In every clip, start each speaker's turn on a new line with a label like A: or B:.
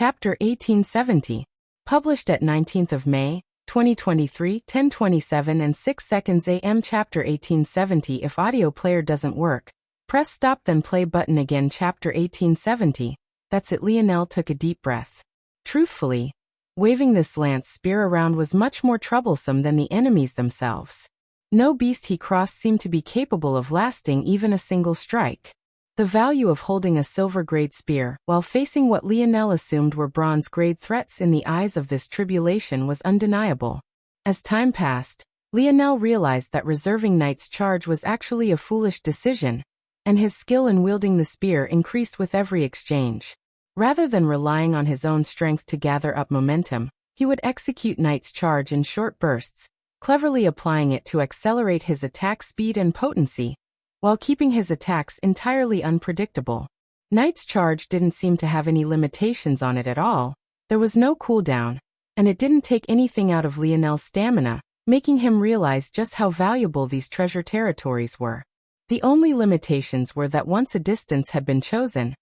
A: Chapter 1870. Published at 19th of May, 2023, 10:27 and 6 seconds AM. Chapter 1870. If audio player doesn't work, press stop then play button again. Chapter 1870. That's it. Lionel took a deep breath. Truthfully, waving this lance spear around was much more troublesome than the enemies themselves. No beast he crossed seemed to be capable of lasting even a single strike. The value of holding a silver-grade spear while facing what Lionel assumed were bronze-grade threats in the eyes of this tribulation was undeniable. As time passed, Lionel realized that reserving Knight's charge was actually a foolish decision, and his skill in wielding the spear increased with every exchange. Rather than relying on his own strength to gather up momentum, he would execute Knight's charge in short bursts, cleverly applying it to accelerate his attack speed and potency, while keeping his attacks entirely unpredictable. Knight's charge didn't seem to have any limitations on it at all. There was no cooldown, and it didn't take anything out of Lionel's stamina, making him realize just how valuable these treasure territories were. The only limitations were that once a distance had been chosen,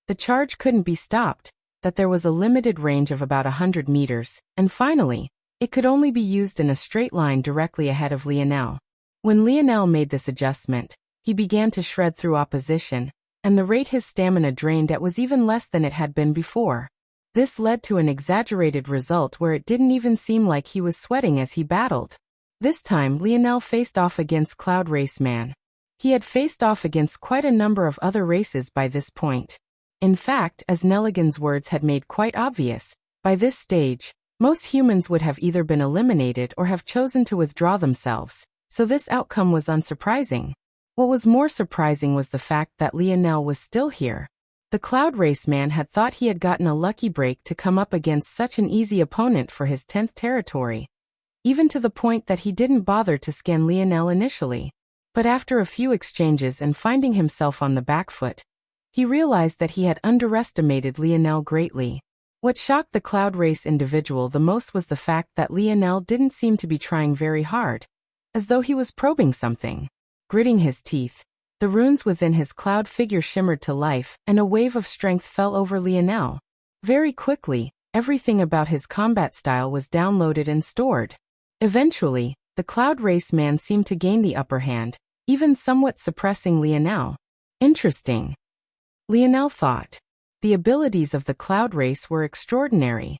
A: the charge couldn't be stopped, that there was a limited range of about 100 meters, and finally, it could only be used in a straight line directly ahead of Lionel. When Lionel made this adjustment, he began to shred through opposition, and the rate his stamina drained at was even less than it had been before. This led to an exaggerated result where it didn't even seem like he was sweating as he battled. This time Lionel faced off against Cloud Race Man. He had faced off against quite a number of other races by this point. In fact, as Nelligan's words had made quite obvious, by this stage, most humans would have either been eliminated or have chosen to withdraw themselves, so this outcome was unsurprising. What was more surprising was the fact that Lionel was still here. The Cloud Race Man had thought he had gotten a lucky break to come up against such an easy opponent for his 10th territory, even to the point that he didn't bother to scan Lionel initially. But after a few exchanges and finding himself on the back foot, he realized that he had underestimated Lionel greatly. What shocked the Cloud Race individual the most was the fact that Lionel didn't seem to be trying very hard, as though he was probing something. Gritting his teeth, the runes within his cloud figure shimmered to life, and a wave of strength fell over Lionel. Very quickly, everything about his combat style was downloaded and stored. Eventually, the Cloud Race Man seemed to gain the upper hand, even somewhat suppressing Lionel. Interesting, Lionel thought. The abilities of the Cloud Race were extraordinary.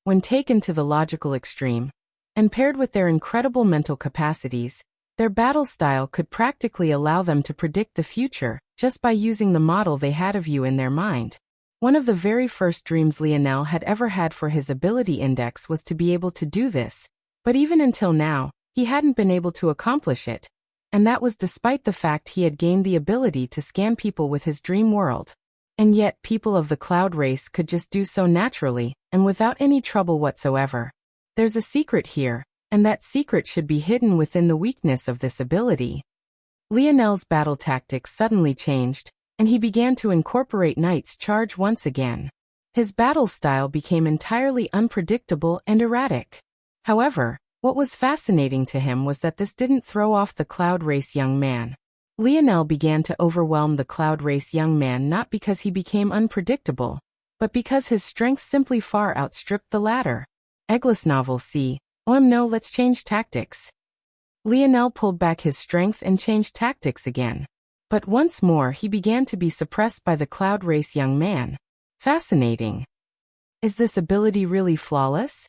A: When taken to the logical extreme, and paired with their incredible mental capacities, their battle style could practically allow them to predict the future, just by using the model they had of you in their mind. One of the very first dreams Lionel had ever had for his ability index was to be able to do this, but even until now, he hadn't been able to accomplish it, and that was despite the fact he had gained the ability to scan people with his dream world. And yet people of the Cloud Race could just do so naturally, and without any trouble whatsoever. There's a secret here, and that secret should be hidden within the weakness of this ability. Lionel's battle tactics suddenly changed, and he began to incorporate Knight's charge once again. His battle style became entirely unpredictable and erratic. However, what was fascinating to him was that this didn't throw off the Cloud Race young man. Lionel began to overwhelm the Cloud Race young man not because he became unpredictable, but because his strength simply far outstripped the latter. Eggless novel C. No, let's change tactics. Lionel pulled back his strength and changed tactics again. But once more he began to be suppressed by the Cloud Race young man. Fascinating. Is this ability really flawless?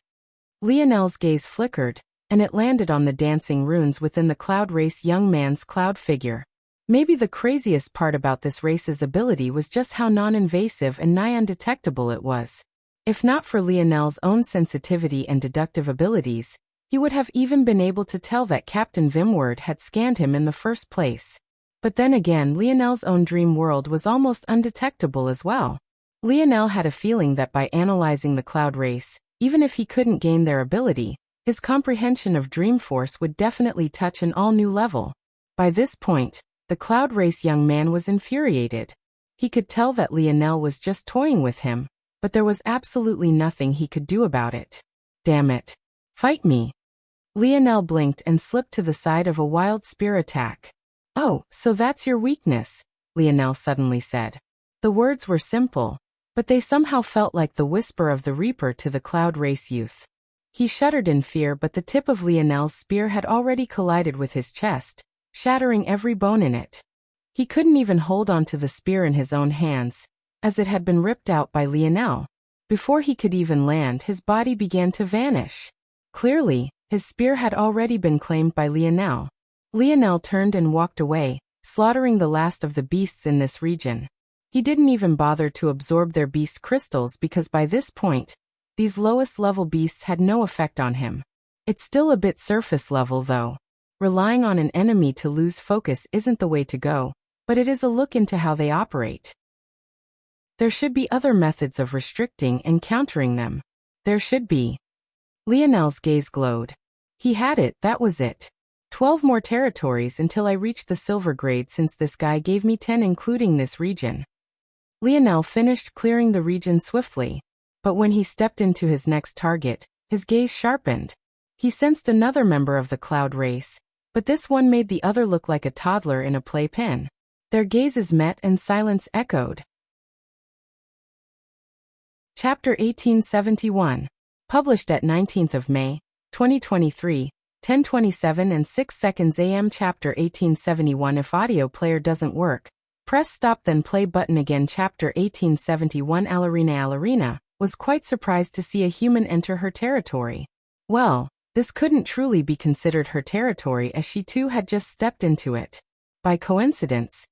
A: Lionel's gaze flickered, and it landed on the dancing runes within the Cloud Race young man's cloud figure. Maybe the craziest part about this race's ability was just how non-invasive and nigh undetectable it was. If not for Lionel's own sensitivity and deductive abilities, he would have even been able to tell that Captain Vimward had scanned him in the first place. But then again, Lionel's own dream world was almost undetectable as well. Lionel had a feeling that by analyzing the Cloud Race, even if he couldn't gain their ability, his comprehension of dream force would definitely touch an all-new level. By this point, the Cloud Race young man was infuriated. He could tell that Lionel was just toying with him, but there was absolutely nothing he could do about it. Damn it. Fight me. Lionel blinked and slipped to the side of a wild spear attack. Oh, so that's your weakness, Lionel suddenly said. The words were simple, but they somehow felt like the whisper of the Reaper to the Cloud Race youth. He shuddered in fear, but the tip of Lionel's spear had already collided with his chest, shattering every bone in it. He couldn't even hold on to the spear in his own hands, as it had been ripped out by Lionel. Before he could even land, his body began to vanish. Clearly, his spear had already been claimed by Lionel. Lionel turned and walked away, slaughtering the last of the beasts in this region. He didn't even bother to absorb their beast crystals because by this point, these lowest-level beasts had no effect on him. It's still a bit surface level though. Relying on an enemy to lose focus isn't the way to go, but it is a look into how they operate. There should be other methods of restricting and countering them. There should be. Lionel's gaze glowed. He had it, that was it. 12 more territories until I reached the silver grade, since this guy gave me 10 including this region. Lionel finished clearing the region swiftly, but when he stepped into his next target, his gaze sharpened. He sensed another member of the Cloud Race, but this one made the other look like a toddler in a playpen. Their gazes met and silence echoed. Chapter 1871. Published at 19th of May, 2023, 10:27 and 6 seconds AM. Chapter 1871. If audio player doesn't work, press stop then play button again. Chapter 1871. Alarina was quite surprised to see a human enter her territory. Well, this couldn't truly be considered her territory, as she too had just stepped into it. By coincidence,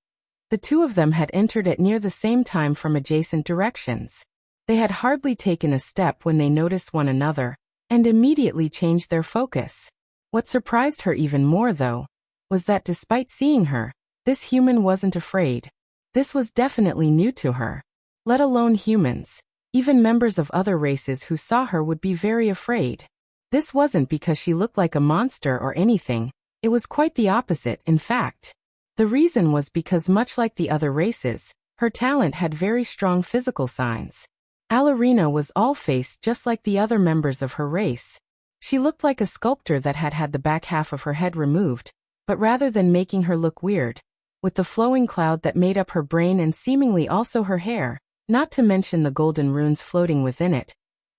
A: the two of them had entered it near the same time from adjacent directions. They had hardly taken a step when they noticed one another, and immediately changed their focus. What surprised her even more, though, was that despite seeing her, this human wasn't afraid. This was definitely new to her. Let alone humans. Even members of other races who saw her would be very afraid. This wasn't because she looked like a monster or anything. It was quite the opposite, in fact. The reason was because, much like the other races, her talent had very strong physical signs. Alarina was all-face just like the other members of her race. She looked like a sculptor that had had the back half of her head removed, but rather than making her look weird, with the flowing cloud that made up her brain and seemingly also her hair, not to mention the golden runes floating within it,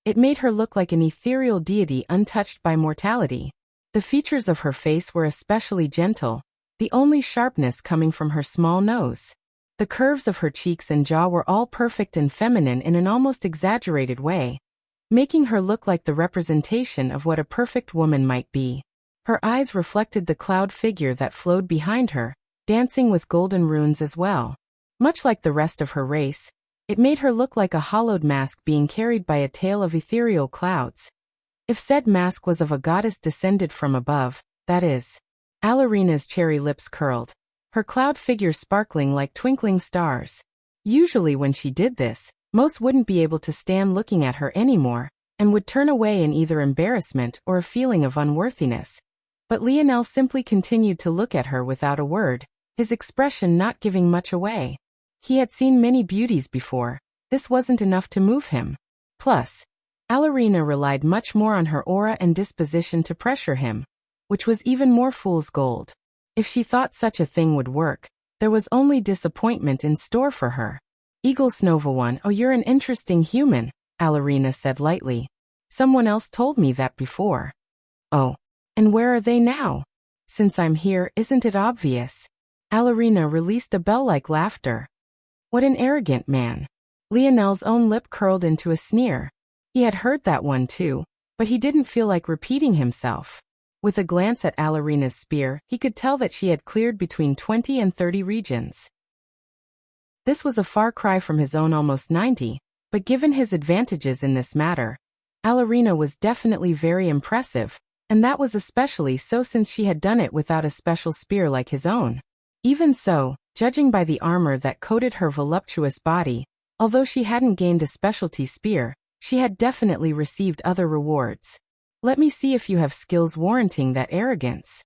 A: it made her look like an ethereal deity untouched by mortality. The features of her face were especially gentle, the only sharpness coming from her small nose. The curves of her cheeks and jaw were all perfect and feminine in an almost exaggerated way, making her look like the representation of what a perfect woman might be. Her eyes reflected the cloud figure that flowed behind her, dancing with golden runes as well. Much like the rest of her race, it made her look like a hollowed mask being carried by a tail of ethereal clouds. If said mask was of a goddess descended from above, that is. Alarina's cherry lips curled, her cloud figure sparkling like twinkling stars. Usually when she did this, most wouldn't be able to stand looking at her anymore, and would turn away in either embarrassment or a feeling of unworthiness. But Lionel simply continued to look at her without a word, his expression not giving much away. He had seen many beauties before. This wasn't enough to move him. Plus, Alarina relied much more on her aura and disposition to pressure him, which was even more fool's gold. If she thought such a thing would work, there was only disappointment in store for her. Eagle Snova one, oh, you're an interesting human, Alarina said lightly. Someone else told me that before. Oh, and where are they now? Since I'm here, isn't it obvious? Alarina released a bell-like laughter. What an arrogant man. Lionel's own lip curled into a sneer. He had heard that one too, but he didn't feel like repeating himself. With a glance at Alarina's spear, he could tell that she had cleared between 20 and 30 regions. This was a far cry from his own almost 90, but given his advantages in this matter, Alarina was definitely very impressive, and that was especially so since she had done it without a special spear like his own. Even so, judging by the armor that coated her voluptuous body, although she hadn't gained a specialty spear, she had definitely received other rewards. Let me see if you have skills warranting that arrogance.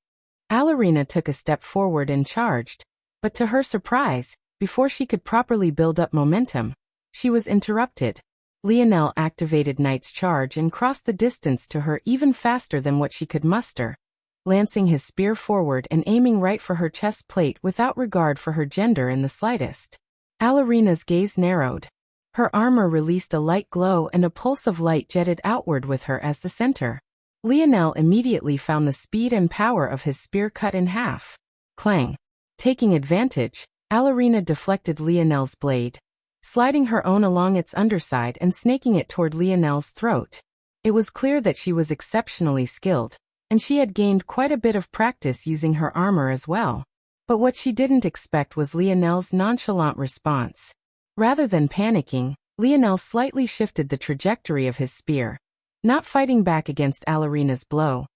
A: Alarina took a step forward and charged, but to her surprise, before she could properly build up momentum, she was interrupted. Lionel activated Knight's charge and crossed the distance to her even faster than what she could muster, lancing his spear forward and aiming right for her chest plate without regard for her gender in the slightest. Alarina's gaze narrowed. Her armor released a light glow and a pulse of light jetted outward with her as the center. Lionel immediately found the speed and power of his spear cut in half. Clang. Taking advantage, Alarina deflected Lionel's blade, sliding her own along its underside and snaking it toward Lionel's throat. It was clear that she was exceptionally skilled, and she had gained quite a bit of practice using her armor as well. But what she didn't expect was Lionel's nonchalant response. Rather than panicking, Lionel slightly shifted the trajectory of his spear, not fighting back against Alarina's blow,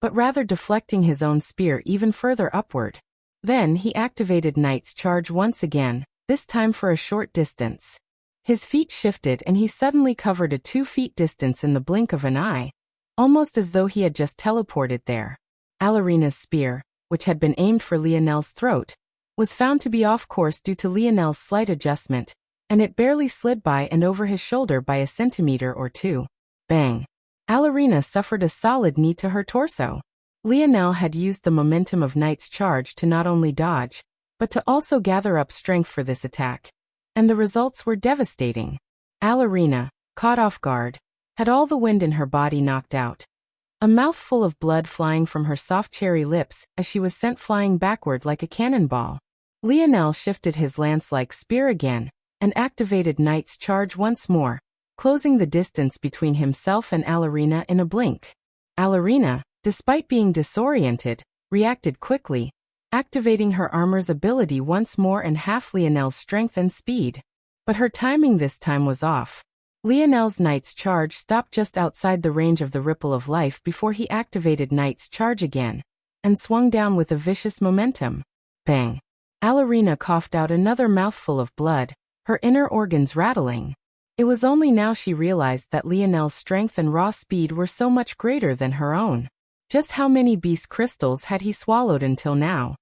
A: but rather deflecting his own spear even further upward. Then he activated Knight's Charge once again, this time for a short distance. His feet shifted and he suddenly covered a 2 feet distance in the blink of an eye, almost as though he had just teleported there. Alarina's spear, which had been aimed for Lionel's throat, was found to be off course due to Lionel's slight adjustment, and it barely slid by and over his shoulder by a centimeter or two. Bang! Alarina suffered a solid knee to her torso. Lionel had used the momentum of Knight's Charge to not only dodge, but to also gather up strength for this attack. And the results were devastating. Alarina, caught off guard, had all the wind in her body knocked out. A mouthful of blood flying from her soft cherry lips as she was sent flying backward like a cannonball. Lionel shifted his lance-like spear again, and activated Knight's Charge once more, closing the distance between himself and Alarina in a blink. Alarina, despite being disoriented, reacted quickly, activating her armor's ability once more and half Lionel's strength and speed. But her timing this time was off. Lionel's Knight's Charge stopped just outside the range of the ripple of life before he activated Knight's Charge again, and swung down with a vicious momentum. Bang! Alarina coughed out another mouthful of blood, her inner organs rattling. It was only now she realized that Lionel's strength and raw speed were so much greater than her own. Just how many beast crystals had he swallowed until now?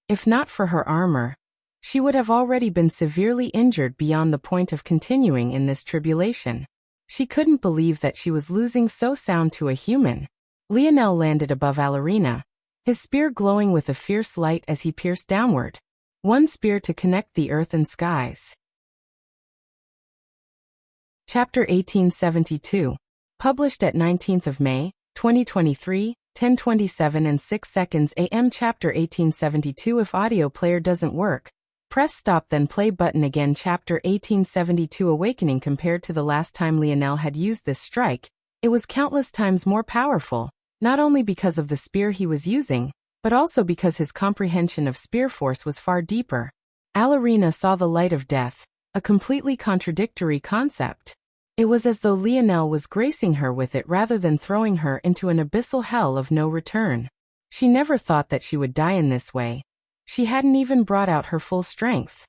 A: If not for her armor, she would have already been severely injured beyond the point of continuing in this tribulation. She couldn't believe that she was losing so sound to a human. Lionel landed above Alarina, his spear glowing with a fierce light as he pierced downward. One spear to connect the earth and skies. Chapter 1872. Published at 19th of May, 2023, 10:27 and 6 seconds AM. Chapter 1872. If audio player doesn't work, press stop then play button again. Chapter 1872. Awakening. Compared to the last time Lionel had used this strike, it was countless times more powerful, not only because of the spear he was using, but also because his comprehension of spear force was far deeper. Alarina saw the light of death, a completely contradictory concept. It was as though Lionel was gracing her with it rather than throwing her into an abyssal hell of no return. She never thought that she would die in this way. She hadn't even brought out her full strength.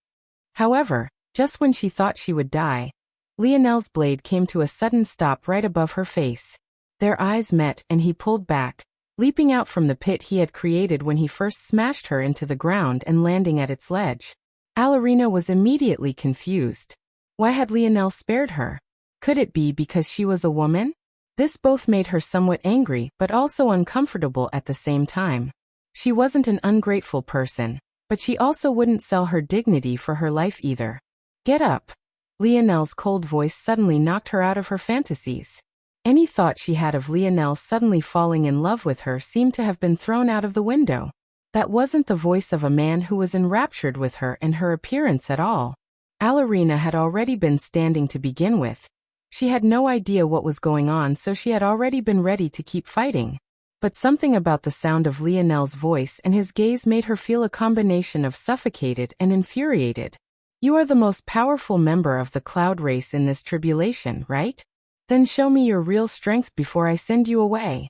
A: However, just when she thought she would die, Lionel's blade came to a sudden stop right above her face. Their eyes met and he pulled back, leaping out from the pit he had created when he first smashed her into the ground and landing at its ledge. Alarina was immediately confused. Why had Lionel spared her? Could it be because she was a woman? This both made her somewhat angry but also uncomfortable at the same time. She wasn't an ungrateful person, but she also wouldn't sell her dignity for her life either. Get up. Lionel's cold voice suddenly knocked her out of her fantasies. Any thought she had of Lionel suddenly falling in love with her seemed to have been thrown out of the window. That wasn't the voice of a man who was enraptured with her and her appearance at all. Alarina had already been standing to begin with. She had no idea what was going on, so she had already been ready to keep fighting. But something about the sound of Lionel's voice and his gaze made her feel a combination of suffocated and infuriated. You are the most powerful member of the cloud race in this tribulation, right? Then show me your real strength before I send you away.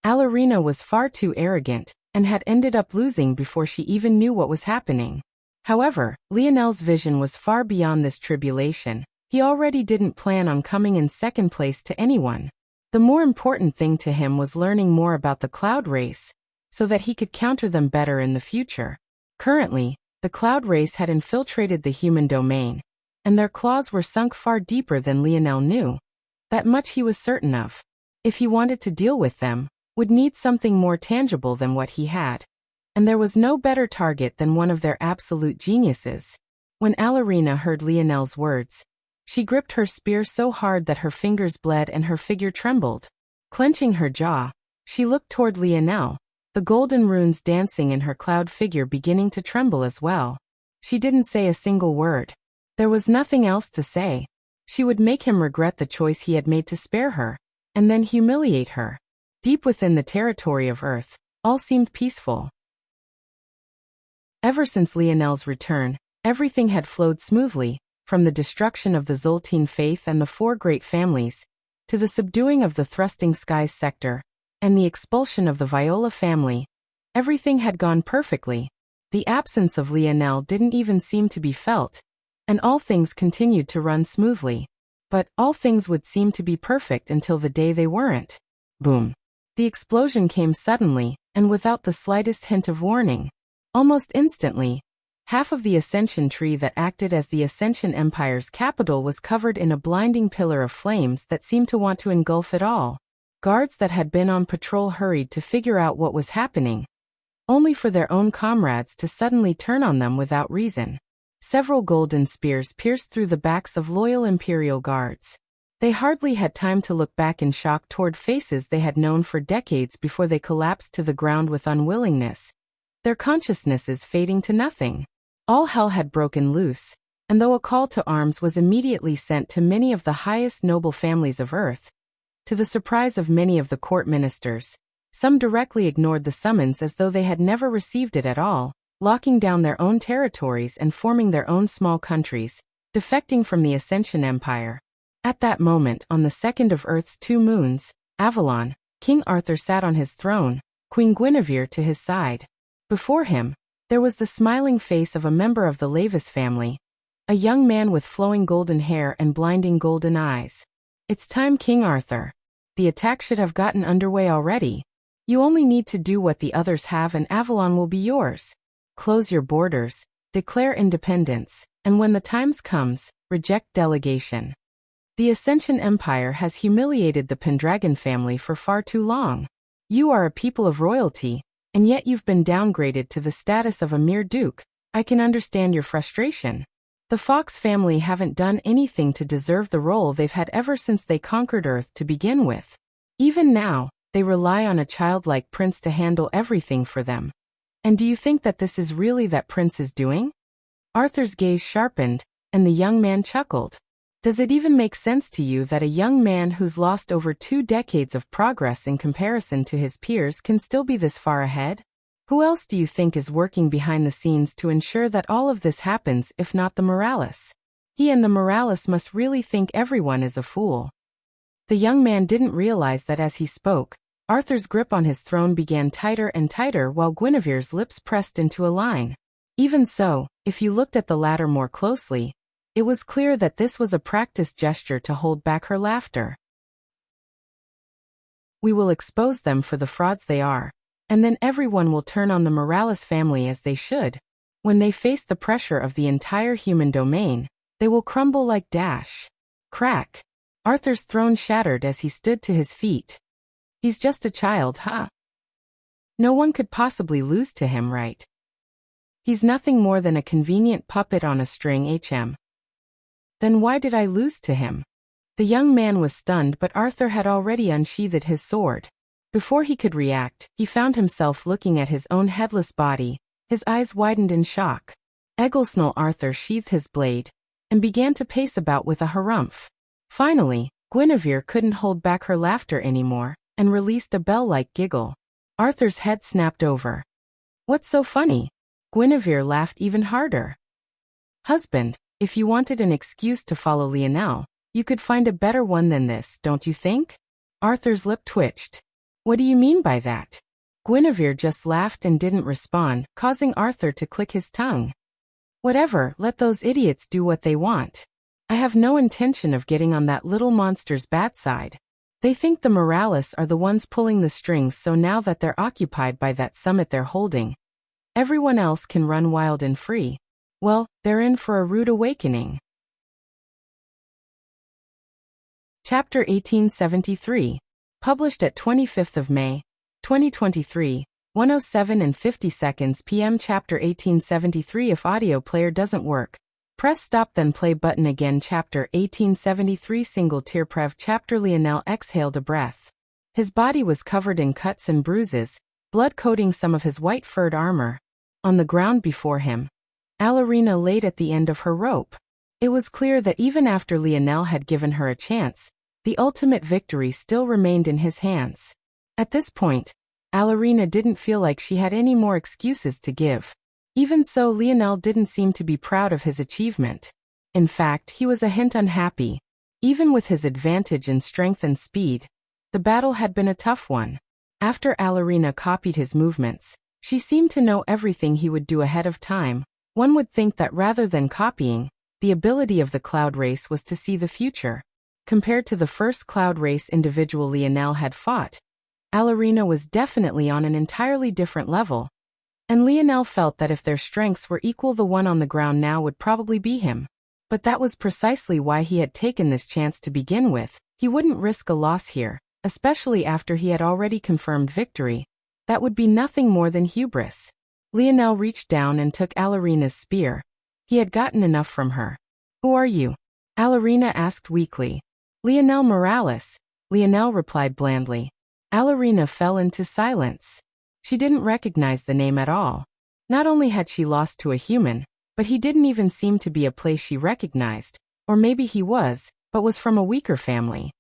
A: Alarina was far too arrogant, and had ended up losing before she even knew what was happening. However, Lionel's vision was far beyond this tribulation. He already didn't plan on coming in second place to anyone. The more important thing to him was learning more about the cloud race, so that he could counter them better in the future. Currently, the cloud race had infiltrated the human domain, and their claws were sunk far deeper than Lionel knew. That much he was certain of. If he wanted to deal with them, would need something more tangible than what he had. And there was no better target than one of their absolute geniuses. When Alarina heard Lionel's words, she gripped her spear so hard that her fingers bled and her figure trembled. Clenching her jaw, she looked toward Lionel, the golden runes dancing in her cloud figure beginning to tremble as well. She didn't say a single word. There was nothing else to say. She would make him regret the choice he had made to spare her, and then humiliate her. Deep within the territory of Earth, all seemed peaceful. Ever since Lionel's return, everything had flowed smoothly, from the destruction of the Zoltine faith and the four great families, to the subduing of the Thrusting Skies sector, and the expulsion of the Viola family. Everything had gone perfectly. The absence of Lionel didn't even seem to be felt, and all things continued to run smoothly. But all things would seem to be perfect until the day they weren't. Boom. The explosion came suddenly, and without the slightest hint of warning. Almost instantly, half of the Ascension tree that acted as the Ascension Empire's capital was covered in a blinding pillar of flames that seemed to want to engulf it all. Guards that had been on patrol hurried to figure out what was happening, only for their own comrades to suddenly turn on them without reason. Several golden spears pierced through the backs of loyal Imperial guards. They hardly had time to look back in shock toward faces they had known for decades before they collapsed to the ground with unwillingness, their consciousnesses fading to nothing. All hell had broken loose, and though a call to arms was immediately sent to many of the highest noble families of Earth, to the surprise of many of the court ministers, some directly ignored the summons as though they had never received it at all, locking down their own territories and forming their own small countries, defecting from the Ascension Empire. At that moment, on the second of Earth's 2 moons, Avalon, King Arthur sat on his throne, Queen Guinevere to his side. Before him, there was the smiling face of a member of the Lavis family, a young man with flowing golden hair and blinding golden eyes. It's time, King Arthur. The attack should have gotten underway already. You only need to do what the others have and Avalon will be yours. Close your borders, declare independence, and when the times comes, reject delegation. The Ascension Empire has humiliated the Pendragon family for far too long. You are a people of royalty, and yet you've been downgraded to the status of a mere duke. I can understand your frustration. The Fox family haven't done anything to deserve the role they've had ever since they conquered Earth to begin with. Even now, they rely on a childlike prince to handle everything for them. And do you think that this is really that prince's doing? Arthur's gaze sharpened, and the young man chuckled. Does it even make sense to you that a young man who's lost over 2 decades of progress in comparison to his peers can still be this far ahead? Who else do you think is working behind the scenes to ensure that all of this happens if not the Morales? He and the Morales must really think everyone is a fool. The young man didn't realize that as he spoke, Arthur's grip on his throne began tighter and tighter while Guinevere's lips pressed into a line. Even so, if you looked at the latter more closely, it was clear that this was a practiced gesture to hold back her laughter. We will expose them for the frauds they are, and then everyone will turn on the Morales family as they should. When they face the pressure of the entire human domain, they will crumble like dash. Crack. Arthur's throne shattered as he stood to his feet. He's just a child, huh? No one could possibly lose to him, right? He's nothing more than a convenient puppet on a string, HM. Then why did I lose to him? The young man was stunned, but Arthur had already unsheathed his sword. Before he could react, he found himself looking at his own headless body, his eyes widened in shock. Egglesnell Arthur sheathed his blade, and began to pace about with a harumph. Finally, Guinevere couldn't hold back her laughter anymore, and released a bell-like giggle. Arthur's head snapped over. What's so funny? Guinevere laughed even harder. Husband, if you wanted an excuse to follow Lionel, you could find a better one than this, don't you think? Arthur's lip twitched. What do you mean by that? Guinevere just laughed and didn't respond, causing Arthur to click his tongue. Whatever, let those idiots do what they want. I have no intention of getting on that little monster's bad side. They think the Morales are the ones pulling the strings, so now that they're occupied by that summit they're holding, everyone else can run wild and free. Well, they're in for a rude awakening. Chapter 1873. Published at 25th of May, 2023, 1:07 and 50 seconds p.m. Chapter 1873. If audio player doesn't work, Press stop then play button again. Chapter 1873 Single tear prev chapter. Lionel exhaled a breath. His body was covered in cuts and bruises, blood coating some of his white furred armor. On the ground before him, Alarina laid at the end of her rope. It was clear that even after Lionel had given her a chance, the ultimate victory still remained in his hands. At this point, Alarina didn't feel like she had any more excuses to give. Even so, Lionel didn't seem to be proud of his achievement. In fact, he was a hint unhappy. Even with his advantage in strength and speed, the battle had been a tough one. After Alarina copied his movements, she seemed to know everything he would do ahead of time. One would think that rather than copying, the ability of the cloud race was to see the future. Compared to the first cloud race individual Lionel had fought, Alarina was definitely on an entirely different level. And Lionel felt that if their strengths were equal, the one on the ground now would probably be him. But that was precisely why he had taken this chance to begin with. He wouldn't risk a loss here, especially after he had already confirmed victory. That would be nothing more than hubris. Lionel reached down and took Alarina's spear. He had gotten enough from her. "Who are you?" Alarina asked weakly. "Lionel Morales," Lionel replied blandly. Alarina fell into silence. She didn't recognize the name at all. Not only had she lost to a human, but he didn't even seem to be a place she recognized. Or maybe he was, but was from a weaker family.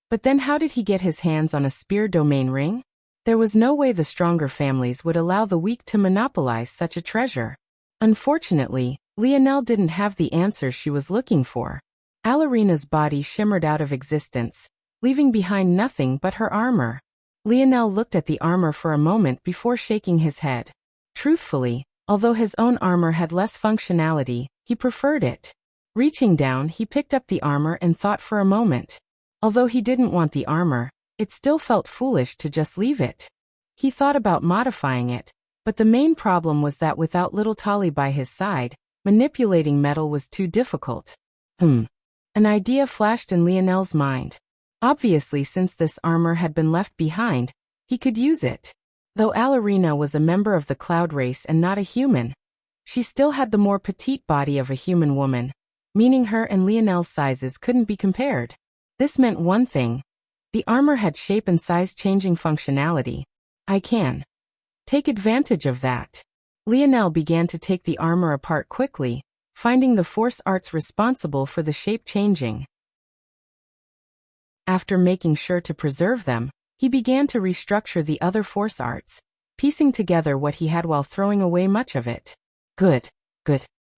A: But then how did he get his hands on a spear domain ring? There was no way the stronger families would allow the weak to monopolize such a treasure. Unfortunately, Lionel didn't have the answers she was looking for. Alarina's body shimmered out of existence, leaving behind nothing but her armor. Lionel looked at the armor for a moment before shaking his head. Truthfully, although his own armor had less functionality, he preferred it. Reaching down, he picked up the armor and thought for a moment. Although he didn't want the armor, it still felt foolish to just leave it. He thought about modifying it, but the main problem was that without little Tali by his side, manipulating metal was too difficult. An idea flashed in Lionel's mind. Obviously, since this armor had been left behind, he could use it. Though Alarina was a member of the cloud race and not a human, she still had the more petite body of a human woman, meaning her and Lionel's sizes couldn't be compared. This meant one thing. The armor had shape and size-changing functionality. I can take advantage of that. Lionel began to take the armor apart quickly, finding the force arts responsible for the shape changing. After making sure to preserve them, he began to restructure the other force arts, piecing together what he had while throwing away much of it. Good.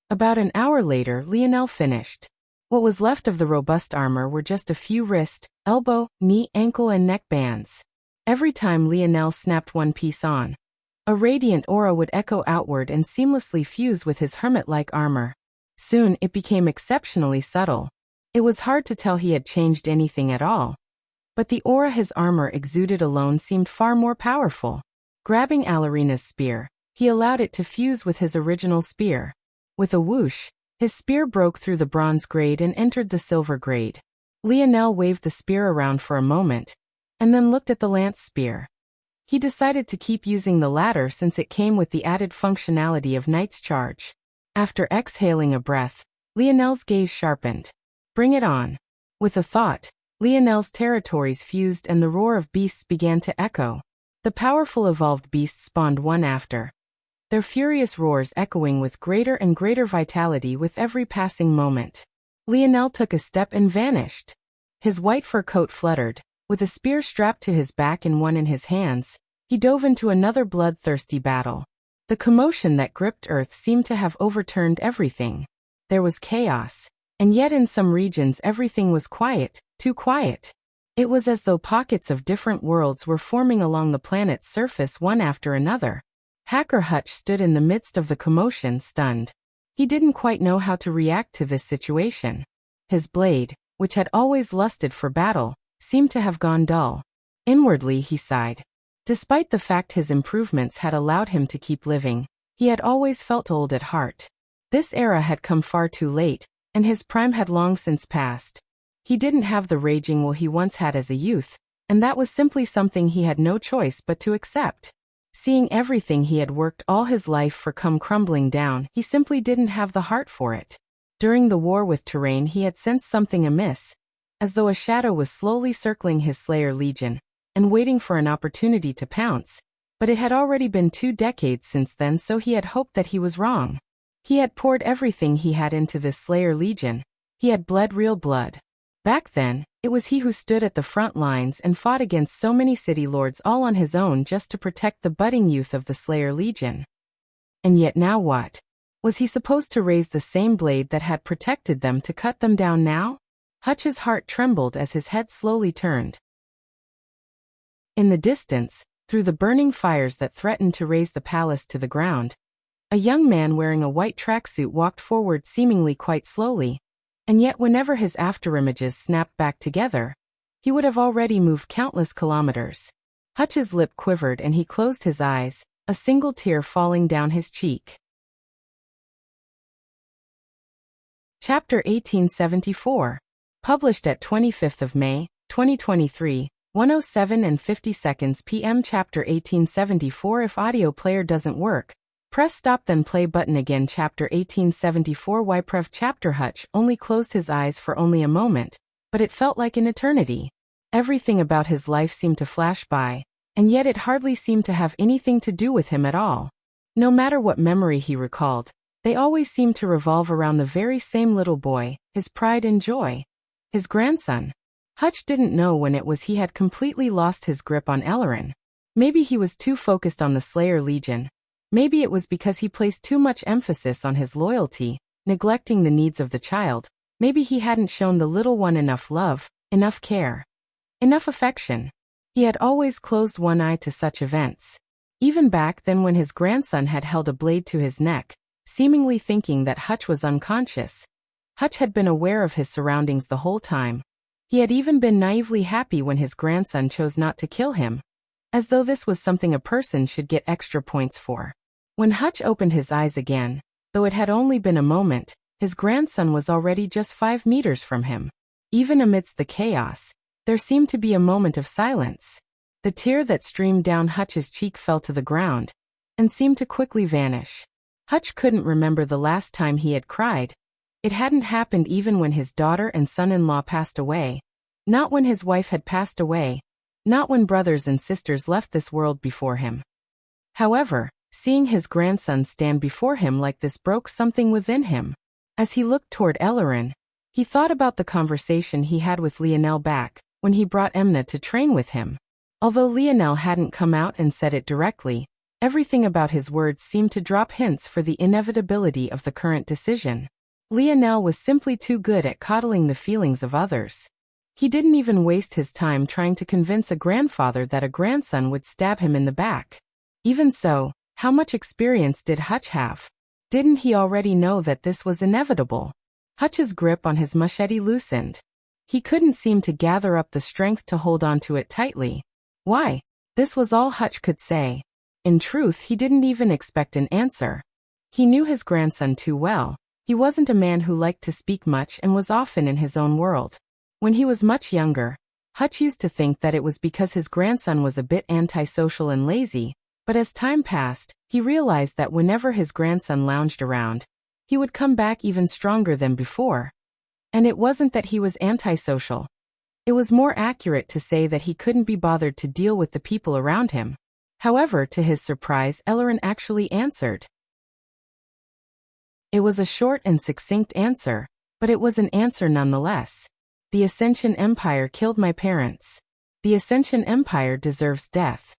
A: About an hour later, Lionel finished. What was left of the robust armor were just a few wrist, elbow, knee, ankle, and neck bands. Every time Lionel snapped one piece on, a radiant aura would echo outward and seamlessly fuse with his hermit-like armor. Soon, it became exceptionally subtle. It was hard to tell he had changed anything at all. But the aura his armor exuded alone seemed far more powerful. Grabbing Alarina's spear, he allowed it to fuse with his original spear. With a whoosh, his spear broke through the bronze grade and entered the silver grade. Lionel waved the spear around for a moment, and then looked at the lance spear. He decided to keep using the latter since it came with the added functionality of Knight's Charge. After exhaling a breath, Lionel's gaze sharpened. Bring it on. With a thought, Lionel's territories fused and the roar of beasts began to echo. The powerful evolved beasts spawned one after, their furious roars echoing with greater and greater vitality with every passing moment. Lionel took a step and vanished. His white fur coat fluttered. With a spear strapped to his back and one in his hands, he dove into another bloodthirsty battle. The commotion that gripped Earth seemed to have overturned everything. There was chaos, and yet in some regions everything was quiet, too quiet. It was as though pockets of different worlds were forming along the planet's surface one after another. Hacker Hutch stood in the midst of the commotion, stunned. He didn't quite know how to react to this situation. His blade, which had always lusted for battle, seemed to have gone dull. Inwardly he sighed. Despite the fact his improvements had allowed him to keep living, he had always felt old at heart. This era had come far too late, and his prime had long since passed. He didn't have the raging will he once had as a youth, and that was simply something he had no choice but to accept. Seeing everything he had worked all his life for come crumbling down, he simply didn't have the heart for it. During the war with Terrain he had sensed something amiss, as though a shadow was slowly circling his Slayer Legion, and waiting for an opportunity to pounce. But it had already been 2 decades since then, so he had hoped that he was wrong. He had poured everything he had into this Slayer Legion. He had bled real blood. Back then, it was he who stood at the front lines and fought against so many city lords all on his own just to protect the budding youth of the Slayer Legion. And yet now what? Was he supposed to raise the same blade that had protected them to cut them down now? Hutch's heart trembled as his head slowly turned. In the distance, through the burning fires that threatened to raze the palace to the ground, a young man wearing a white tracksuit walked forward seemingly quite slowly, and yet whenever his afterimages snapped back together, he would have already moved countless kilometers. Hutch's lip quivered and he closed his eyes, a single tear falling down his cheek. Chapter 1874. Published at 25th of May, 2023, 1:07 and 50 seconds p.m. Chapter 1874. If audio player doesn't work, press stop then play button again. Chapter 1874. Yprev. Chapter Hutch only closed his eyes for only a moment, but it felt like an eternity. Everything about his life seemed to flash by, and yet it hardly seemed to have anything to do with him at all. No matter what memory he recalled, they always seemed to revolve around the very same little boy, his pride and joy. His grandson. Hutch didn't know when it was he had completely lost his grip on Ellerin. Maybe he was too focused on the Slayer Legion. Maybe it was because he placed too much emphasis on his loyalty, neglecting the needs of the child. Maybe he hadn't shown the little one enough love, enough care, enough affection. He had always closed one eye to such events. Even back then when his grandson had held a blade to his neck, seemingly thinking that Hutch was unconscious. Hutch had been aware of his surroundings the whole time. He had even been naively happy when his grandson chose not to kill him, as though this was something a person should get extra points for. When Hutch opened his eyes again, though it had only been a moment, his grandson was already just 5 meters from him. Even amidst the chaos, there seemed to be a moment of silence. The tear that streamed down Hutch's cheek fell to the ground, and seemed to quickly vanish. Hutch couldn't remember the last time he had cried. It hadn't happened even when his daughter and son-in-law passed away. Not when his wife had passed away. Not when brothers and sisters left this world before him. However, seeing his grandson stand before him like this broke something within him. As he looked toward Ellerin, he thought about the conversation he had with Lionel back when he brought Emna to train with him. Although Lionel hadn't come out and said it directly, everything about his words seemed to drop hints for the inevitability of the current decision. Lionel was simply too good at coddling the feelings of others. He didn't even waste his time trying to convince a grandfather that a grandson would stab him in the back. Even so, how much experience did Hutch have? Didn't he already know that this was inevitable? Hutch's grip on his machete loosened. He couldn't seem to gather up the strength to hold onto it tightly. Why? This was all Hutch could say. In truth, he didn't even expect an answer. He knew his grandson too well. He wasn't a man who liked to speak much and was often in his own world. When he was much younger, Hutch used to think that it was because his grandson was a bit antisocial and lazy, but as time passed, he realized that whenever his grandson lounged around, he would come back even stronger than before. And it wasn't that he was antisocial. It was more accurate to say that he couldn't be bothered to deal with the people around him. However, to his surprise, Ellerin actually answered. It was a short and succinct answer, but it was an answer nonetheless. The Ascension Empire killed my parents. The Ascension Empire deserves death.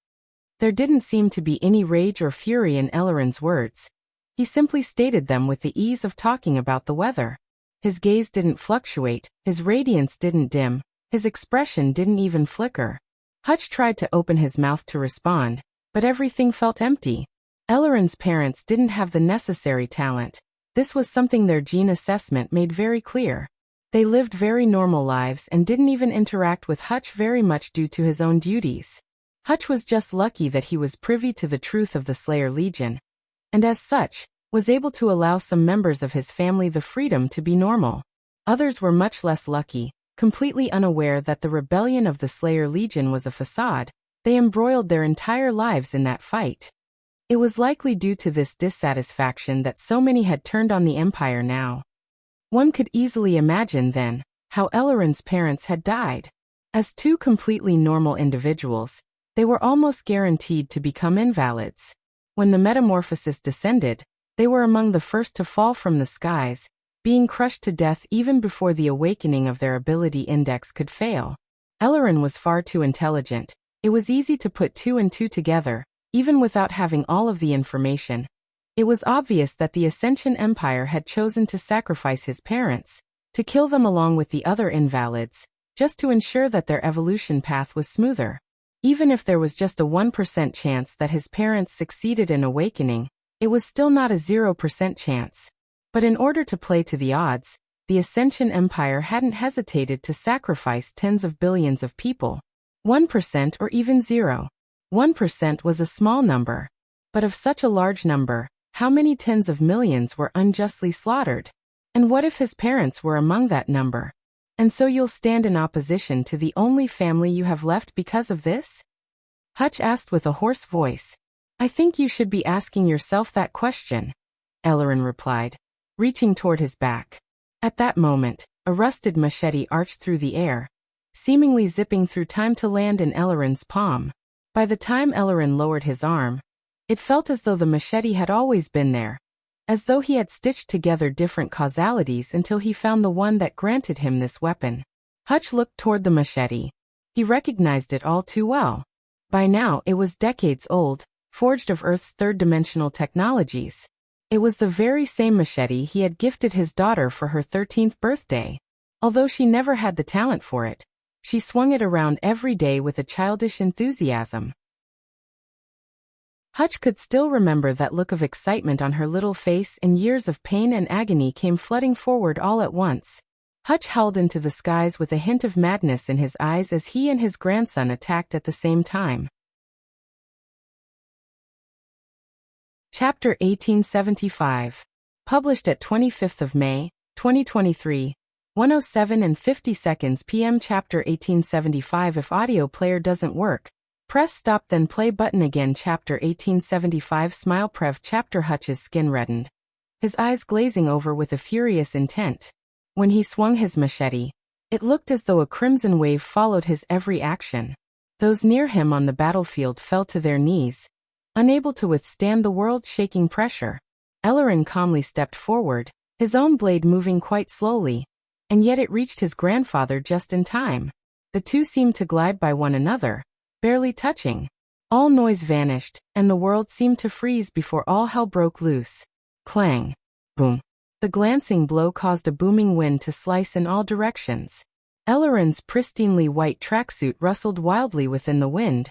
A: There didn't seem to be any rage or fury in Ellerin's words. He simply stated them with the ease of talking about the weather. His gaze didn't fluctuate, his radiance didn't dim, his expression didn't even flicker. Hutch tried to open his mouth to respond, but everything felt empty. Ellerin's parents didn't have the necessary talent. This was something their gene assessment made very clear. They lived very normal lives and didn't even interact with Hutch very much due to his own duties. Hutch was just lucky that he was privy to the truth of the Slayer Legion, and as such, was able to allow some members of his family the freedom to be normal. Others were much less lucky, completely unaware that the rebellion of the Slayer Legion was a facade. They embroiled their entire lives in that fight. It was likely due to this dissatisfaction that so many had turned on the Empire now. One could easily imagine, then, how Elleren's parents had died. As two completely normal individuals, they were almost guaranteed to become invalids. When the metamorphosis descended, they were among the first to fall from the skies, being crushed to death even before the awakening of their ability index could fail. Elleren was far too intelligent. It was easy to put two and two together, even without having all of the information. It was obvious that the Ascension Empire had chosen to sacrifice his parents, to kill them along with the other invalids, just to ensure that their evolution path was smoother. Even if there was just a 1% chance that his parents succeeded in awakening, it was still not a 0% chance. But in order to play to the odds, the Ascension Empire hadn't hesitated to sacrifice tens of billions of people. 1% or even 0. 1% was a small number. But of such a large number, how many tens of millions were unjustly slaughtered? And what if his parents were among that number? And so you'll stand in opposition to the only family you have left because of this? Hutch asked with a hoarse voice. I think you should be asking yourself that question, Elleren replied, reaching toward his back. At that moment, a rusted machete arched through the air, seemingly zipping through time to land in Elleren's palm. By the time Elleren lowered his arm, it felt as though the machete had always been there, as though he had stitched together different causalities until he found the one that granted him this weapon. Hutch looked toward the machete. He recognized it all too well. By now it was decades old, forged of Earth's third-dimensional technologies. It was the very same machete he had gifted his daughter for her 13th birthday. Although she never had the talent for it, she swung it around every day with a childish enthusiasm. Hutch could still remember that look of excitement on her little face, and years of pain and agony came flooding forward all at once. Hutch howled into the skies with a hint of madness in his eyes as he and his grandson attacked at the same time. Chapter 1875. Published at 25th of May, 2023, 1:07 and 50 seconds p.m. Chapter 1875. If audio player doesn't work, press stop then play button again. Chapter 1875. Smile Prev. Chapter. Hutch's skin reddened, his eyes glazing over with a furious intent. When he swung his machete, it looked as though a crimson wave followed his every action. Those near him on the battlefield fell to their knees, unable to withstand the world-shaking pressure. Elleren calmly stepped forward, his own blade moving quite slowly, and yet it reached his grandfather just in time. The two seemed to glide by one another, barely touching. All noise vanished, and the world seemed to freeze before all hell broke loose. Clang. Boom. The glancing blow caused a booming wind to slice in all directions. Elleren's pristinely white tracksuit rustled wildly within the wind,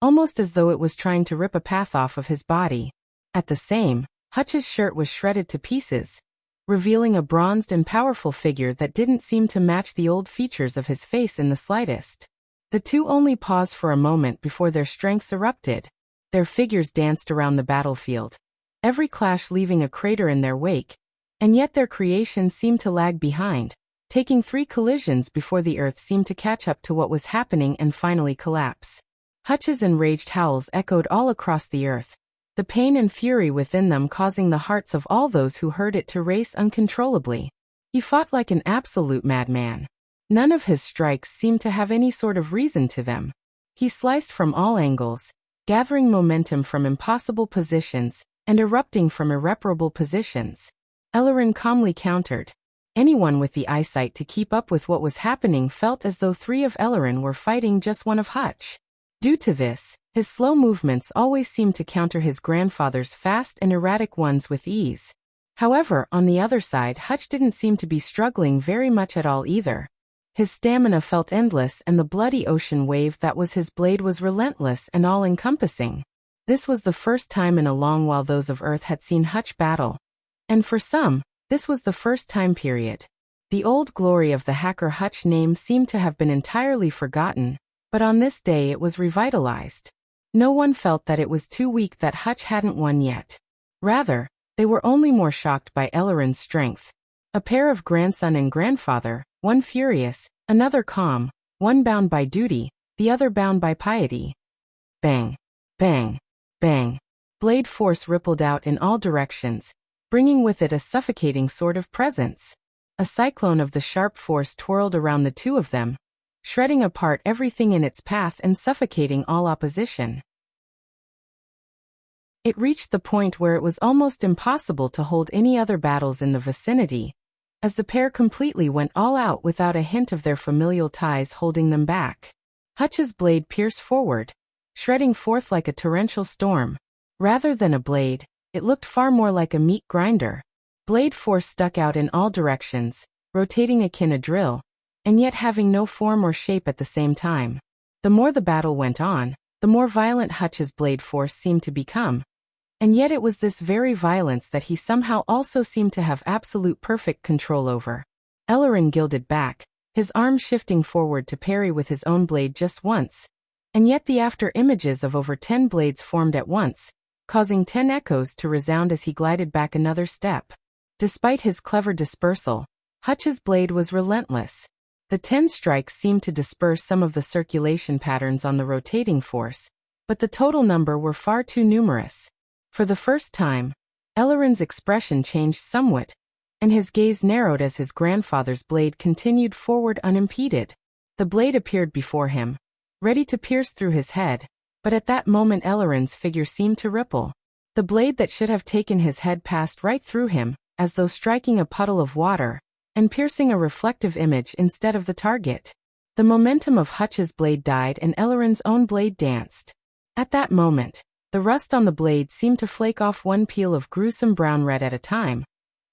A: almost as though it was trying to rip a path off of his body. At the same, Hutch's shirt was shredded to pieces, revealing a bronzed and powerful figure that didn't seem to match the old features of his face in the slightest. The two only paused for a moment before their strengths erupted. Their figures danced around the battlefield, every clash leaving a crater in their wake, and yet their creation seemed to lag behind, taking 3 collisions before the earth seemed to catch up to what was happening and finally collapse. Hutch's enraged howls echoed all across the earth, the pain and fury within them causing the hearts of all those who heard it to race uncontrollably. He fought like an absolute madman. None of his strikes seemed to have any sort of reason to them. He sliced from all angles, gathering momentum from impossible positions, and erupting from irreparable positions. Elleren calmly countered. Anyone with the eyesight to keep up with what was happening felt as though 3 of Elleren were fighting just 1 of Hutch. Due to this, his slow movements always seemed to counter his grandfather's fast and erratic ones with ease. However, on the other side, Hutch didn't seem to be struggling very much at all either. His stamina felt endless, and the bloody ocean wave that was his blade was relentless and all-encompassing. This was the first time in a long while those of Earth had seen Hutch battle. And for some, this was the first time period. The old glory of the hacker Hutch name seemed to have been entirely forgotten, but on this day it was revitalized. No one felt that it was too weak that Hutch hadn't won yet. Rather, they were only more shocked by Elleren's strength. A pair of grandson and grandfather, one furious, another calm, one bound by duty, the other bound by piety. Bang, bang, bang. Blade force rippled out in all directions, bringing with it a suffocating sort of presence. A cyclone of the sharp force twirled around the two of them, shredding apart everything in its path and suffocating all opposition. It reached the point where it was almost impossible to hold any other battles in the vicinity, as the pair completely went all out without a hint of their familial ties holding them back. Hutch's blade pierced forward, shredding forth like a torrential storm. Rather than a blade, it looked far more like a meat grinder. Blade force stuck out in all directions, rotating akin a drill, and yet having no form or shape at the same time. The more the battle went on, the more violent Hutch's blade force seemed to become. And yet it was this very violence that he somehow also seemed to have absolute perfect control over. Ellerin gilded back, his arm shifting forward to parry with his own blade just once. And yet the after images of over 10 blades formed at once, causing 10 echoes to resound as he glided back another step. Despite his clever dispersal, Hutch's blade was relentless. The 10 strikes seemed to disperse some of the circulation patterns on the rotating force, but the total number were far too numerous. For the first time, Ellerin's expression changed somewhat, and his gaze narrowed as his grandfather's blade continued forward unimpeded. The blade appeared before him, ready to pierce through his head, but at that moment Ellerin's figure seemed to ripple. The blade that should have taken his head passed right through him, as though striking a puddle of water, and piercing a reflective image instead of the target. The momentum of Hutch's blade died and Ellerin's own blade danced. At that moment, the rust on the blade seemed to flake off one peel of gruesome brown red at a time,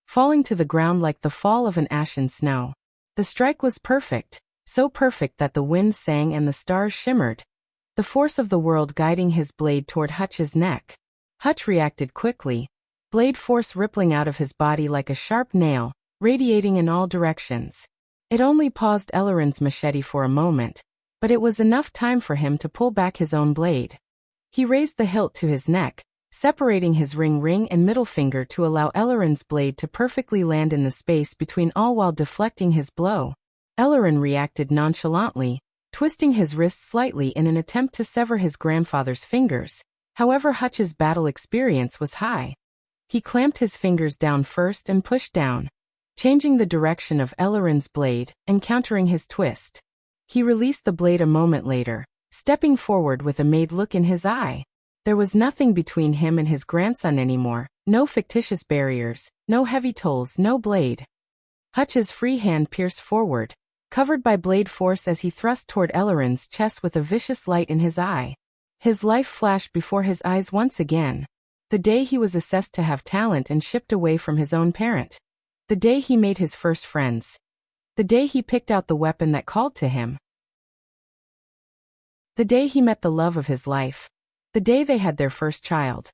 A: falling to the ground like the fall of an ashen snow. The strike was perfect, so perfect that the wind sang and the stars shimmered, the force of the world guiding his blade toward Hutch's neck. Hutch reacted quickly, blade force rippling out of his body like a sharp nail, radiating in all directions. It only paused Ellerin's machete for a moment, but it was enough time for him to pull back his own blade. He raised the hilt to his neck, separating his ring and middle finger to allow Ellerin's blade to perfectly land in the space between all while deflecting his blow. Ellerin reacted nonchalantly, twisting his wrist slightly in an attempt to sever his grandfather's fingers. However, Hutch's battle experience was high. He clamped his fingers down first and pushed down, changing the direction of Ellerin's blade and countering his twist. He released the blade a moment later, stepping forward with a made look in his eye. There was nothing between him and his grandson anymore, no fictitious barriers, no heavy tolls, no blade. Hutch's free hand pierced forward, covered by blade force as he thrust toward Ellerin's chest with a vicious light in his eye. His life flashed before his eyes once again. The day he was assessed to have talent and shipped away from his own parent. The day he made his first friends. The day he picked out the weapon that called to him. The day he met the love of his life. The day they had their first child.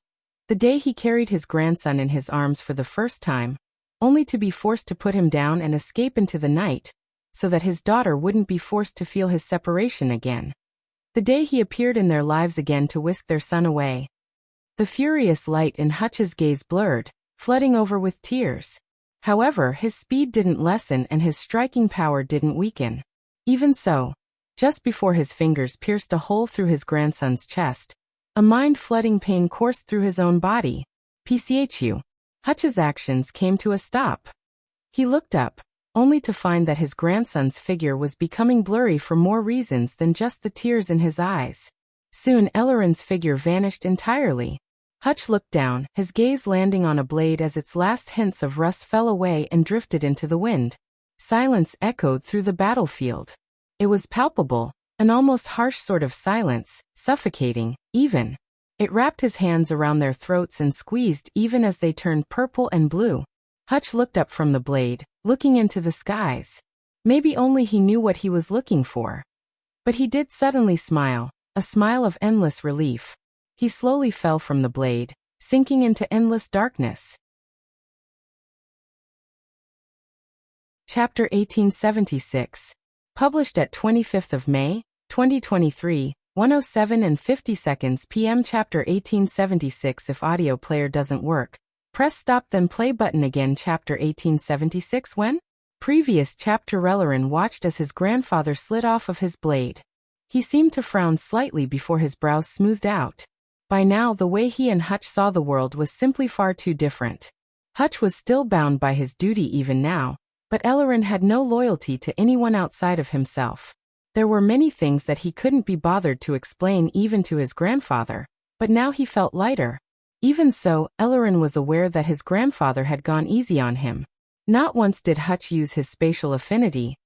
A: The day he carried his grandson in his arms for the first time, only to be forced to put him down and escape into the night, so that his daughter wouldn't be forced to feel his separation again. The day he appeared in their lives again to whisk their son away. The furious light in Hutch's gaze blurred, flooding over with tears. However, his speed didn't lessen and his striking power didn't weaken. Even so, just before his fingers pierced a hole through his grandson's chest, a mind-flooding pain coursed through his own body. PCHU. Hutch's actions came to a stop. He looked up, only to find that his grandson's figure was becoming blurry for more reasons than just the tears in his eyes. Soon Ellerin's figure vanished entirely. Hutch looked down, his gaze landing on a blade as its last hints of rust fell away and drifted into the wind. Silence echoed through the battlefield. It was palpable, an almost harsh sort of silence, suffocating, even. It wrapped his hands around their throats and squeezed even as they turned purple and blue. Hutch looked up from the blade, looking into the skies. Maybe only he knew what he was looking for. But he did suddenly smile, a smile of endless relief. He slowly fell from the blade, sinking into endless darkness. Chapter 1876. Published at 25th of May, 2023, 1:07 and 50 seconds p.m. Chapter 1876. If audio player doesn't work, press stop then play button again. Chapter 1876. When? Previous chapter. Ellerin watched as his grandfather slid off of his blade. He seemed to frown slightly before his brows smoothed out. By now the way he and Hutch saw the world was simply far too different. Hutch was still bound by his duty even now, But Ellerin had no loyalty to anyone outside of himself. There were many things that he couldn't be bothered to explain even to his grandfather, but now he felt lighter. Even so, Ellerin was aware that his grandfather had gone easy on him. Not once did Hutch use his spatial affinity,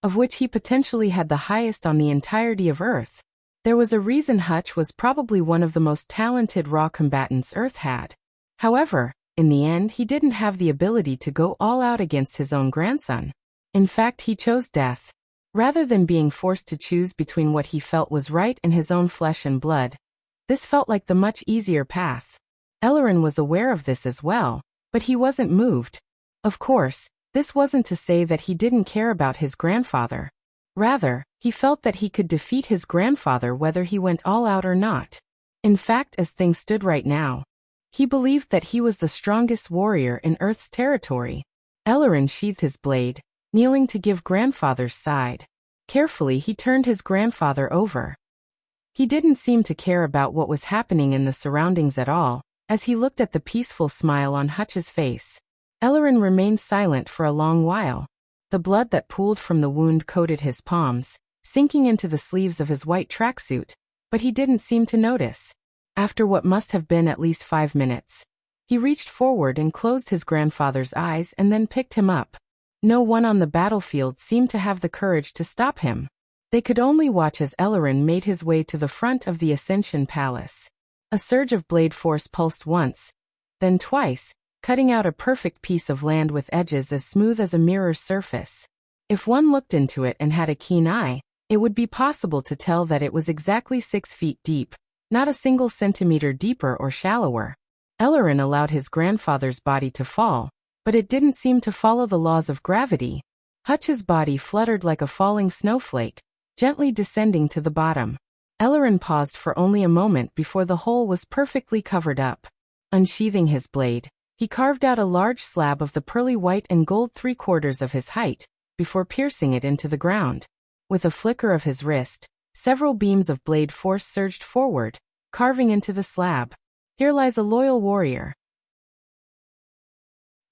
A: of which he potentially had the highest on the entirety of Earth. There was a reason Hutch was probably one of the most talented raw combatants Earth had. However, in the end he didn't have the ability to go all out against his own grandson. In fact, he chose death. Rather than being forced to choose between what he felt was right and his own flesh and blood, this felt like the much easier path. Ellerin was aware of this as well, but he wasn't moved. Of course, this wasn't to say that he didn't care about his grandfather. Rather, he felt that he could defeat his grandfather whether he went all out or not. In fact, as things stood right now, he believed that he was the strongest warrior in Earth's territory. Ellerin sheathed his blade, kneeling to give grandfather's side. Carefully he turned his grandfather over. He didn't seem to care about what was happening in the surroundings at all, as he looked at the peaceful smile on Hutch's face. Ellerin remained silent for a long while. The blood that pooled from the wound coated his palms, sinking into the sleeves of his white tracksuit, but he didn't seem to notice. After what must have been at least 5 minutes, he reached forward and closed his grandfather's eyes and then picked him up. No one on the battlefield seemed to have the courage to stop him. They could only watch as Ellerin made his way to the front of the Ascension Palace. A surge of blade force pulsed once, then twice, cutting out a perfect piece of land with edges as smooth as a mirror's surface. If one looked into it and had a keen eye, it would be possible to tell that it was exactly 6 feet deep, not a single centimeter deeper or shallower. Ellerin allowed his grandfather's body to fall, but it didn't seem to follow the laws of gravity. Hutch's body fluttered like a falling snowflake, gently descending to the bottom. Ellerin paused for only a moment before the hole was perfectly covered up. Unsheathing his blade, he carved out a large slab of the pearly white and gold 3/4 of his height, before piercing it into the ground. With a flicker of his wrist, several beams of blade force surged forward, carving into the slab. "Here lies a loyal warrior."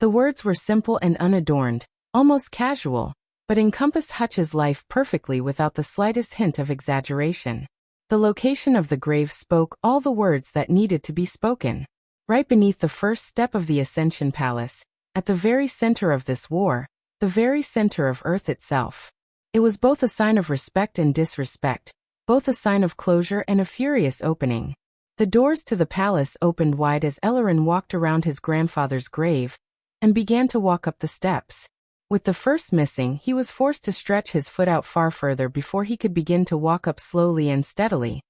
A: The words were simple and unadorned, almost casual, but encompassed Hutch's life perfectly without the slightest hint of exaggeration. The location of the grave spoke all the words that needed to be spoken. Right beneath the first step of the Ascension Palace, at the very center of this war, the very center of Earth itself. It was both a sign of respect and disrespect, both a sign of closure and a furious opening. The doors to the palace opened wide as Ellerin walked around his grandfather's grave, and began to walk up the steps. With the first missing, he was forced to stretch his foot out far further before he could begin to walk up slowly and steadily.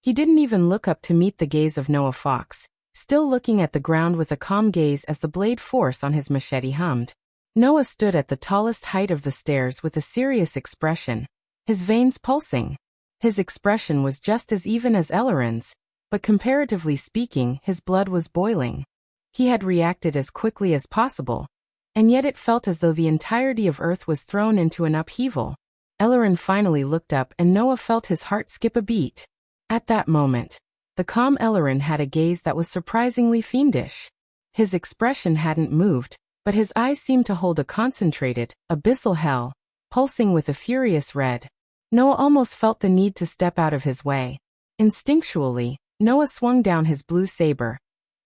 A: He didn't even look up to meet the gaze of Noah Fox, still looking at the ground with a calm gaze as the blade force on his machete hummed. Noah stood at the tallest height of the stairs with a serious expression, his veins pulsing. His expression was just as even as Ellerin's, but comparatively speaking, his blood was boiling. He had reacted as quickly as possible, and yet it felt as though the entirety of Earth was thrown into an upheaval. Ellerin finally looked up and Noah felt his heart skip a beat. At that moment, the calm Ellerin had a gaze that was surprisingly fiendish. His expression hadn't moved, but his eyes seemed to hold a concentrated, abyssal hell, pulsing with a furious red. Noah almost felt the need to step out of his way. Instinctually, Noah swung down his blue saber,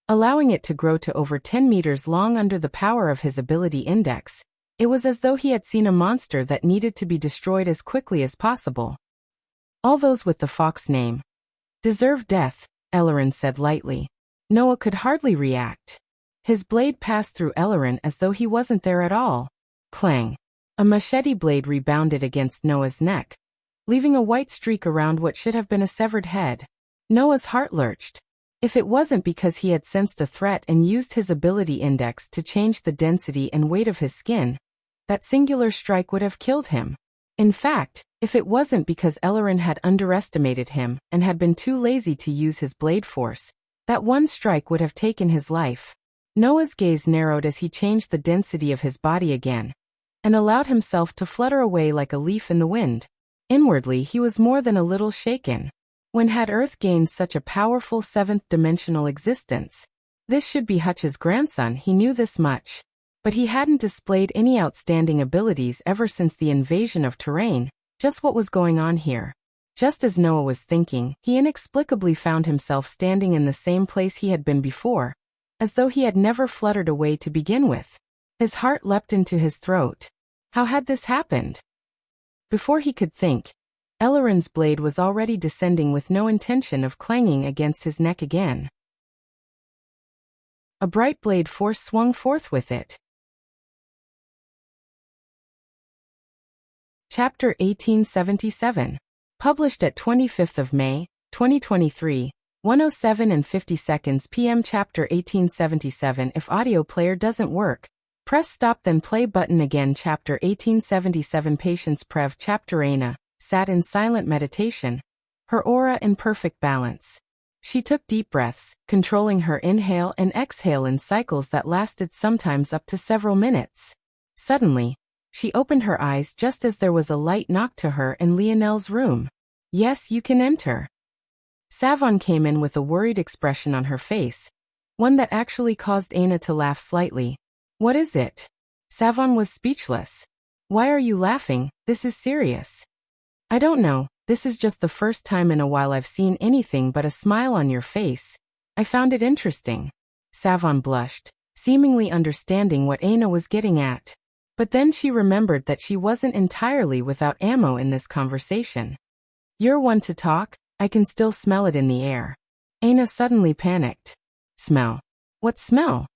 A: allowing it to grow to over 10 meters long under the power of his ability index. It was as though he had seen a monster that needed to be destroyed as quickly as possible. "All those with the Fox name deserve death," Ellerin said lightly. Noah could hardly react. His blade passed through Ellerin as though he wasn't there at all. Clang! A machete blade rebounded against Noah's neck, leaving a white streak around what should have been a severed head. Noah's heart lurched. If it wasn't because he had sensed a threat and used his ability index to change the density and weight of his skin, that singular strike would have killed him. In fact, if it wasn't because Ellerin had underestimated him and had been too lazy to use his blade force, that one strike would have taken his life. Noah's gaze narrowed as he changed the density of his body again, and allowed himself to flutter away like a leaf in the wind. Inwardly, he was more than a little shaken. When had Earth gained such a powerful seventh-dimensional existence? This should be Hutch's grandson, he knew this much. But he hadn't displayed any outstanding abilities ever since the invasion of Terrain. Just what was going on here? Just as Noah was thinking, he inexplicably found himself standing in the same place he had been before, as though he had never fluttered away to begin with. His heart leapt into his throat. How had this happened? Before he could think, Elleren's blade was already descending with no intention of clanging against his neck again. A bright blade force swung forth with it. Chapter 1877. Published at 25th of May, 2023, 1:07:50 p.m. Chapter 1877. If audio player doesn't work, press stop then play button again. Chapter 1877. Patience Prev. Chapter Aina sat in silent meditation, her aura in perfect balance. She took deep breaths, controlling her inhale and exhale in cycles that lasted sometimes up to several minutes. Suddenly, she opened her eyes just as there was a light knock to her in Lionel's room. Yes, you can enter. Savon came in with a worried expression on her face, one that actually caused Aina to laugh slightly. What is it? Savon was speechless. Why are you laughing? This is serious. I don't know, this is just the first time in a while I've seen anything but a smile on your face. I found it interesting. Savon blushed, seemingly understanding what Aina was getting at. But then she remembered that she wasn't entirely without ammo in this conversation. You're one to talk, I can still smell it in the air. Aina suddenly panicked. Smell? What smell?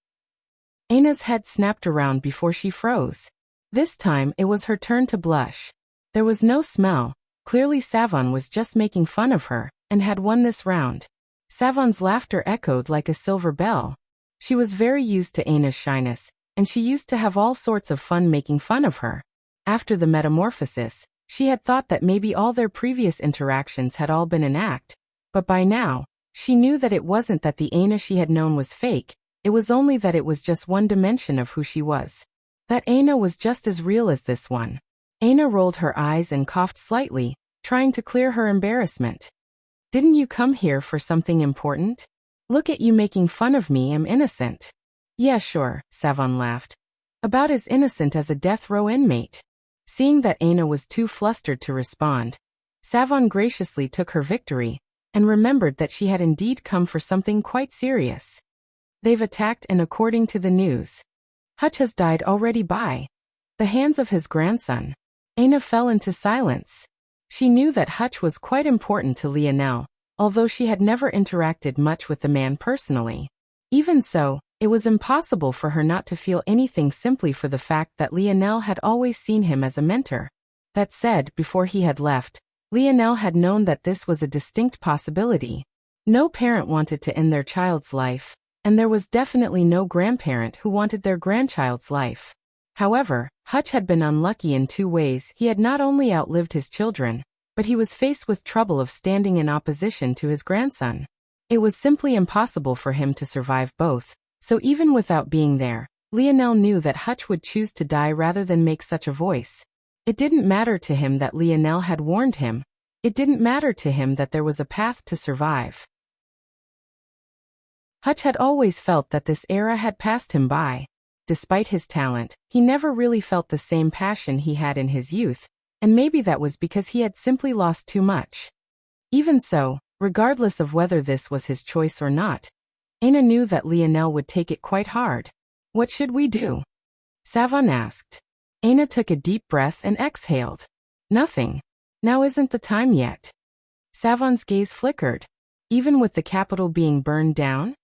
A: Aina's head snapped around before she froze. This time it was her turn to blush. There was no smell. Clearly Savon was just making fun of her, and had won this round. Savon's laughter echoed like a silver bell. She was very used to Aina's shyness, and she used to have all sorts of fun making fun of her. After the metamorphosis, she had thought that maybe all their previous interactions had all been an act, but by now, she knew that it wasn't that the Aina she had known was fake, it was only that it was just one dimension of who she was. That Aina was just as real as this one. Aina rolled her eyes and coughed slightly, trying to clear her embarrassment. Didn't you come here for something important? Look at you making fun of me, I'm innocent. Yeah, sure, Savon laughed. About as innocent as a death row inmate. Seeing that Aina was too flustered to respond, Savon graciously took her victory, and remembered that she had indeed come for something quite serious. They've attacked, and according to the news, Hutch has died already by the hands of his grandson. Aina fell into silence. She knew that Hutch was quite important to Lionel, although she had never interacted much with the man personally. Even so, it was impossible for her not to feel anything simply for the fact that Lionel had always seen him as a mentor. That said, before he had left, Lionel had known that this was a distinct possibility. No parent wanted to end their child's life, and there was definitely no grandparent who wanted their grandchild's life. However, Hutch had been unlucky in two ways. He had not only outlived his children, but he was faced with trouble of standing in opposition to his grandson. It was simply impossible for him to survive both. So even without being there, Lionel knew that Hutch would choose to die rather than make such a voice. It didn't matter to him that Lionel had warned him. It didn't matter to him that there was a path to survive. Hutch had always felt that this era had passed him by. Despite his talent, he never really felt the same passion he had in his youth, and maybe that was because he had simply lost too much. Even so, regardless of whether this was his choice or not, Aina knew that Lionel would take it quite hard. What should we do? Savon asked. Aina took a deep breath and exhaled. Nothing. Now isn't the time yet. Savon's gaze flickered. Even with the capital being burned down?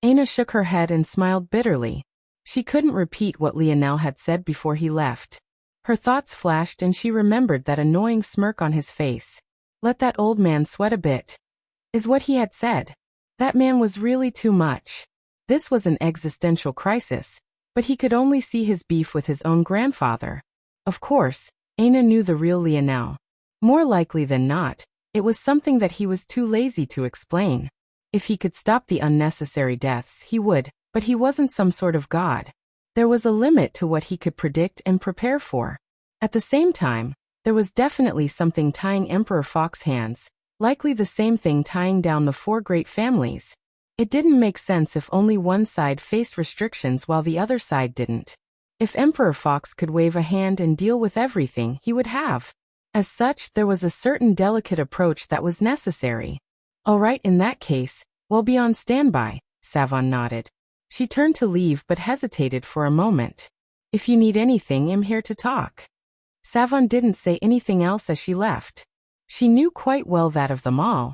A: Aina shook her head and smiled bitterly. She couldn't repeat what Lionel had said before he left. Her thoughts flashed and she remembered that annoying smirk on his face. Let that old man sweat a bit, is what he had said. That man was really too much. This was an existential crisis, but he could only see his beef with his own grandfather. Of course, Aina knew the real Lionel. More likely than not, it was something that he was too lazy to explain. If he could stop the unnecessary deaths, he would, but he wasn't some sort of god. There was a limit to what he could predict and prepare for. At the same time, there was definitely something tying Emperor Fox's hands, likely the same thing tying down the four great families. It didn't make sense if only one side faced restrictions while the other side didn't. If Emperor Fox could wave a hand and deal with everything, he would have. As such, there was a certain delicate approach that was necessary. All right, in that case, we'll be on standby, Savon nodded. She turned to leave but hesitated for a moment. If you need anything, I'm here to talk. Savon didn't say anything else as she left. She knew quite well that of them all,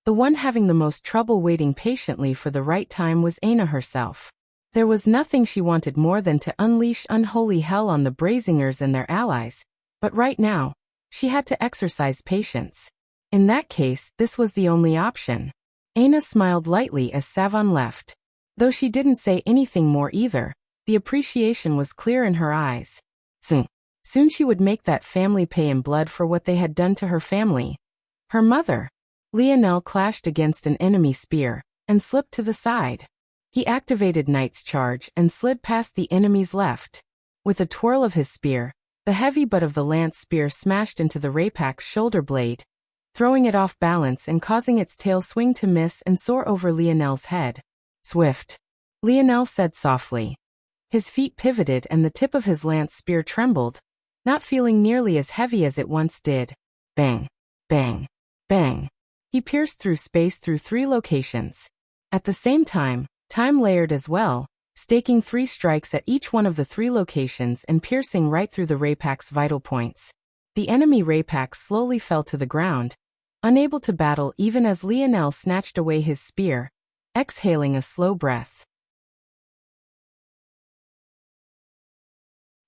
A: the one having the most trouble waiting patiently for the right time was Aina herself. There was nothing she wanted more than to unleash unholy hell on the Brazingers and their allies, but right now, she had to exercise patience. In that case, this was the only option. Aina smiled lightly as Savon left. Though she didn't say anything more either, the appreciation was clear in her eyes. Soon she would make that family pay in blood for what they had done to her family. Her mother. Lionel clashed against an enemy spear and slipped to the side. He activated Knight's charge and slid past the enemy's left. With a twirl of his spear, the heavy butt of the lance spear smashed into the Rapak's shoulder blade, throwing it off balance and causing its tail swing to miss and soar over Lionel's head. Swift, Lionel said softly. His feet pivoted and the tip of his lance spear trembled, not feeling nearly as heavy as it once did. Bang, bang, bang. He pierced through space through 3 locations. At the same time, time layered as well, staking 3 strikes at each one of the 3 locations and piercing right through the Rapak's vital points. The enemy Rapak slowly fell to the ground, unable to battle even as Lionel snatched away his spear, exhaling a slow breath.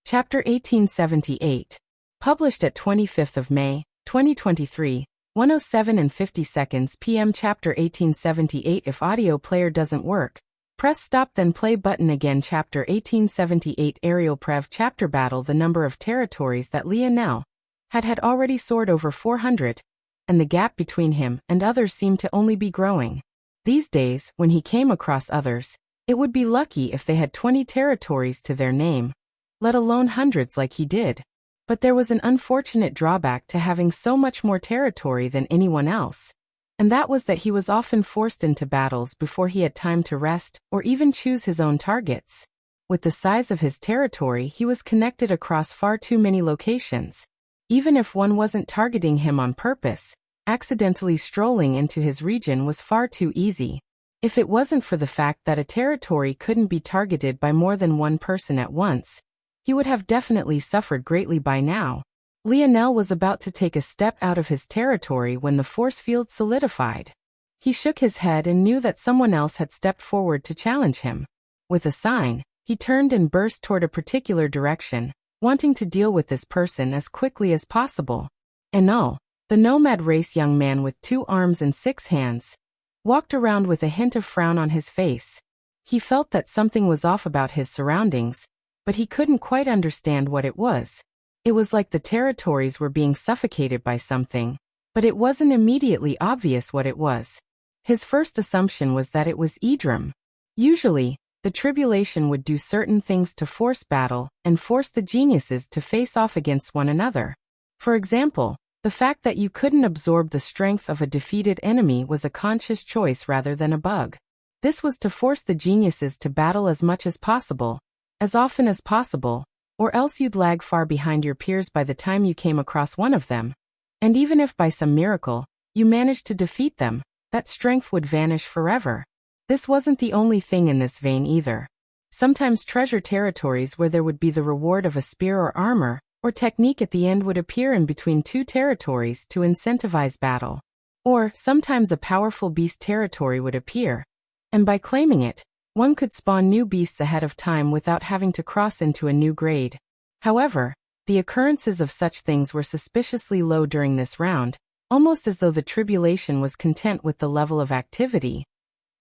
A: Chapter 1878. Published at 25th of May, 2023, 1:07:50 p.m. Chapter 1878. If audio player doesn't work, press stop then play button again. Chapter 1878. Aerial Prev Chapter Battle. The number of territories that Lionel had already soared over 400, and the gap between him and others seemed to only be growing. These days, when he came across others, it would be lucky if they had 20 territories to their name, let alone hundreds like he did. But there was an unfortunate drawback to having so much more territory than anyone else, and that was that he was often forced into battles before he had time to rest or even choose his own targets. With the size of his territory, he was connected across far too many locations. Even if one wasn't targeting him on purpose, accidentally strolling into his region was far too easy. If it wasn't for the fact that a territory couldn't be targeted by more than one person at once, he would have definitely suffered greatly by now. Lionel was about to take a step out of his territory when the force field solidified. He shook his head and knew that someone else had stepped forward to challenge him. With a sign, he turned and burst toward a particular direction, wanting to deal with this person as quickly as possible. Enul, the nomad race young man with 2 arms and 6 hands, walked around with a hint of frown on his face. He felt that something was off about his surroundings, but he couldn't quite understand what it was. It was like the territories were being suffocated by something, but it wasn't immediately obvious what it was. His first assumption was that it was Idrim. Usually, the tribulation would do certain things to force battle and force the geniuses to face off against one another. For example, the fact that you couldn't absorb the strength of a defeated enemy was a conscious choice rather than a bug. This was to force the geniuses to battle as much as possible, as often as possible, or else you'd lag far behind your peers by the time you came across one of them. And even if by some miracle, you managed to defeat them, that strength would vanish forever. This wasn't the only thing in this vein either. Sometimes treasure territories where there would be the reward of a spear or armor, or technique at the end would appear in between 2 territories to incentivize battle. Or, sometimes a powerful beast territory would appear, and by claiming it, one could spawn new beasts ahead of time without having to cross into a new grade. However, the occurrences of such things were suspiciously low during this round, almost as though the tribulation was content with the level of activity.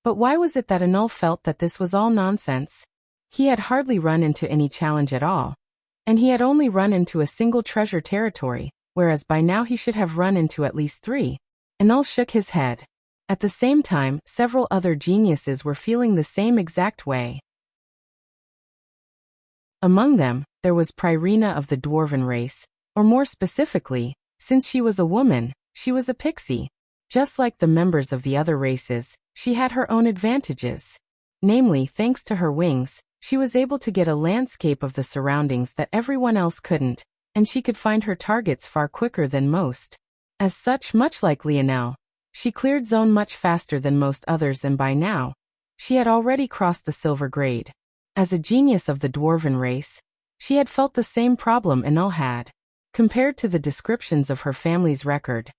A: But why was it that Enul felt that this was all nonsense? He had hardly run into any challenge at all, and he had only run into a single treasure territory, whereas by now he should have run into at least 3. Enul shook his head. At the same time, several other geniuses were feeling the same exact way. Among them, there was Pyrrhina of the dwarven race, or more specifically, since she was a woman, she was a pixie. Just like the members of the other races, she had her own advantages. Namely, thanks to her wings, She was able to get a landscape of the surroundings that everyone else couldn't, and she could find her targets far quicker than most. As such, much like Lionel, she cleared zone much faster than most others, and by now, she had already crossed the silver grade. As a genius of the dwarven race, she had felt the same problem Enel had. Compared to the descriptions of her family's record,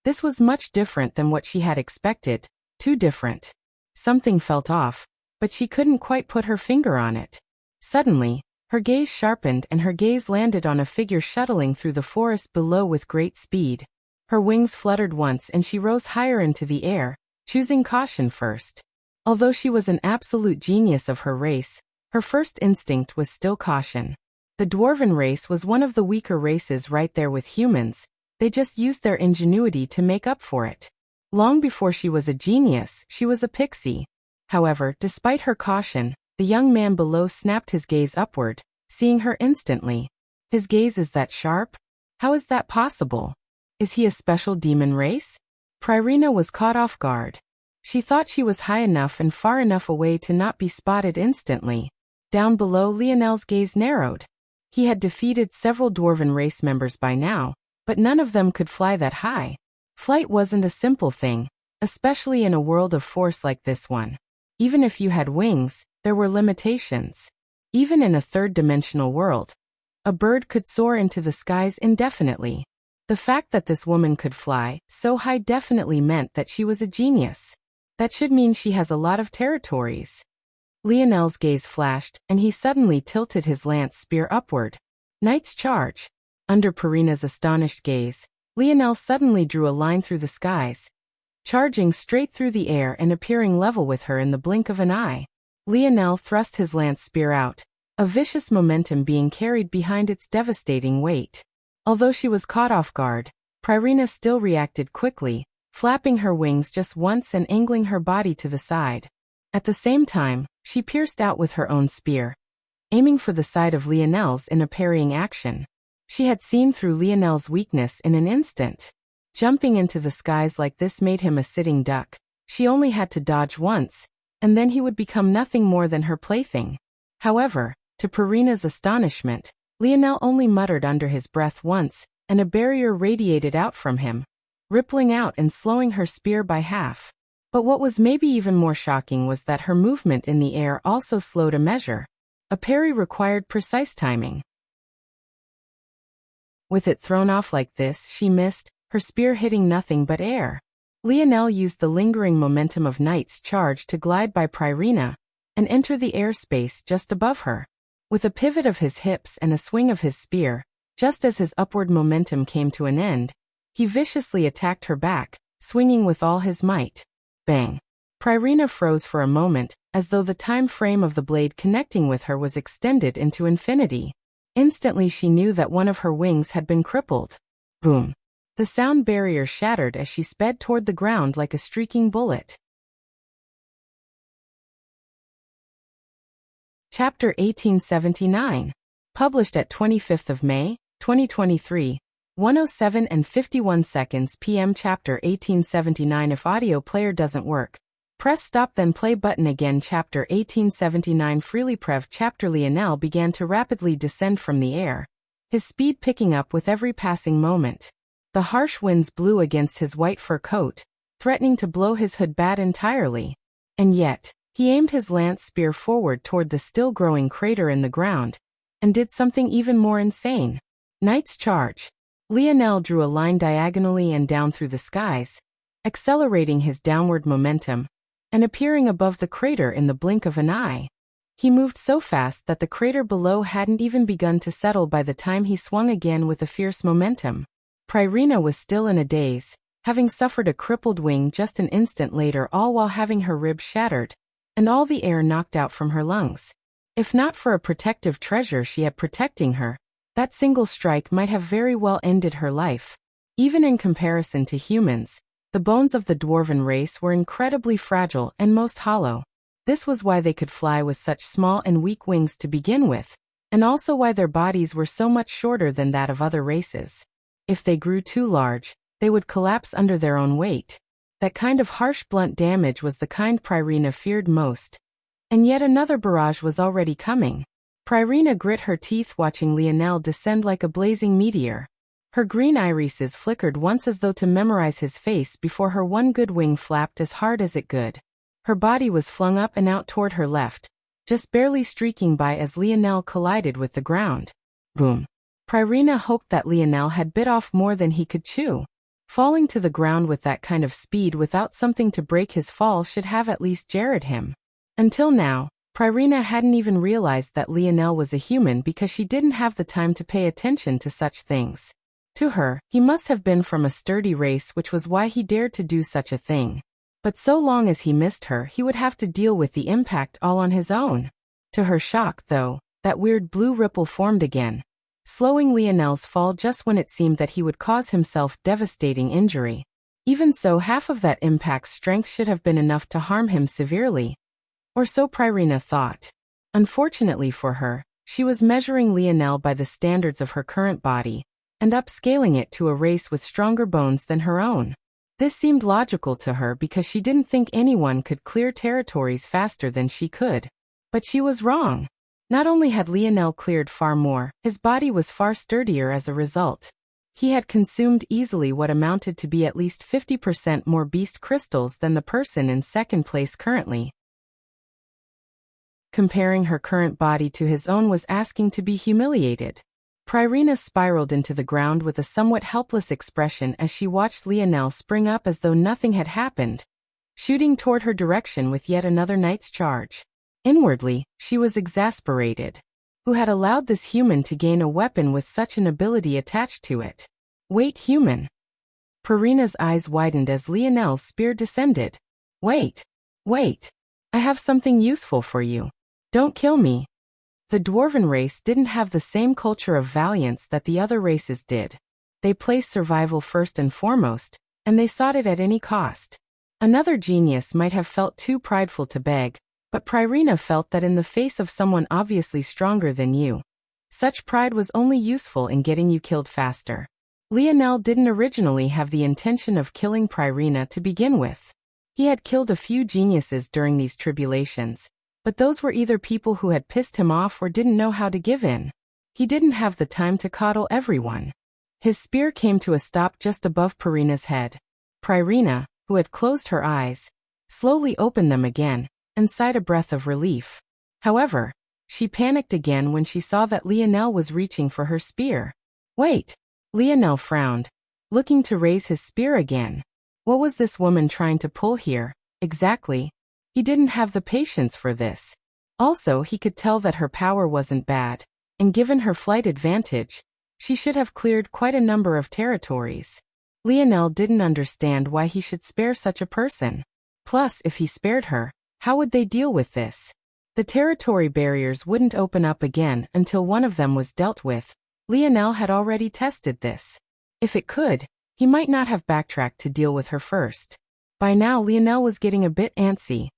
A: this was much different than what she had expected, too different. Something felt off, but she couldn't quite put her finger on it. Suddenly, her gaze sharpened and her gaze landed on a figure shuttling through the forest below with great speed. Her wings fluttered once and she rose higher into the air, choosing caution first. Although she was an absolute genius of her race, her first instinct was still caution. The dwarven race was one of the weaker races right there with humans. They just used their ingenuity to make up for it. Long before she was a genius, she was a pixie. However, despite her caution, the young man below snapped his gaze upward, seeing her instantly. His gaze is that sharp? How is that possible? Is he a special demon race? Pryrina was caught off guard. She thought she was high enough and far enough away to not be spotted instantly. Down below, Lionel's gaze narrowed. He had defeated several dwarven race members by now, but none of them could fly that high. Flight wasn't a simple thing, especially in a world of force like this one. Even if you had wings, there were limitations. Even in a third-dimensional world, a bird could soar into the skies indefinitely. The fact that this woman could fly so high definitely meant that she was a genius. That should mean she has a lot of territories. Lionel's gaze flashed, and he suddenly tilted his lance spear upward. Knight's charge. Under Pryrina's astonished gaze, Lionel suddenly drew a line through the skies, charging straight through the air and appearing level with her in the blink of an eye. Lionel thrust his lance spear out, a vicious momentum being carried behind its devastating weight. Although she was caught off guard, Pryrina still reacted quickly, flapping her wings just once and angling her body to the side. At the same time, she pierced out with her own spear, aiming for the side of Lionel's in a parrying action. She had seen through Lionel's weakness in an instant. Jumping into the skies like this made him a sitting duck. She only had to dodge once, and then he would become nothing more than her plaything. However, to Pryrina's astonishment, Lionel only muttered under his breath once, and a barrier radiated out from him, rippling out and slowing her spear by half. But what was maybe even more shocking was that her movement in the air also slowed a measure. A parry required precise timing. With it thrown off like this, she missed, her spear hitting nothing but air. Lionel used the lingering momentum of Knight's charge to glide by Pryrina and enter the airspace just above her. With a pivot of his hips and a swing of his spear, just as his upward momentum came to an end, he viciously attacked her back, swinging with all his might. Bang! Pryrina froze for a moment, as though the time frame of the blade connecting with her was extended into infinity. Instantly she knew that one of her wings had been crippled. Boom! The sound barrier shattered as she sped toward the ground like a streaking bullet. Chapter 1879. Published at 25th of May, 2023, 1:07 and 51 seconds p.m. Chapter 1879. If audio player doesn't work, press stop then play button again. Chapter 1879. Freely Prev. Chapter Lionel began to rapidly descend from the air, his speed picking up with every passing moment. The harsh winds blew against his white fur coat, threatening to blow his hood bad entirely. And yet, he aimed his lance spear forward toward the still-growing crater in the ground, and did something even more insane. Knight's charge. Lionel drew a line diagonally and down through the skies, accelerating his downward momentum, and appearing above the crater in the blink of an eye. He moved so fast that the crater below hadn't even begun to settle by the time he swung again with a fierce momentum. Pryrina was still in a daze, having suffered a crippled wing just an instant later, all while having her ribs shattered, and all the air knocked out from her lungs. If not for a protective treasure she had protecting her, that single strike might have very well ended her life. Even in comparison to humans, the bones of the dwarven race were incredibly fragile and most hollow. This was why they could fly with such small and weak wings to begin with, and also why their bodies were so much shorter than that of other races. If they grew too large, they would collapse under their own weight. That kind of harsh blunt damage was the kind Pryrina feared most, And yet another barrage was already coming. Pryrina grit her teeth watching Lionel descend like a blazing meteor. Her green irises flickered once as though to memorize his face before her one good wing flapped as hard as it could. Her body was flung up and out toward her left, just barely streaking by as Lionel collided with the ground. Boom. Pryrina hoped that Lionel had bit off more than he could chew. Falling to the ground with that kind of speed without something to break his fall should have at least jarred him. Until now, Pryrina hadn't even realized that Lionel was a human because she didn't have the time to pay attention to such things. To her, he must have been from a sturdy race, which was why he dared to do such a thing. But so long as he missed her, he would have to deal with the impact all on his own. To her shock, though, that weird blue ripple formed again, slowing Lionel's fall just when it seemed that he would cause himself devastating injury. Even so, half of that impact's strength should have been enough to harm him severely. Or so Pryrina thought. Unfortunately for her, she was measuring Lionel by the standards of her current body, and upscaling it to a race with stronger bones than her own. This seemed logical to her because she didn't think anyone could clear territories faster than she could. But she was wrong. Not only had Lionel cleared far more, his body was far sturdier as a result. He had consumed easily what amounted to be at least 50% more beast crystals than the person in second place currently. Comparing her current body to his own was asking to be humiliated. Pryrina spiraled into the ground with a somewhat helpless expression as she watched Lionel spring up as though nothing had happened, shooting toward her direction with yet another knight's charge. Inwardly, she was exasperated. Who had allowed this human to gain a weapon with such an ability attached to it? Wait, human. Pryrina's eyes widened as Lionel's spear descended. Wait. I have something useful for you. Don't kill me. The dwarven race didn't have the same culture of valiance that the other races did. They placed survival first and foremost, and they sought it at any cost. Another genius might have felt too prideful to beg, but Pryrina felt that in the face of someone obviously stronger than you, such pride was only useful in getting you killed faster. Lionel didn't originally have the intention of killing Pryrina to begin with. He had killed a few geniuses during these tribulations, but those were either people who had pissed him off or didn't know how to give in. He didn't have the time to coddle everyone. His spear came to a stop just above Pryrina's head. Pryrina, who had closed her eyes, slowly opened them again, and sighed a breath of relief. However, she panicked again when she saw that Lionel was reaching for her spear. Wait! Lionel frowned, looking to raise his spear again. What was this woman trying to pull here, exactly? He didn't have the patience for this. Also, he could tell that her power wasn't bad, and given her flight advantage, she should have cleared quite a number of territories. Lionel didn't understand why he should spare such a person. Plus, if he spared her, how would they deal with this? The territory barriers wouldn't open up again until one of them was dealt with. Lionel had already tested this. If it could, he might not have backtracked to deal with her first. By now Lionel was getting a bit antsy.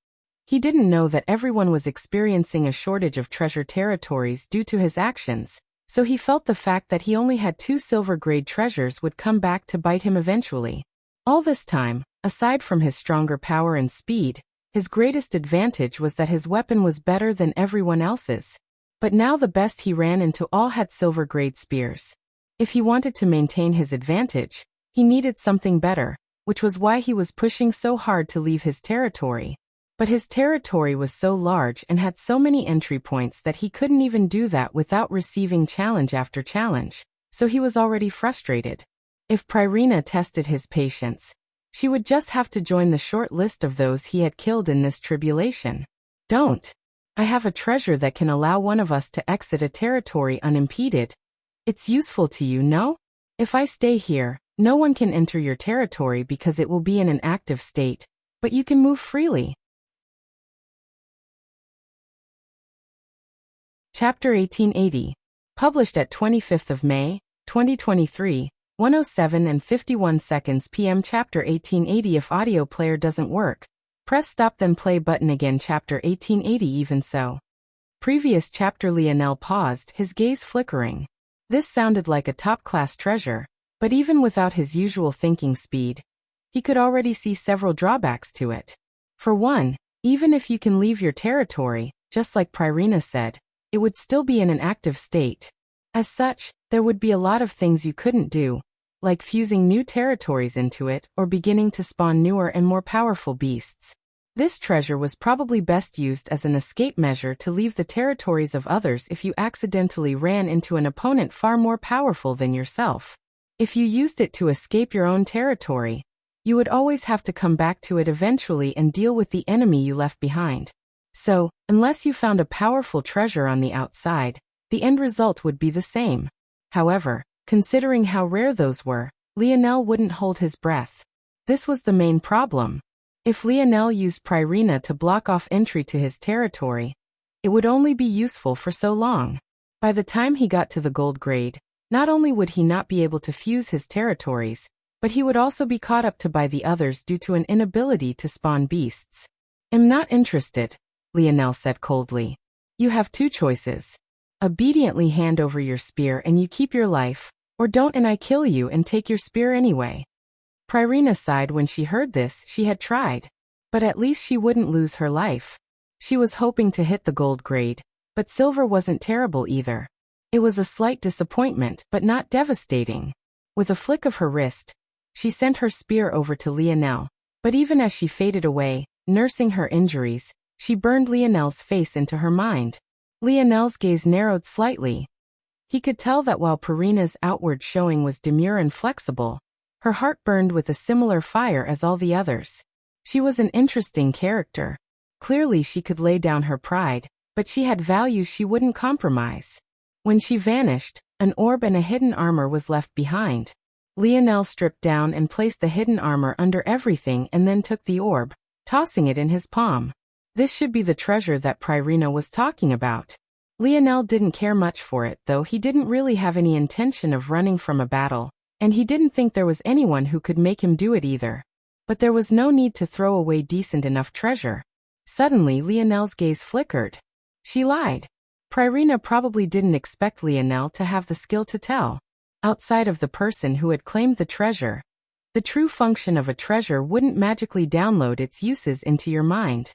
A: He didn't know that everyone was experiencing a shortage of treasure territories due to his actions, so he felt the fact that he only had 2 silver-grade treasures would come back to bite him eventually. All this time, aside from his stronger power and speed, his greatest advantage was that his weapon was better than everyone else's. But now the best he ran into all had silver-grade spears. If he wanted to maintain his advantage, he needed something better, which was why he was pushing so hard to leave his territory. But his territory was so large and had so many entry points that he couldn't even do that without receiving challenge after challenge, so he was already frustrated. If Pryrina tested his patience, she would just have to join the short list of those he had killed in this tribulation. Don't. I have a treasure that can allow one of us to exit a territory unimpeded. It's useful to you, no? If I stay here, no one can enter your territory because it will be in an active state, but you can move freely. Chapter 1880. Published at 25th of May, 2023, 1:07 and 51 seconds p.m. Chapter 1880. If audio player doesn't work, press stop then play button again. Chapter 1880. Even so. Previous chapter. Lionel paused, his gaze flickering. This sounded like a top-class treasure, but even without his usual thinking speed, he could already see several drawbacks to it. For one, Even if you can leave your territory, just like Pyrrhina said, it would still be in an active state. As such, there would be a lot of things you couldn't do, like fusing new territories into it or beginning to spawn newer and more powerful beasts. This treasure was probably best used as an escape measure to leave the territories of others if you accidentally ran into an opponent far more powerful than yourself. If you used it to escape your own territory, you would always have to come back to it eventually and deal with the enemy you left behind. So, unless you found a powerful treasure on the outside, the end result would be the same. However, considering how rare those were, Lionel wouldn't hold his breath. This was the main problem. If Lionel used Pyrrhina to block off entry to his territory, it would only be useful for so long. By the time he got to the gold grade, not only would he not be able to fuse his territories, but he would also be caught up to by the others due to an inability to spawn beasts. "I'm not interested," Lionel said coldly. "You have two choices. Obediently hand over your spear and you keep your life, or don't and I kill you and take your spear anyway." Pyrrhina sighed when she heard this. She had tried, but at least she wouldn't lose her life. She was hoping to hit the gold grade, but silver wasn't terrible either. It was a slight disappointment, but not devastating. With a flick of her wrist, she sent her spear over to Lionel, but even as she faded away, nursing her injuries, she burned Lionel's face into her mind. Lionel's gaze narrowed slightly. He could tell that while Pyrrhina's outward showing was demure and flexible, her heart burned with a similar fire as all the others. She was an interesting character. Clearly she could lay down her pride, but she had values she wouldn't compromise. When she vanished, an orb and a hidden armor was left behind. Lionel stripped down and placed the hidden armor under everything and then took the orb, tossing it in his palm. This should be the treasure that Pyrrhina was talking about. Lionel didn't care much for it, though he didn't really have any intention of running from a battle, and he didn't think there was anyone who could make him do it either. But there was no need to throw away decent enough treasure. Suddenly Lionel's gaze flickered. She lied. Pyrrhina probably didn't expect Lionel to have the skill to tell. Outside of the person who had claimed the treasure, the true function of a treasure wouldn't magically download its uses into your mind.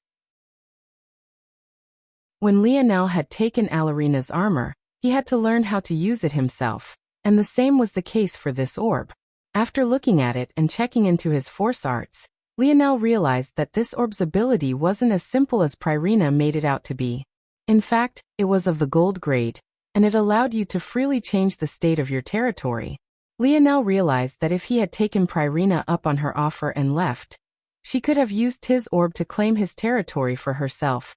A: When Lionel had taken Alarina's armor, he had to learn how to use it himself, and the same was the case for this orb. After looking at it and checking into his force arts, Lionel realized that this orb's ability wasn't as simple as Pyrrhina made it out to be. In fact, it was of the gold grade, and it allowed you to freely change the state of your territory. Lionel realized that if he had taken Pyrrhina up on her offer and left, she could have used his orb to claim his territory for herself,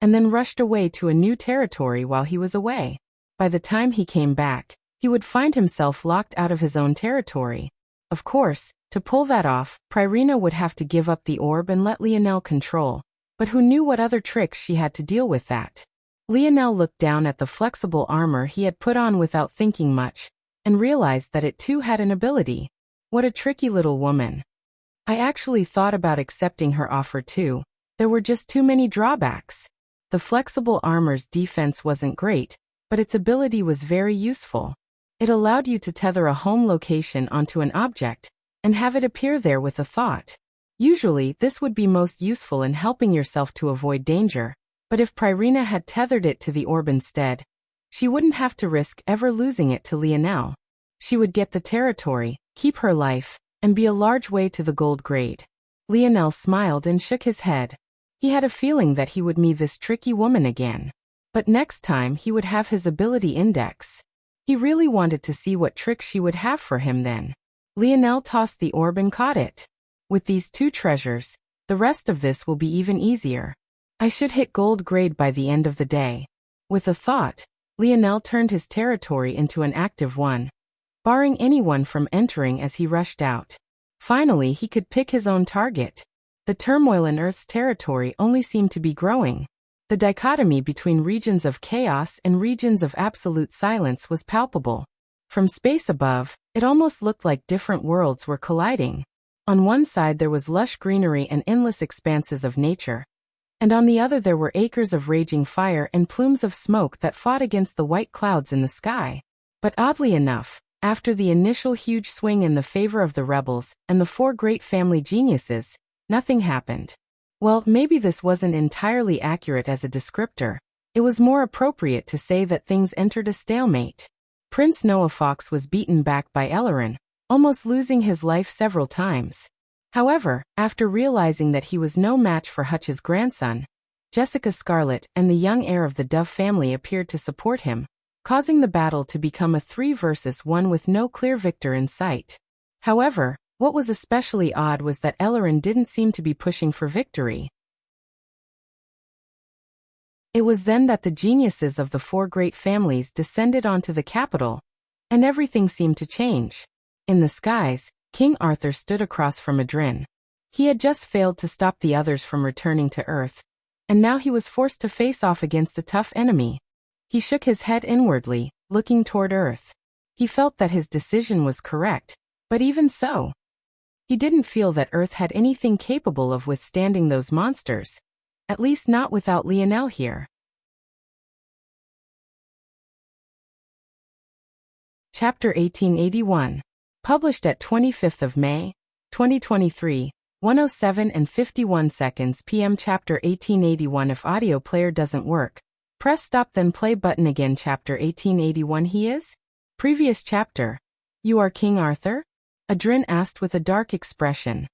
A: and then rushed away to a new territory while he was away. By the time he came back, he would find himself locked out of his own territory. Of course, to pull that off, Pyrrhina would have to give up the orb and let Lionel control, but who knew what other tricks she had to deal with that? Lionel looked down at the flexible armor he had put on without thinking much, and realized that it too had an ability. What a tricky little woman. I actually thought about accepting her offer too. There were just too many drawbacks. The flexible armor's defense wasn't great, but its ability was very useful. It allowed you to tether a home location onto an object, and have it appear there with a thought. Usually, this would be most useful in helping yourself to avoid danger, but if Pyrrhina had tethered it to the orb instead, she wouldn't have to risk ever losing it to Lionel. She would get the territory, keep her life, and be a large way to the gold grade. Lionel smiled and shook his head. He had a feeling that he would meet this tricky woman again. But next time he would have his ability index. He really wanted to see what tricks she would have for him then. Lionel tossed the orb and caught it. With these two treasures, the rest of this will be even easier. I should hit gold grade by the end of the day. With a thought, Lionel turned his territory into an active one, barring anyone from entering as he rushed out. Finally, he could pick his own target. The turmoil in Earth's territory only seemed to be growing. The dichotomy between regions of chaos and regions of absolute silence was palpable. From space above, it almost looked like different worlds were colliding. On one side there was lush greenery and endless expanses of nature, and on the other there were acres of raging fire and plumes of smoke that fought against the white clouds in the sky. But oddly enough, after the initial huge swing in the favor of the rebels and the four great family geniuses, nothing happened. Well, maybe this wasn't entirely accurate as a descriptor. It was more appropriate to say that things entered a stalemate. Prince Noah Fox was beaten back by Ellerin, almost losing his life several times. However, after realizing that he was no match for Hutch's grandson, Jessica Scarlet and the young heir of the Dove family appeared to support him, causing the battle to become a 3-versus-1 with no clear victor in sight. However, what was especially odd was that Ellerin didn't seem to be pushing for victory. It was then that the geniuses of the 4 great families descended onto the capital, and everything seemed to change. In the skies, King Arthur stood across from Adrin. He had just failed to stop the others from returning to Earth, and now he was forced to face off against a tough enemy. He shook his head inwardly, looking toward Earth. He felt that his decision was correct, but even so, he didn't feel that Earth had anything capable of withstanding those monsters, at least not without Lionel here. Chapter 1881. Published at 25th of May, 2023, 1:07 and 51 seconds p.m. Chapter 1881. If audio player doesn't work, press stop then play button again. Chapter 1881. He is? Previous chapter. You are King Arthur? Adrin asked with a dark expression.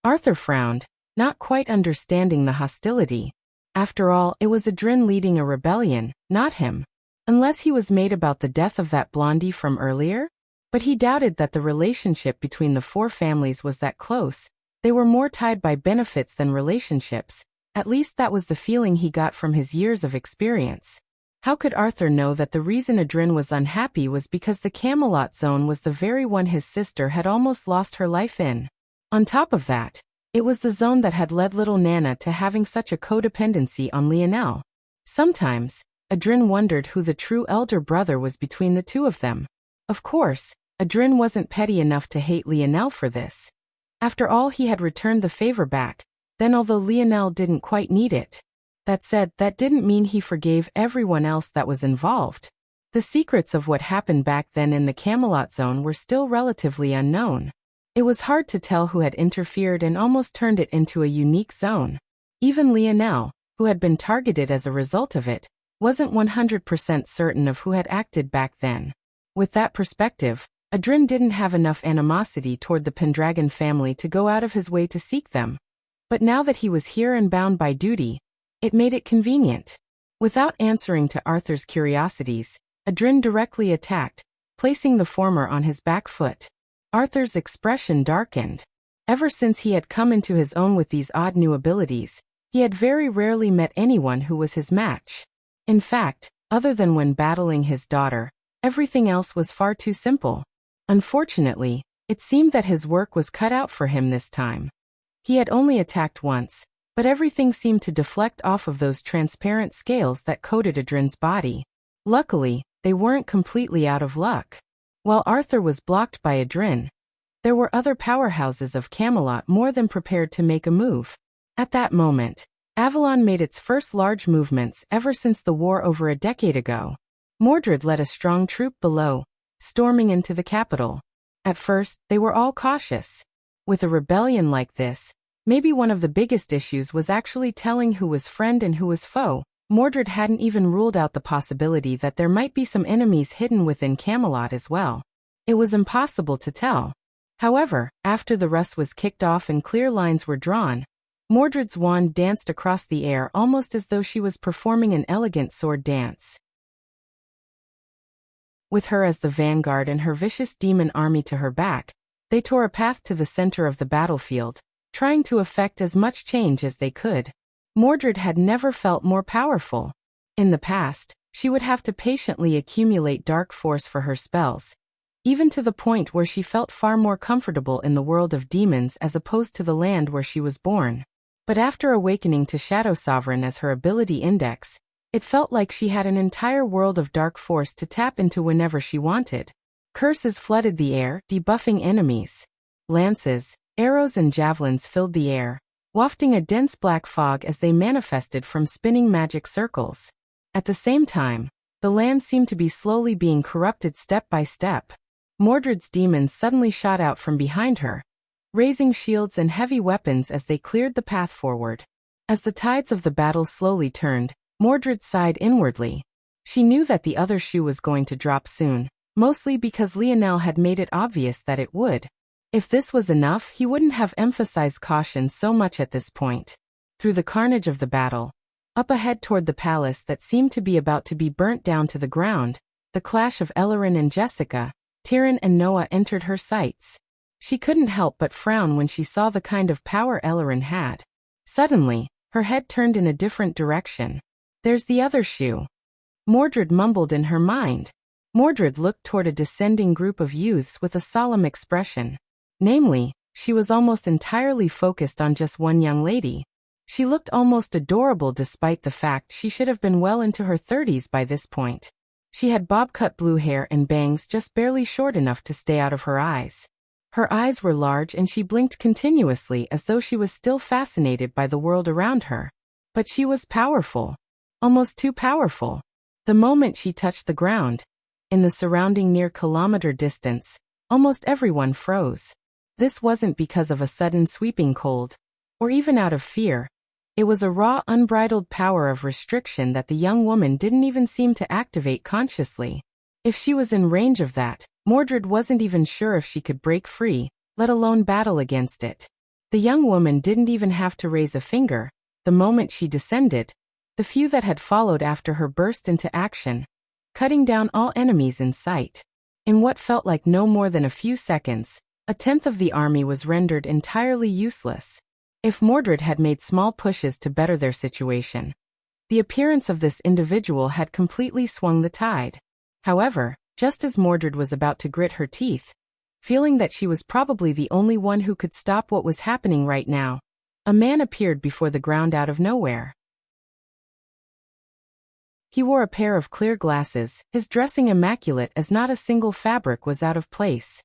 A: Arthur frowned, not quite understanding the hostility. After all, it was Adrin leading a rebellion, not him. Unless he was made about the death of that blondie from earlier? But he doubted that the relationship between the 4 families was that close. They were more tied by benefits than relationships. At least that was the feeling he got from his years of experience. How could Arthur know that the reason Adrin was unhappy was because the Camelot zone was the very one his sister had almost lost her life in? On top of that, it was the zone that had led little Nana to having such a codependency on Lionel. Sometimes, Adrin wondered who the true elder brother was between the two of them. Of course, Adrin wasn't petty enough to hate Lionel for this. After all, he had returned the favor back, then although Lionel didn't quite need it. That said, that didn't mean he forgave everyone else that was involved. The secrets of what happened back then in the Camelot zone were still relatively unknown. It was hard to tell who had interfered and almost turned it into a unique zone. Even Lionel, who had been targeted as a result of it, wasn't 100% certain of who had acted back then. With that perspective, Adrin didn't have enough animosity toward the Pendragon family to go out of his way to seek them. But now that he was here and bound by duty, it made it convenient. Without answering to Arthur's curiosities, Adrin directly attacked, placing the former on his back foot. Arthur's expression darkened. Ever since he had come into his own with these odd new abilities, he had very rarely met anyone who was his match. In fact, other than when battling his daughter, everything else was far too simple. Unfortunately, it seemed that his work was cut out for him this time. He had only attacked once, but everything seemed to deflect off of those transparent scales that coated Adrin's body. Luckily, they weren't completely out of luck. While Arthur was blocked by Adrin, there were other powerhouses of Camelot more than prepared to make a move. At that moment, Avalon made its first large movements ever since the war over a decade ago. Mordred led a strong troop below, storming into the capital. At first, they were all cautious. With a rebellion like this, maybe one of the biggest issues was actually telling who was friend and who was foe. Mordred hadn't even ruled out the possibility that there might be some enemies hidden within Camelot as well. It was impossible to tell. However, after the rust was kicked off and clear lines were drawn, Mordred's wand danced across the air almost as though she was performing an elegant sword dance. With her as the vanguard and her vicious demon army to her back, they tore a path to the center of the battlefield, trying to effect as much change as they could. Mordred had never felt more powerful. In the past, she would have to patiently accumulate dark force for her spells, even to the point where she felt far more comfortable in the world of demons as opposed to the land where she was born. But after awakening to Shadow Sovereign as her ability index, it felt like she had an entire world of dark force to tap into whenever she wanted. Curses flooded the air, debuffing enemies. Lances, arrows and javelins filled the air, wafting a dense black fog as they manifested from spinning magic circles. At the same time, the land seemed to be slowly being corrupted step by step. Mordred's demons suddenly shot out from behind her, raising shields and heavy weapons as they cleared the path forward. As the tides of the battle slowly turned, Mordred sighed inwardly. She knew that the other shoe was going to drop soon, mostly because Lionel had made it obvious that it would. If this was enough, he wouldn't have emphasized caution so much at this point. Through the carnage of the battle, up ahead toward the palace that seemed to be about to be burnt down to the ground, the clash of Ellerin and Jessica, Tyrion and Noah entered her sights. She couldn't help but frown when she saw the kind of power Ellerin had. Suddenly, her head turned in a different direction. There's the other shoe. Mordred mumbled in her mind. Mordred looked toward a descending group of youths with a solemn expression. Namely, she was almost entirely focused on just one young lady. She looked almost adorable despite the fact she should have been well into her 30s by this point. She had bob-cut blue hair and bangs just barely short enough to stay out of her eyes. Her eyes were large and she blinked continuously as though she was still fascinated by the world around her. But she was powerful. Almost too powerful. The moment she touched the ground, in the surrounding near-kilometer distance, almost everyone froze. This wasn't because of a sudden sweeping cold, or even out of fear. It was a raw, unbridled power of restriction that the young woman didn't even seem to activate consciously. If she was in range of that, Mordred wasn't even sure if she could break free, let alone battle against it. The young woman didn't even have to raise a finger. The moment she descended, the few that had followed after her burst into action, cutting down all enemies in sight. In what felt like no more than a few seconds, a tenth of the army was rendered entirely useless. If Mordred had made small pushes to better their situation, the appearance of this individual had completely swung the tide. However, just as Mordred was about to grit her teeth, feeling that she was probably the only one who could stop what was happening right now, a man appeared before the ground out of nowhere. He wore a pair of clear glasses, his dressing immaculate as not a single fabric was out of place.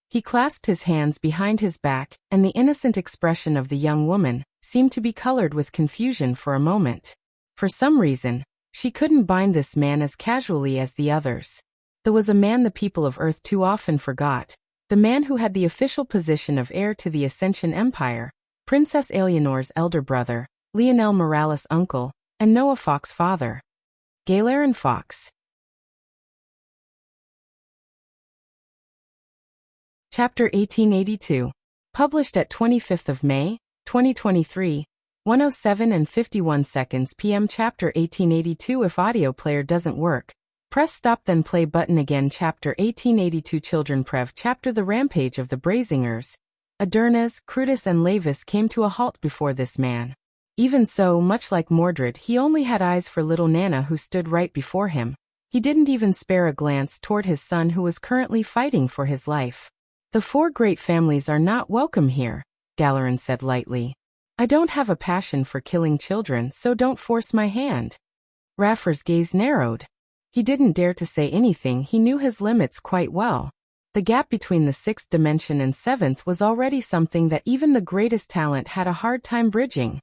A: He clasped his hands behind his back, and the innocent expression of the young woman seemed to be colored with confusion for a moment. For some reason, she couldn't bind this man as casually as the others. There was a man the people of Earth too often forgot, the man who had the official position of heir to the Ascension Empire, Princess Eleanor's elder brother, Lionel Morales' uncle, and Noah Fox's father. Galerin Fox. Chapter 1882. Published at 25th of May, 2023, 1:07 and 51 seconds p.m. Chapter 1882. If audio player doesn't work, press stop then play button again. Chapter 1882. Children Prev. Chapter The Rampage of the Brazingers. Adernas, Crutus and Lavis came to a halt before this man. Even so, much like Mordred, he only had eyes for little Nana who stood right before him. He didn't even spare a glance toward his son who was currently fighting for his life. The four great families are not welcome here, Galerin said lightly. I don't have a passion for killing children, so don't force my hand. Raffer's gaze narrowed. He didn't dare to say anything. He knew his limits quite well. The gap between the sixth dimension and seventh was already something that even the greatest talent had a hard time bridging,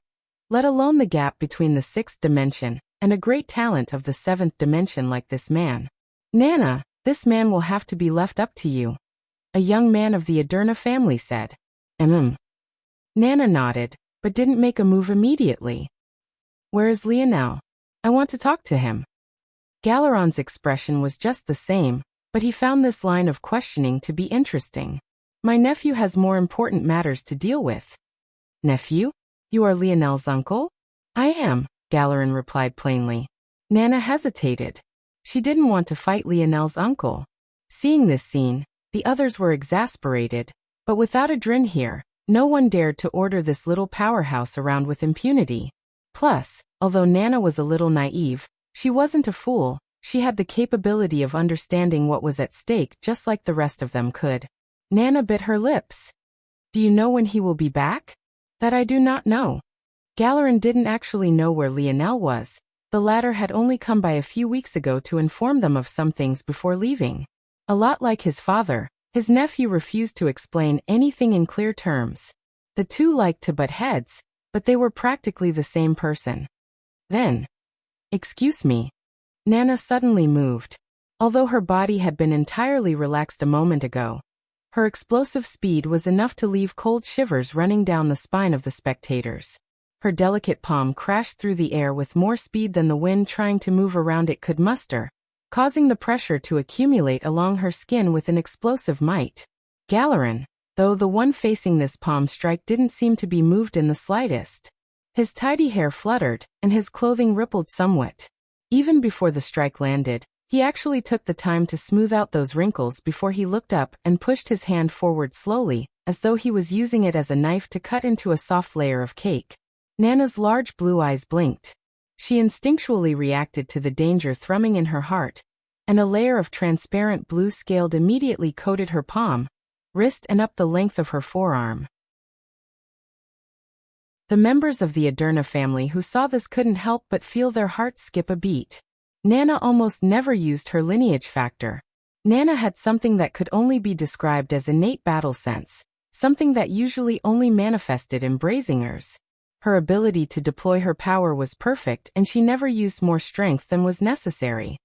A: let alone the gap between the sixth dimension and a great talent of the seventh dimension like this man. Nana, this man will have to be left up to you, a young man of the Aderna family said. Nana nodded, but didn't make a move immediately. Where is Lionel? I want to talk to him. Galeron's expression was just the same, but he found this line of questioning to be interesting. My nephew has more important matters to deal with. Nephew? You are Lionel's uncle? I am, Galerin replied plainly. Nana hesitated. She didn't want to fight Lionel's uncle. Seeing this scene, the others were exasperated, but without Adrin here, no one dared to order this little powerhouse around with impunity. Plus, although Nana was a little naive, she wasn't a fool. She had the capability of understanding what was at stake just like the rest of them could. Nana bit her lips. Do you know when he will be back? That I do not know. Galerin didn't actually know where Lionel was. The latter had only come by a few weeks ago to inform them of some things before leaving. A lot like his father, his nephew refused to explain anything in clear terms. The two liked to butt heads, but they were practically the same person. Then, excuse me. Nana suddenly moved. Although her body had been entirely relaxed a moment ago, Her explosive speed was enough to leave cold shivers running down the spine of the spectators. Her delicate palm crashed through the air with more speed than the wind trying to move around it could muster, causing the pressure to accumulate along her skin with an explosive might. Galeron, though the one facing this palm strike, didn't seem to be moved in the slightest. His tidy hair fluttered, and his clothing rippled somewhat. Even before the strike landed, he actually took the time to smooth out those wrinkles before he looked up and pushed his hand forward slowly, as though he was using it as a knife to cut into a soft layer of cake. Nana's large blue eyes blinked. She instinctually reacted to the danger thrumming in her heart, and a layer of transparent blue scaled immediately coated her palm, wrist and up the length of her forearm. The members of the Aderna family who saw this couldn't help but feel their hearts skip a beat. Nana almost never used her lineage factor. Nana had something that could only be described as innate battle sense, something that usually only manifested in Brazingers. Her ability to deploy her power was perfect, and she never used more strength than was necessary.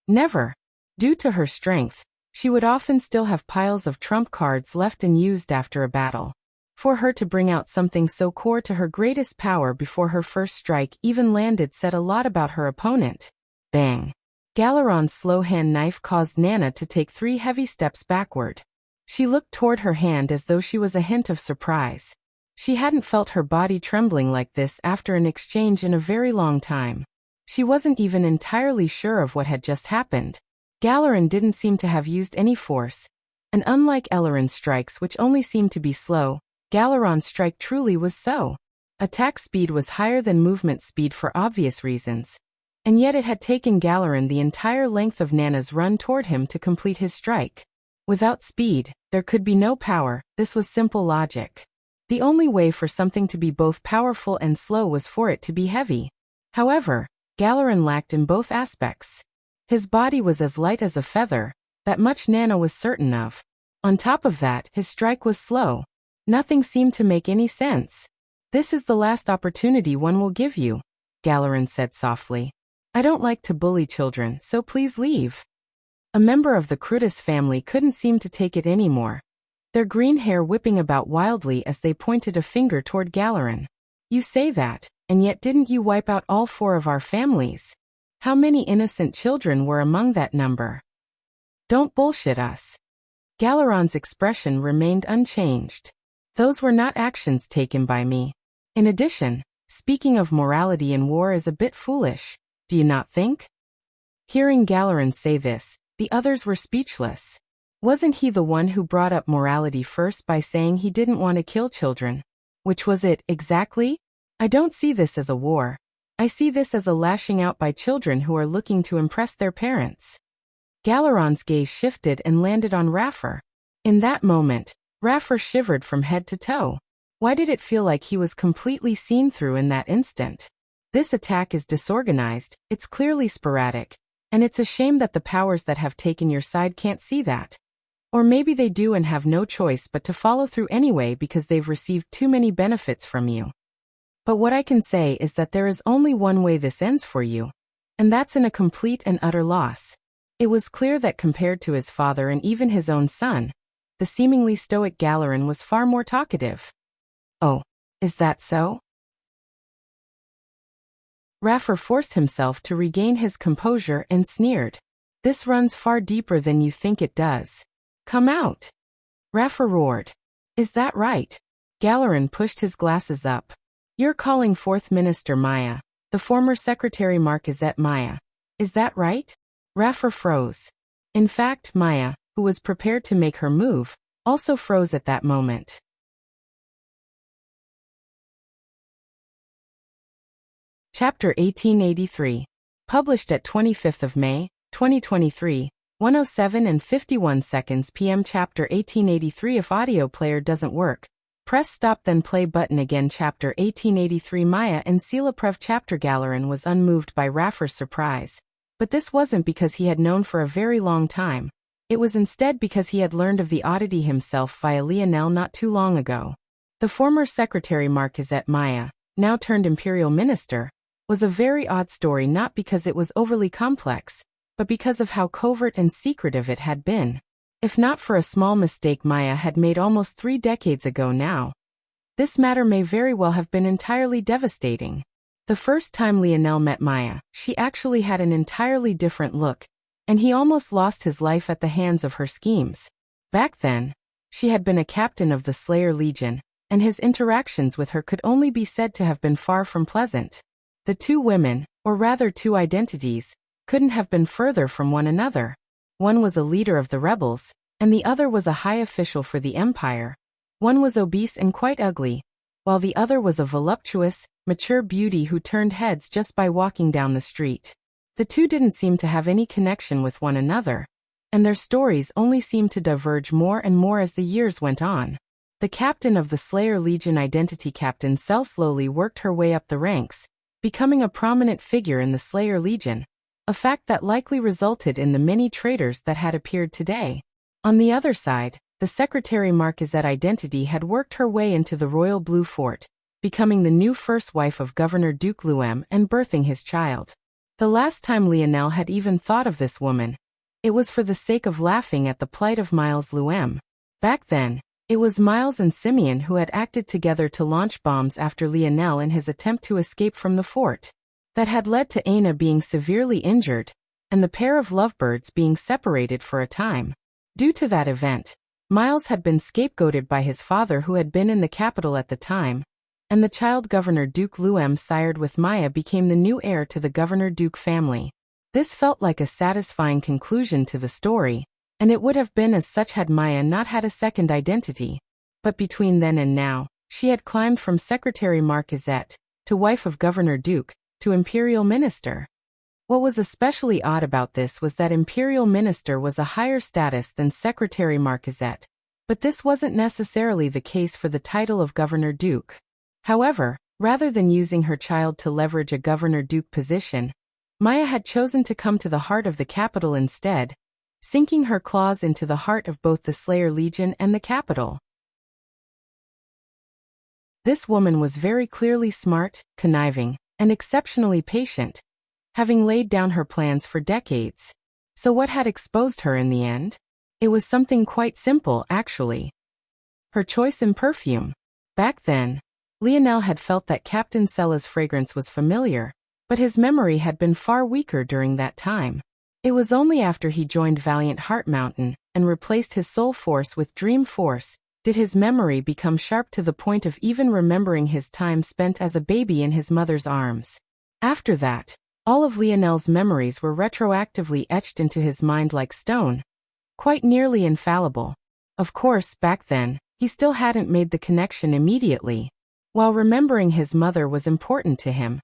A: Never. Due to her strength, she would often still have piles of trump cards left unused after a battle. For her to bring out something so core to her greatest power before her first strike even landed said a lot about her opponent. Bang. Galeron's slow hand knife caused Nana to take 3 heavy steps backward. She looked toward her hand as though she was a hint of surprise. She hadn't felt her body trembling like this after an exchange in a very long time. She wasn't even entirely sure of what had just happened. Galeron didn't seem to have used any force, and unlike Elleron's strikes, which only seemed to be slow, Galeron's strike truly was so. Attack speed was higher than movement speed for obvious reasons, and yet it had taken Galeron the entire length of Nana's run toward him to complete his strike. Without speed, there could be no power. This was simple logic. The only way for something to be both powerful and slow was for it to be heavy. However, Galeron lacked in both aspects. His body was as light as a feather, that much Nana was certain of. On top of that, his strike was slow. Nothing seemed to make any sense. "This is the last opportunity one will give you," Galeron said softly. "I don't like to bully children, so please leave." A member of the Crutus family couldn't seem to take it anymore, their green hair whipping about wildly as they pointed a finger toward Galeron. "You say that, and yet didn't you wipe out all 4 of our families? How many innocent children were among that number? Don't bullshit us." Galeron's expression remained unchanged. "Those were not actions taken by me. In addition, speaking of morality in war is a bit foolish, do you not think?" Hearing Galeron say this, the others were speechless. Wasn't he the one who brought up morality first by saying he didn't want to kill children? Which was it, exactly? "I don't see this as a war. I see this as a lashing out by children who are looking to impress their parents." Galeron's gaze shifted and landed on Raffer. In that moment, Raffer shivered from head to toe. Why did it feel like he was completely seen through in that instant? This attack is disorganized, it's clearly sporadic, and it's a shame that the powers that have taken your side can't see that. Or maybe they do and have no choice but to follow through anyway because they've received too many benefits from you. But what I can say is that there is only one way this ends for you, and that's in a complete and utter loss. It was clear that compared to his father and even his own son, the seemingly stoic Galeron was far more talkative. "Oh, is that so?" Raffer forced himself to regain his composure and sneered. "This runs far deeper than you think it does. Come out." Raffer roared. "Is that right?" Galeron pushed his glasses up. "You're calling Fourth Minister Maya, the former Secretary Marquisette Maya. Is that right?" Raffer froze. In fact, Maya, who was prepared to make her move, also froze at that moment. Chapter 1883. Published at 25th of May, 2023, 1:07 and 51 seconds p.m. Chapter 1883. If audio player doesn't work, press stop then play button again. Chapter 1883. Maya and Silaprev. Chapter Galeron was unmoved by Raffer's surprise. But this wasn't because he had known for a very long time. It was instead because he had learned of the oddity himself via Lionel not too long ago. The former Secretary Marquisette Maya, now turned Imperial Minister, was a very odd story, not because it was overly complex, but because of how covert and secretive it had been. If not for a small mistake Maya had made almost 3 decades ago now, this matter may very well have been entirely devastating. The first time Lionel met Maya, she actually had an entirely different look, and he almost lost his life at the hands of her schemes. Back then, she had been a captain of the Slayer Legion, and his interactions with her could only be said to have been far from pleasant. The two women, or rather two identities, couldn't have been further from one another. One was a leader of the rebels, and the other was a high official for the Empire. One was obese and quite ugly, while the other was a voluptuous, mature beauty who turned heads just by walking down the street. The two didn't seem to have any connection with one another, and their stories only seemed to diverge more and more as the years went on. The captain of the Slayer Legion, Identity Captain Cell, slowly worked her way up the ranks, becoming a prominent figure in the Slayer Legion, a fact that likely resulted in the many traitors that had appeared today. On the other side, the Secretary Marquisette Identity had worked her way into the Royal Blue Fort, becoming the new first wife of Governor Duke Luem and birthing his child. The last time Lionel had even thought of this woman, it was for the sake of laughing at the plight of Miles Luem. Back then, it was Miles and Simeon who had acted together to launch bombs after Lionel in his attempt to escape from the fort. That had led to Aina being severely injured, and the pair of lovebirds being separated for a time. Due to that event, Miles had been scapegoated by his father, who had been in the capital at the time, and the child Governor Duke Luem sired with Maya became the new heir to the Governor Duke family. This felt like a satisfying conclusion to the story, and it would have been as such had Maya not had a second identity. But between then and now, she had climbed from Secretary Marquisette to wife of Governor Duke to Imperial Minister. What was especially odd about this was that Imperial Minister was a higher status than Secretary Marquisette, but this wasn't necessarily the case for the title of Governor Duke. However, rather than using her child to leverage a Governor Duke position, Maya had chosen to come to the heart of the capital instead, sinking her claws into the heart of both the Slayer Legion and the capital. This woman was very clearly smart, conniving, and exceptionally patient, having laid down her plans for decades. So what had exposed her in the end? It was something quite simple, actually. Her choice in perfume. Back then, Lionel had felt that Captain Cella's fragrance was familiar, but his memory had been far weaker during that time. It was only after he joined Valiant Heart Mountain and replaced his soul force with Dream Force did his memory become sharp to the point of even remembering his time spent as a baby in his mother's arms. After that, all of Lionel's memories were retroactively etched into his mind like stone, quite nearly infallible. Of course, back then, he still hadn't made the connection immediately. While remembering his mother was important to him,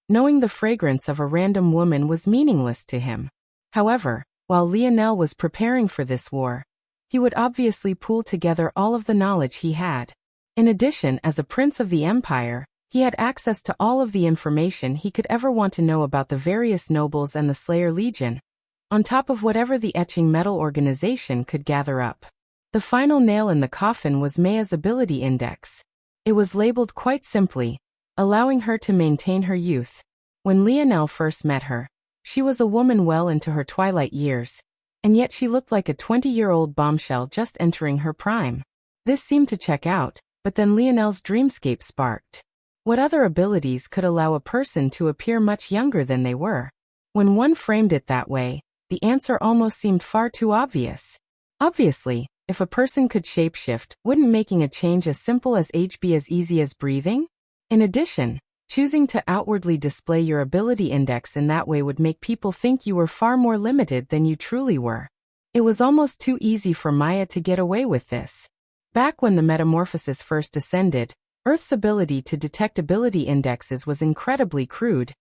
A: knowing the fragrance of a random woman was meaningless to him. However, while Lionel was preparing for this war, he would obviously pool together all of the knowledge he had. In addition, as a prince of the Empire, he had access to all of the information he could ever want to know about the various nobles and the Slayer Legion, on top of whatever the Etching Metal organization could gather up. The final nail in the coffin was Maya's ability index. It was labeled quite simply, allowing her to maintain her youth. When Lionel first met her, she was a woman well into her twilight years, and yet she looked like a 20-year-old bombshell just entering her prime. This seemed to check out, but then Lionel's dreamscape sparked. What other abilities could allow a person to appear much younger than they were? When one framed it that way, the answer almost seemed far too obvious. Obviously, if a person could shapeshift, wouldn't making a change as simple as age be as easy as breathing? In addition, choosing to outwardly display your ability index in that way would make people think you were far more limited than you truly were. It was almost too easy for Maya to get away with this. Back when the metamorphosis first descended, Earth's ability to detect ability indexes was incredibly crude.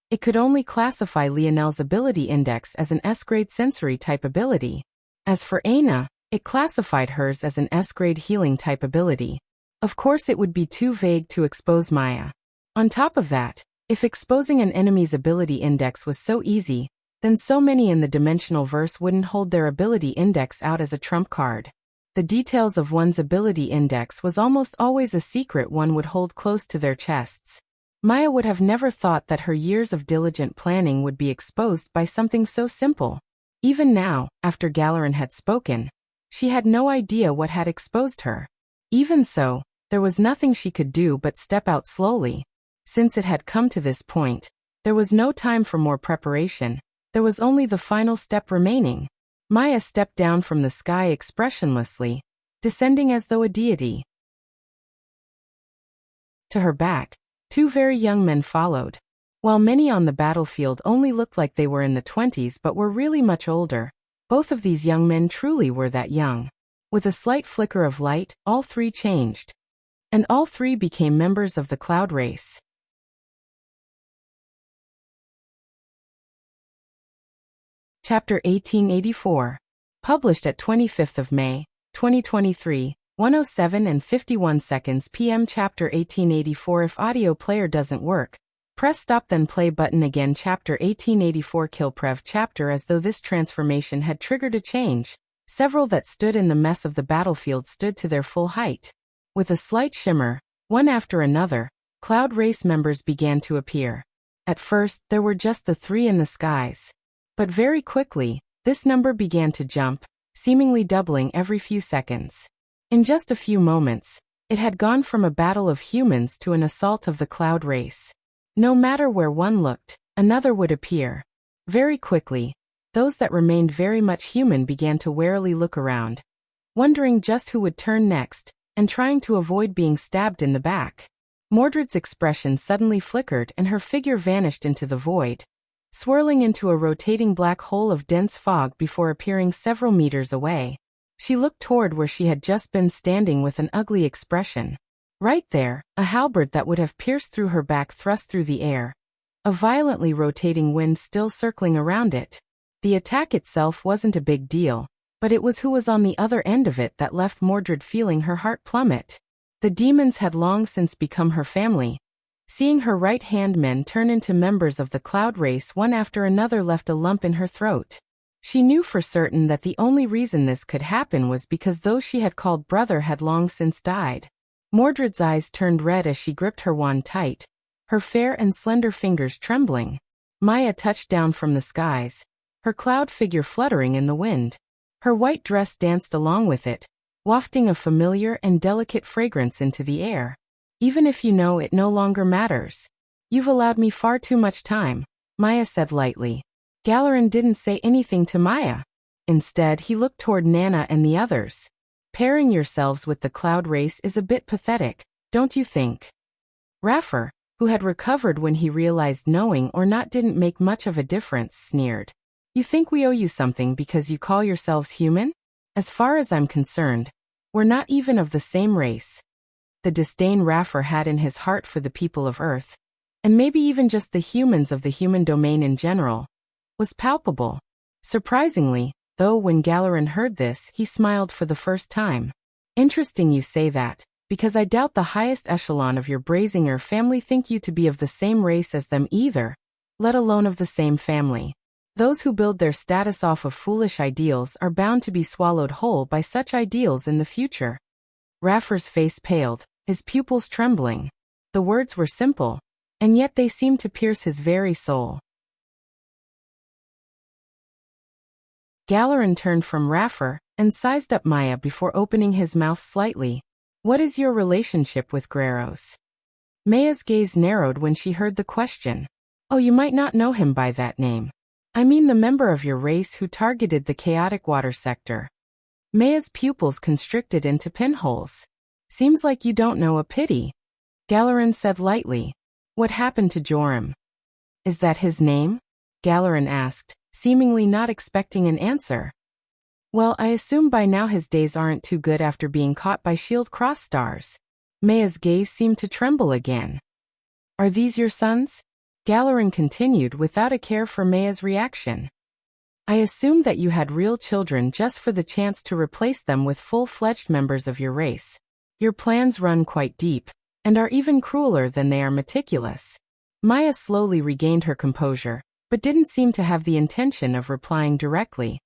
A: It could only classify Lionel's ability index as an S-grade sensory type ability. As for Aina, it classified hers as an S-grade healing type ability. Of course, it would be too vague to expose Maya. On top of that, if exposing an enemy's ability index was so easy, then so many in the dimensional verse wouldn't hold their ability index out as a trump card. The details of one's ability index was almost always a secret one would hold close to their chests. Maya would have never thought that her years of diligent planning would be exposed by something so simple. Even now, after Galerin had spoken, She had no idea what had exposed her. Even so, there was nothing she could do but step out slowly. Since it had come to this point, there was no time for more preparation. There was only the final step remaining. Maya stepped down from the sky expressionlessly, descending as though a deity. To her back, two very young men followed. While many on the battlefield only looked like they were in the 20s but were really much older, both of these young men truly were that young. With a slight flicker of light, all three changed. And all three became members of the cloud race. Chapter 1884. Published at 25th of May, 2023, 1:07 and 51 seconds p.m. Chapter 1884. If audio player doesn't work, press stop then play button again. Chapter 1884. Kill Prev chapter. As though this transformation had triggered a change, several that stood in the mess of the battlefield stood to their full height. With a slight shimmer, one after another, cloud race members began to appear. At first, there were just the three in the skies. But very quickly, this number began to jump, seemingly doubling every few seconds. In just a few moments, it had gone from a battle of humans to an assault of the cloud race. No matter where one looked, another would appear. Very quickly, those that remained very much human began to warily look around, wondering just who would turn next, and trying to avoid being stabbed in the back. Mordred's expression suddenly flickered and her figure vanished into the void, swirling into a rotating black hole of dense fog before appearing several meters away. She looked toward where she had just been standing with an ugly expression. Right there, a halberd that would have pierced through her back thrust through the air, a violently rotating wind still circling around it. The attack itself wasn't a big deal, but it was who was on the other end of it that left Mordred feeling her heart plummet. The demons had long since become her family. Seeing her right-hand men turn into members of the cloud race one after another left a lump in her throat. She knew for certain that the only reason this could happen was because those she had called brother had long since died. Mordred's eyes turned red as she gripped her wand tight, her fair and slender fingers trembling. Maya touched down from the skies, her cloud figure fluttering in the wind. Her white dress danced along with it, wafting a familiar and delicate fragrance into the air. Even if you know it no longer matters. You've allowed me far too much time, Maya said lightly. Galarin didn't say anything to Maya. Instead, he looked toward Nana and the others. Pairing yourselves with the cloud race is a bit pathetic, don't you think? Raffer, who had recovered when he realized knowing or not didn't make much of a difference, sneered. You think we owe you something because you call yourselves human? As far as I'm concerned, we're not even of the same race. The disdain Raffer had in his heart for the people of Earth, and maybe even just the humans of the human domain in general, was palpable. Surprisingly, though, when Galarin heard this, he smiled for the first time. Interesting you say that, because I doubt the highest echelon of your Brazinger family think you to be of the same race as them either, let alone of the same family. Those who build their status off of foolish ideals are bound to be swallowed whole by such ideals in the future. Raffer's face paled, his pupils trembling. The words were simple, and yet they seemed to pierce his very soul. Galarin turned from Raffer and sized up Maya before opening his mouth slightly. What is your relationship with Greros? Maya's gaze narrowed when she heard the question. Oh, you might not know him by that name. I mean the member of your race who targeted the chaotic water sector. Maya's pupils constricted into pinholes. Seems like you don't know. A pity. Galarin said lightly. What happened to Joram? Is that his name? Galarin asked, seemingly not expecting an answer. Well, I assume by now his days aren't too good after being caught by Shield Cross stars. Maya's gaze seemed to tremble again. Are these your sons? Galarin continued without a care for Maya's reaction. I assumed that you had real children just for the chance to replace them with full-fledged members of your race. Your plans run quite deep, and are even crueler than they are meticulous. Maya slowly regained her composure, but didn't seem to have the intention of replying directly.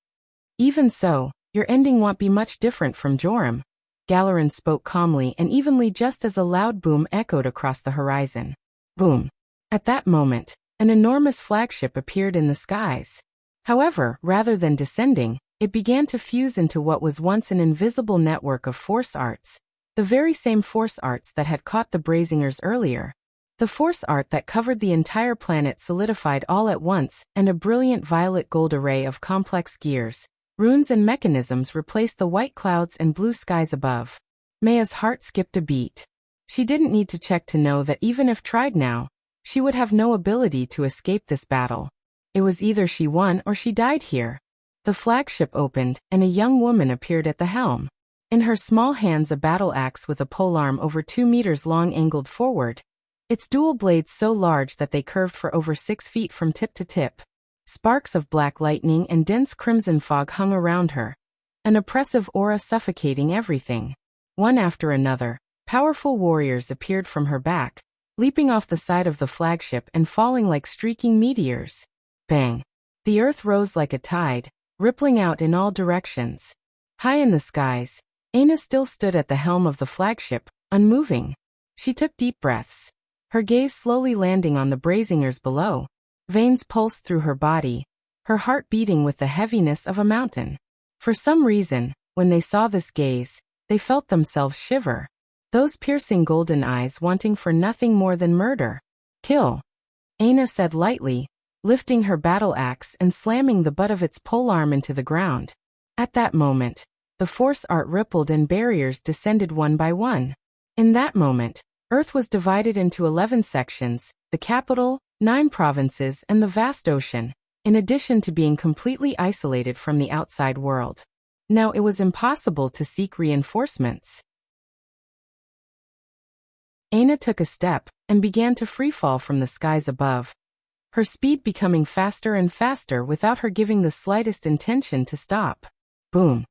A: Even so, your ending won't be much different from Joram. Galarin spoke calmly and evenly just as a loud boom echoed across the horizon. Boom. At that moment, an enormous flagship appeared in the skies. However, rather than descending, It began to fuse into what was once an invisible network of force arts, the very same force arts that had caught the Brazingers earlier. The force art that covered the entire planet solidified all at once, and a brilliant violet-gold array of complex gears, runes and mechanisms replaced the white clouds and blue skies above. Maya's heart skipped a beat. She didn't need to check to know that even if tried now, she would have no ability to escape this battle. It was either she won or she died here. The flagship opened, and a young woman appeared at the helm. In her small hands a battle axe with a polearm over 2 meters long angled forward, its dual blades so large that they curved for over 6 feet from tip to tip. Sparks of black lightning and dense crimson fog hung around her, an oppressive aura suffocating everything. One after another, powerful warriors appeared from her back, leaping off the side of the flagship and falling like streaking meteors. Bang! The earth rose like a tide, rippling out in all directions. High in the skies, Aina still stood at the helm of the flagship, unmoving. She took deep breaths, her gaze slowly landing on the Brazingers below. Veins pulsed through her body, her heart beating with the heaviness of a mountain. For some reason, when they saw this gaze, they felt themselves shiver. Those piercing golden eyes wanting for nothing more than murder. Kill, Aina said lightly, lifting her battle axe and slamming the butt of its polearm into the ground. At that moment, the force art rippled and barriers descended one by one. In that moment, Earth was divided into 11 sections, the capital, 9 provinces, and the vast ocean, in addition to being completely isolated from the outside world. Now it was impossible to seek reinforcements. Aina took a step and began to freefall from the skies above, her speed becoming faster and faster without her giving the slightest intention to stop. Boom.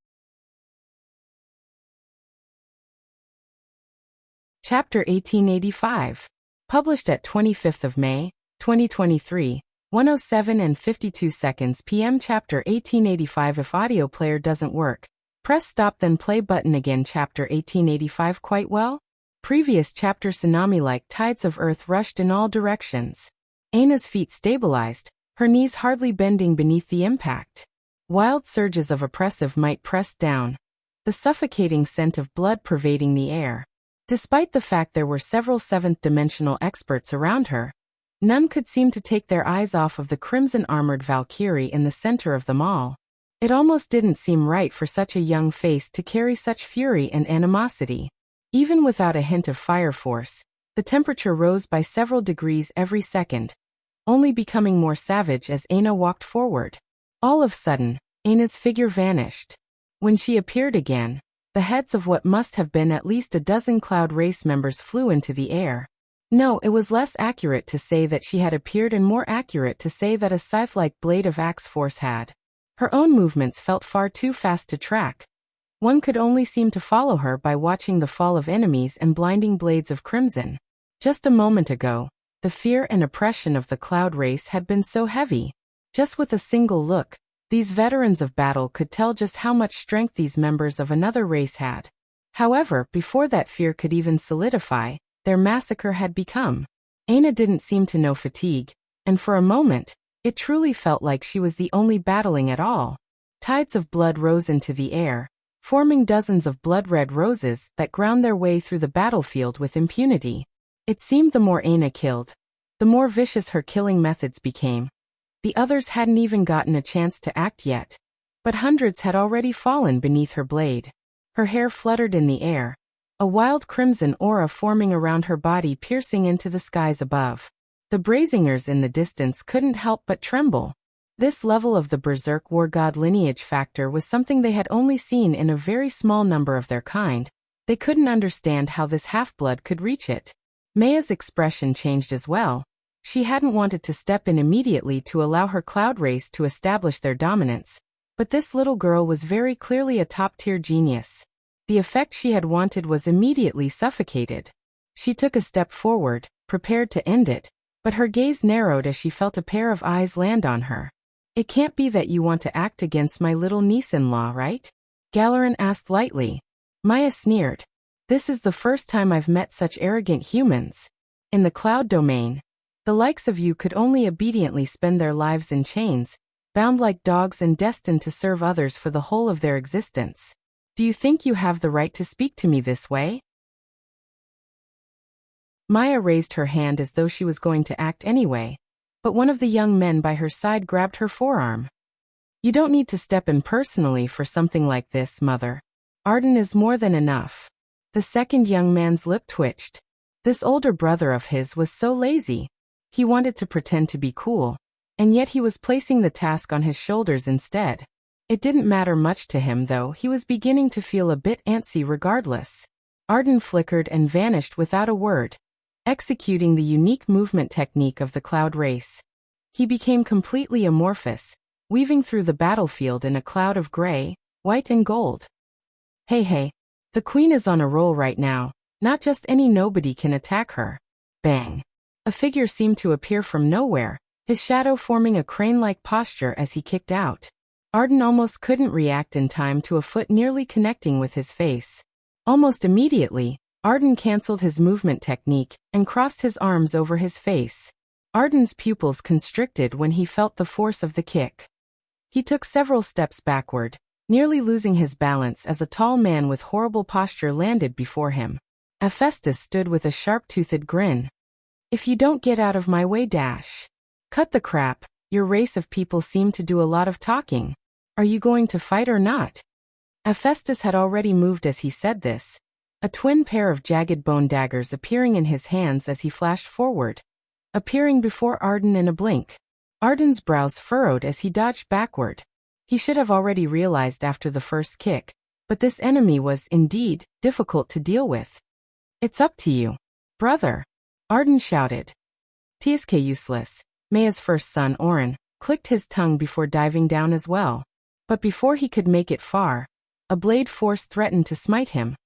A: Chapter 1885. Published at 25th of May, 2023, 1:07 and 52 seconds p.m. Chapter 1885. If audio player doesn't work, press stop then play button again. Chapter 1885. Quite well? Previous chapter. Tsunami-like tides of earth rushed in all directions. Aina's feet stabilized, her knees hardly bending beneath the impact. Wild surges of oppressive might pressed down, the suffocating scent of blood pervading the air. Despite the fact there were several seventh-dimensional experts around her, none could seem to take their eyes off of the crimson-armored Valkyrie in the center of them all. It almost didn't seem right for such a young face to carry such fury and animosity. Even without a hint of fire force, the temperature rose by several degrees every second, only becoming more savage as Aina walked forward. All of a sudden, Aina's figure vanished. When she appeared again, the heads of what must have been at least a dozen Cloud Race members flew into the air. No, it was less accurate to say that she had appeared and more accurate to say that a scythe-like blade of axe force had. Her own movements felt far too fast to track. One could only seem to follow her by watching the fall of enemies and blinding blades of crimson. Just a moment ago, the fear and oppression of the Cloud Race had been so heavy. Just with a single look, these veterans of battle could tell just how much strength these members of another race had. However, before that fear could even solidify, their massacre had become. Aina didn't seem to know fatigue, and for a moment, it truly felt like she was the only battling at all. Tides of blood rose into the air, forming dozens of blood-red roses that ground their way through the battlefield with impunity. It seemed the more Aina killed, the more vicious her killing methods became. The others hadn't even gotten a chance to act yet, but hundreds had already fallen beneath her blade. Her hair fluttered in the air, a wild crimson aura forming around her body piercing into the skies above. The Brazingers in the distance couldn't help but tremble. This level of the Berserk war god lineage factor was something they had only seen in a very small number of their kind. They couldn't understand how this half-blood could reach it. Maya's expression changed as well. She hadn't wanted to step in immediately to allow her Cloud Race to establish their dominance, but this little girl was very clearly a top-tier genius. The effect she had wanted was immediately suffocated. She took a step forward, prepared to end it, but her gaze narrowed as she felt a pair of eyes land on her. "It can't be that you want to act against my little niece-in-law, right?" Galerin asked lightly. Maya sneered. "This is the first time I've met such arrogant humans. In the cloud domain, the likes of you could only obediently spend their lives in chains, bound like dogs and destined to serve others for the whole of their existence. Do you think you have the right to speak to me this way? Maya raised her hand as though she was going to act anyway, but one of the young men by her side grabbed her forearm. You don't need to step in personally for something like this, Mother. Arden is more than enough. The second young man's lip twitched. This older brother of his was so lazy. He wanted to pretend to be cool, and yet he was placing the task on his shoulders instead. It didn't matter much to him though, he was beginning to feel a bit antsy regardless. Arden flickered and vanished without a word, executing the unique movement technique of the cloud race. He became completely amorphous, weaving through the battlefield in a cloud of gray, white and gold. Hey, the queen is on a roll right now, not just any nobody can attack her. Bang. A figure seemed to appear from nowhere, his shadow forming a crane-like posture as he kicked out. Arden almost couldn't react in time to a foot nearly connecting with his face. Almost immediately, Arden cancelled his movement technique and crossed his arms over his face. Arden's pupils constricted when he felt the force of the kick. He took several steps backward, nearly losing his balance as a tall man with horrible posture landed before him. Hephaestus stood with a sharp-toothed grin. If you don't get out of my way, dash. Cut the crap, your race of people seem to do a lot of talking. Are you going to fight or not? Hephaestus had already moved as he said this, a twin pair of jagged bone daggers appearing in his hands as he flashed forward, appearing before Arden in a blink. Arden's brows furrowed as he dodged backward. He should have already realized after the first kick, but this enemy was, indeed, difficult to deal with. It's up to you, brother, Arden shouted. Tsk useless. Maya's first son, Oren, clicked his tongue before diving down as well. But before he could make it far, a blade force threatened to smite him,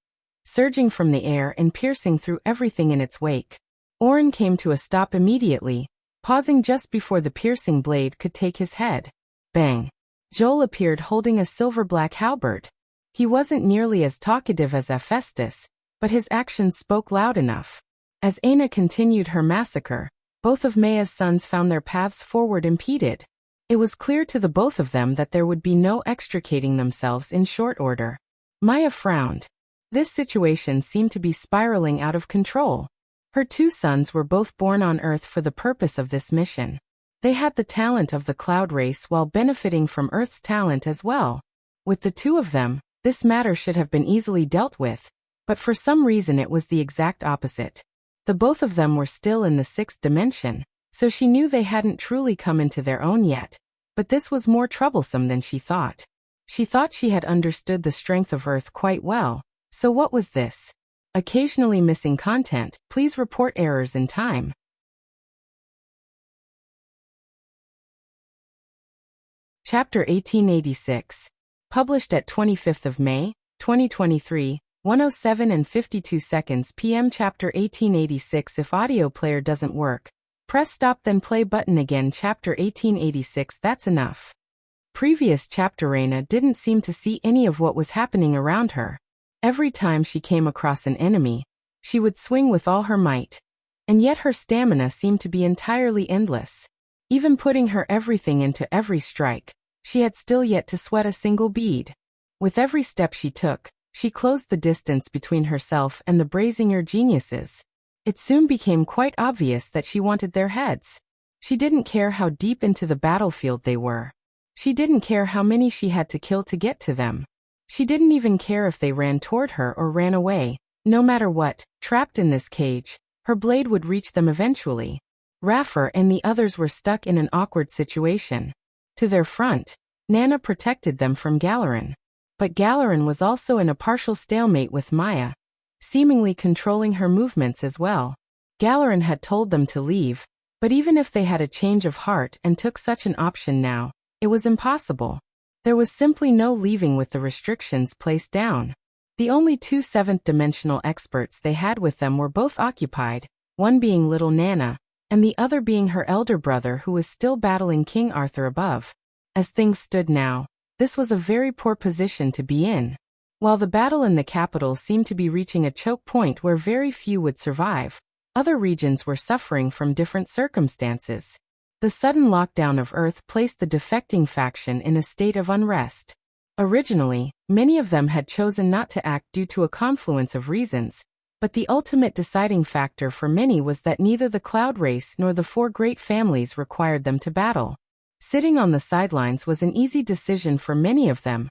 A: surging from the air and piercing through everything in its wake. Oren came to a stop immediately, pausing just before the piercing blade could take his head. Bang. Joel appeared holding a silver-black halberd. He wasn't nearly as talkative as Hephaestus, but his actions spoke loud enough. As Aina continued her massacre, both of Maya's sons found their paths forward impeded. It was clear to the both of them that there would be no extricating themselves in short order. Maya frowned. This situation seemed to be spiraling out of control. Her two sons were both born on Earth for the purpose of this mission. They had the talent of the cloud race while benefiting from Earth's talent as well. With the two of them, this matter should have been easily dealt with, but for some reason it was the exact opposite. The both of them were still in the sixth dimension, so she knew they hadn't truly come into their own yet, but this was more troublesome than she thought. She thought she had understood the strength of Earth quite well, so what was this? Occasionally missing content, please report errors in time. Chapter 1886. Published at 25th of May, 2023, 1:07 and 52 seconds p.m. Chapter 1886. If audio player doesn't work, press stop then play button again. Chapter 1886. That's enough. Previous chapter. Reina didn't seem to see any of what was happening around her. Every time she came across an enemy, she would swing with all her might. And yet her stamina seemed to be entirely endless. Even putting her everything into every strike, she had still yet to sweat a single bead. With every step she took, she closed the distance between herself and the Brazinger geniuses. It soon became quite obvious that she wanted their heads. She didn't care how deep into the battlefield they were. She didn't care how many she had to kill to get to them. She didn't even care if they ran toward her or ran away. No matter what, trapped in this cage, her blade would reach them eventually. Raffer and the others were stuck in an awkward situation. To their front, Nana protected them from Galerin. But Galerin was also in a partial stalemate with Maya, seemingly controlling her movements as well. Galerin had told them to leave, but even if they had a change of heart and took such an option now, it was impossible. There was simply no leaving with the restrictions placed down. The only two seventh-dimensional experts they had with them were both occupied, one being little Nana, and the other being her elder brother who was still battling King Arthur above. As things stood now, this was a very poor position to be in. While the battle in the capital seemed to be reaching a choke point where very few would survive, other regions were suffering from different circumstances. The sudden lockdown of Earth placed the defecting faction in a state of unrest. Originally, many of them had chosen not to act due to a confluence of reasons, but the ultimate deciding factor for many was that neither the Cloud Race nor the four great families required them to battle. Sitting on the sidelines was an easy decision for many of them,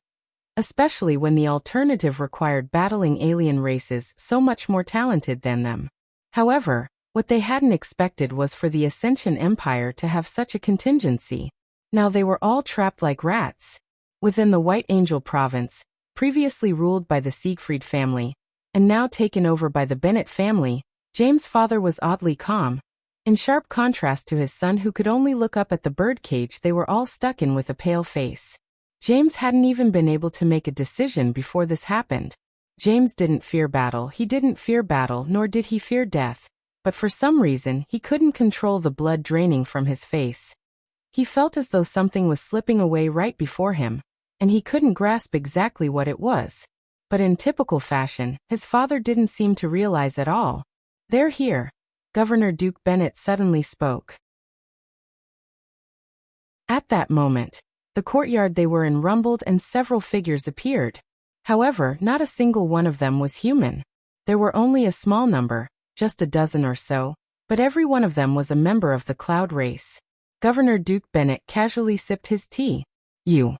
A: especially when the alternative required battling alien races so much more talented than them. However, what they hadn't expected was for the Ascension Empire to have such a contingency. Now they were all trapped like rats within the White Angel province, previously ruled by the Siegfried family, and now taken over by the Bennett family. James' father was oddly calm, in sharp contrast to his son who could only look up at the birdcage they were all stuck in with a pale face. James hadn't even been able to make a decision before this happened. James didn't fear battle, nor did he fear death, but for some reason he couldn't control the blood draining from his face. He felt as though something was slipping away right before him, and he couldn't grasp exactly what it was. But in typical fashion, his father didn't seem to realize at all. "They're here," Governor Duke Bennett suddenly spoke. At that moment, the courtyard they were in rumbled and several figures appeared. However, not a single one of them was human. There were only a small number, just a dozen or so, but every one of them was a member of the Cloud Race. Governor Duke Bennett casually sipped his tea. "You."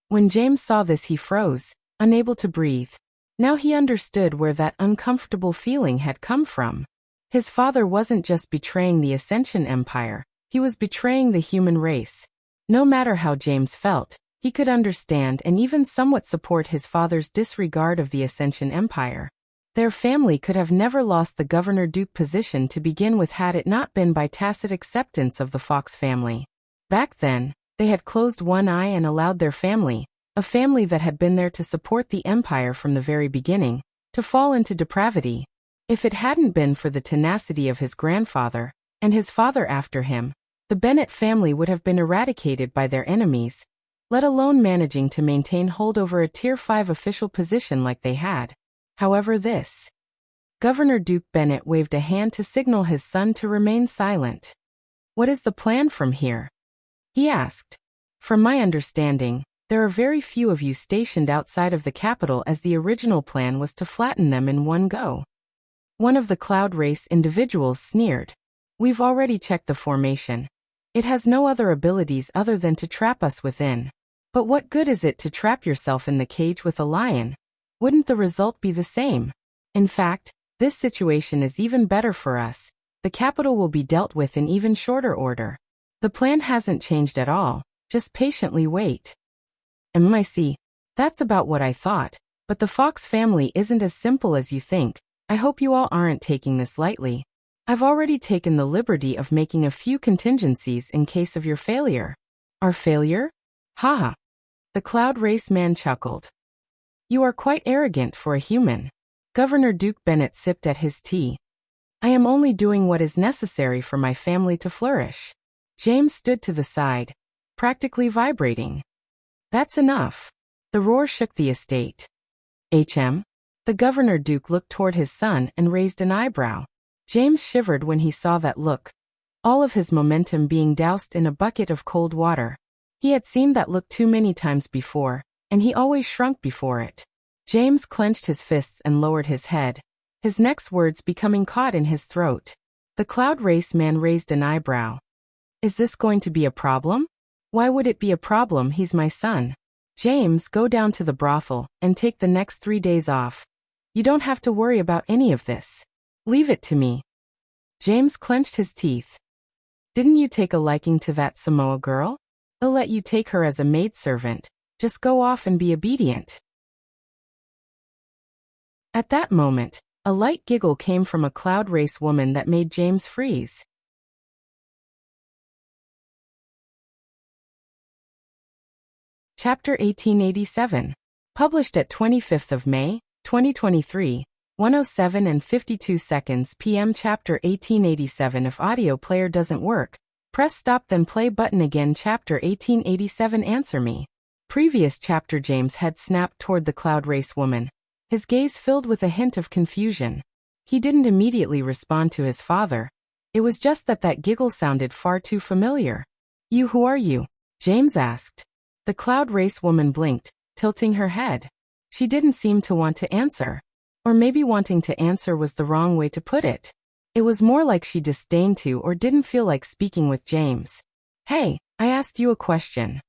A: When James saw this, he froze, unable to breathe. Now he understood where that uncomfortable feeling had come from. His father wasn't just betraying the Ascension Empire, he was betraying the human race. No matter how James felt, he could understand and even somewhat support his father's disregard of the Ascension Empire. Their family could have never lost the Governor-Duke position to begin with had it not been by tacit acceptance of the Fox family. Back then, they had closed one eye and allowed their family, a family that had been there to support the Empire from the very beginning, to fall into depravity. If it hadn't been for the tenacity of his grandfather, and his father after him, the Bennett family would have been eradicated by their enemies, let alone managing to maintain hold over a Tier 5 official position like they had. However, this. Governor Duke Bennett waved a hand to signal his son to remain silent. "What is the plan from here?" he asked. "From my understanding, there are very few of you stationed outside of the capital, as the original plan was to flatten them in one go." One of the Cloud Race individuals sneered. "We've already checked the formation. It has no other abilities other than to trap us within. But what good is it to trap yourself in the cage with a lion? Wouldn't the result be the same? In fact, this situation is even better for us. The capital will be dealt with in even shorter order. The plan hasn't changed at all, just patiently wait." "MIC, that's about what I thought, but the Fox family isn't as simple as you think. I hope you all aren't taking this lightly. I've already taken the liberty of making a few contingencies in case of your failure." "Our failure? Haha." The Cloud Race man chuckled. "You are quite arrogant for a human." Governor Duke Bennett sipped at his tea. "I am only doing what is necessary for my family to flourish." James stood to the side, practically vibrating. "That's enough." The roar shook the estate. "HM?" The Governor Duke looked toward his son and raised an eyebrow. James shivered when he saw that look, all of his momentum being doused in a bucket of cold water. He had seen that look too many times before, and he always shrunk before it. James clenched his fists and lowered his head, his next words becoming caught in his throat. The Cloud Race man raised an eyebrow. "Is this going to be a problem?" "Why would it be a problem? He's my son." "James, go down to the brothel and take the next 3 days off. You don't have to worry about any of this. Leave it to me." James clenched his teeth. "Didn't you take a liking to that Samoa girl? I'll let you take her as a maidservant. Just go off and be obedient." At that moment, a light giggle came from a Cloud Race woman that made James freeze. Chapter 1887. Published at 25th of May, 2023, 1:07 and 52 seconds p.m. Chapter 1887. If audio player doesn't work, press stop then play button again. Chapter 1887. Answer me. Previous chapter. James' head snapped toward the Cloud Race woman, his gaze filled with a hint of confusion. He didn't immediately respond to his father. It was just that giggle sounded far too familiar. You, who are you? James asked. The Cloud Race woman blinked, tilting her head. She didn't seem to want to answer. Or maybe wanting to answer was the wrong way to put it. It was more like she disdained to or didn't feel like speaking with James. Hey, I asked you a question.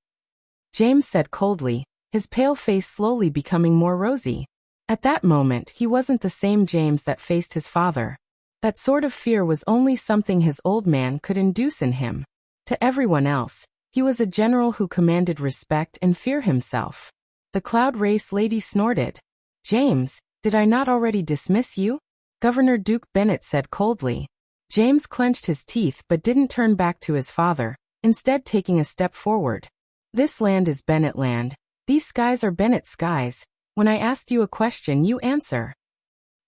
A: James said coldly, his pale face slowly becoming more rosy. At that moment, he wasn't the same James that faced his father. That sort of fear was only something his old man could induce in him. To everyone else, he was a general who commanded respect and fear himself. The Cloud Race lady snorted. James, did I not already dismiss you? Governor Duke Bennett said coldly. James clenched his teeth but didn't turn back to his father, instead taking a step forward. This land is Bennett land. These skies are Bennett skies. When I asked you a question, you answer.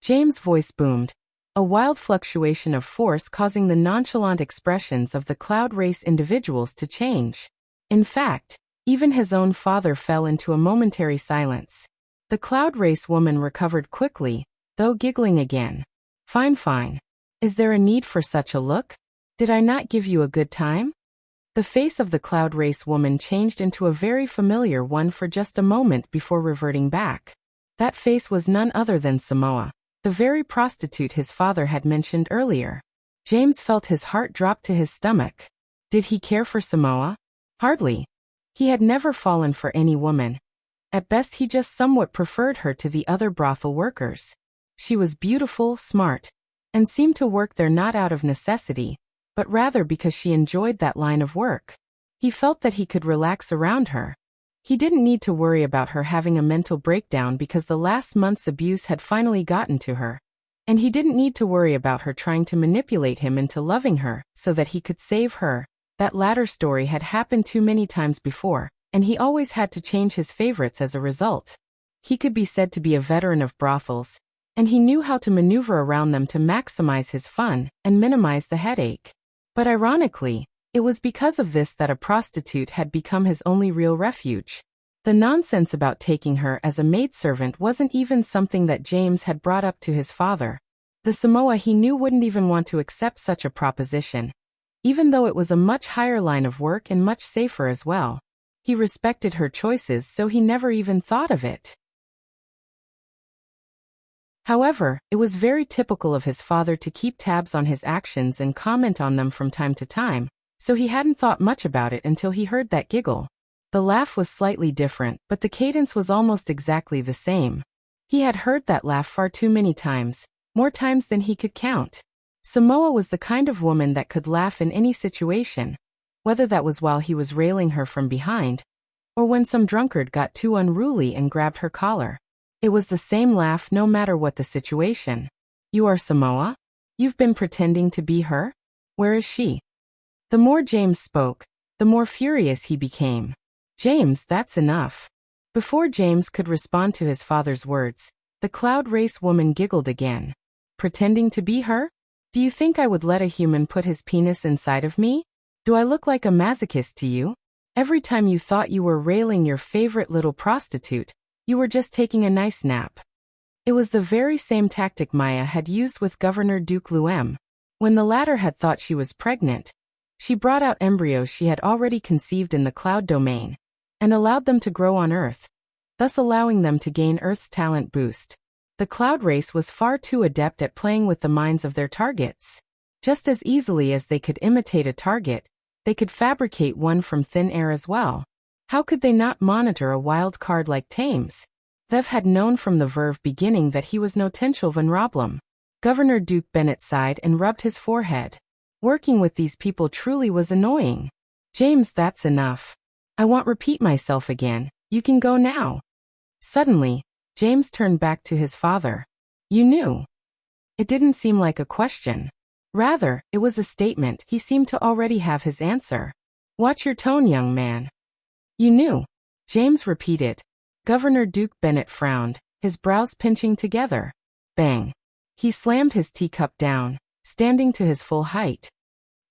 A: James' voice boomed, a wild fluctuation of force causing the nonchalant expressions of the Cloud Race individuals to change. In fact, even his own father fell into a momentary silence. The Cloud Race woman recovered quickly, though giggling again. Fine, fine. Is there a need for such a look? Did I not give you a good time? The face of the Cloud Race woman changed into a very familiar one for just a moment before reverting back. That face was none other than Samoa, the very prostitute his father had mentioned earlier. James felt his heart drop to his stomach. Did he care for Samoa? Hardly. He had never fallen for any woman. At best he just somewhat preferred her to the other brothel workers. She was beautiful, smart, and seemed to work there not out of necessity, but rather because she enjoyed that line of work. He felt that he could relax around her. He didn't need to worry about her having a mental breakdown because the last month's abuse had finally gotten to her. And he didn't need to worry about her trying to manipulate him into loving her so that he could save her. That latter story had happened too many times before, and he always had to change his favorites as a result. He could be said to be a veteran of brothels, and he knew how to maneuver around them to maximize his fun and minimize the headache. But ironically, it was because of this that a prostitute had become his only real refuge. The nonsense about taking her as a maidservant wasn't even something that James had brought up to his father. The Samoa he knew wouldn't even want to accept such a proposition, even though it was a much higher line of work and much safer as well. He respected her choices, so he never even thought of it. However, it was very typical of his father to keep tabs on his actions and comment on them from time to time, so he hadn't thought much about it until he heard that giggle. The laugh was slightly different, but the cadence was almost exactly the same. He had heard that laugh far too many times, more times than he could count. Samoa was the kind of woman that could laugh in any situation, whether that was while he was railing her from behind, or when some drunkard got too unruly and grabbed her collar. It was the same laugh no matter what the situation. You are Samoa? You've been pretending to be her? Where is she? The more James spoke, the more furious he became. James, that's enough. Before James could respond to his father's words, the Cloud Race woman giggled again. Pretending to be her? Do you think I would let a human put his penis inside of me? Do I look like a masochist to you? Every time you thought you were railing your favorite little prostitute, you were just taking a nice nap. It was the very same tactic Maya had used with Governor Duke Luem. When the latter had thought she was pregnant, she brought out embryos she had already conceived in the cloud domain, and allowed them to grow on Earth, thus allowing them to gain Earth's talent boost. The Cloud Race was far too adept at playing with the minds of their targets. Just as easily as they could imitate a target, they could fabricate one from thin air as well. How could they not monitor a wild card like Thames? Thev had known from the verve beginning that he was no potential vulnerable. Governor Duke Bennett sighed and rubbed his forehead. Working with these people truly was annoying. James, that's enough. I won't repeat myself again. You can go now. Suddenly, James turned back to his father. You knew. It didn't seem like a question. Rather, it was a statement. He seemed to already have his answer. Watch your tone, young man. You knew. James repeated. Governor Duke Bennett frowned, his brows pinching together. Bang. He slammed his teacup down, standing to his full height.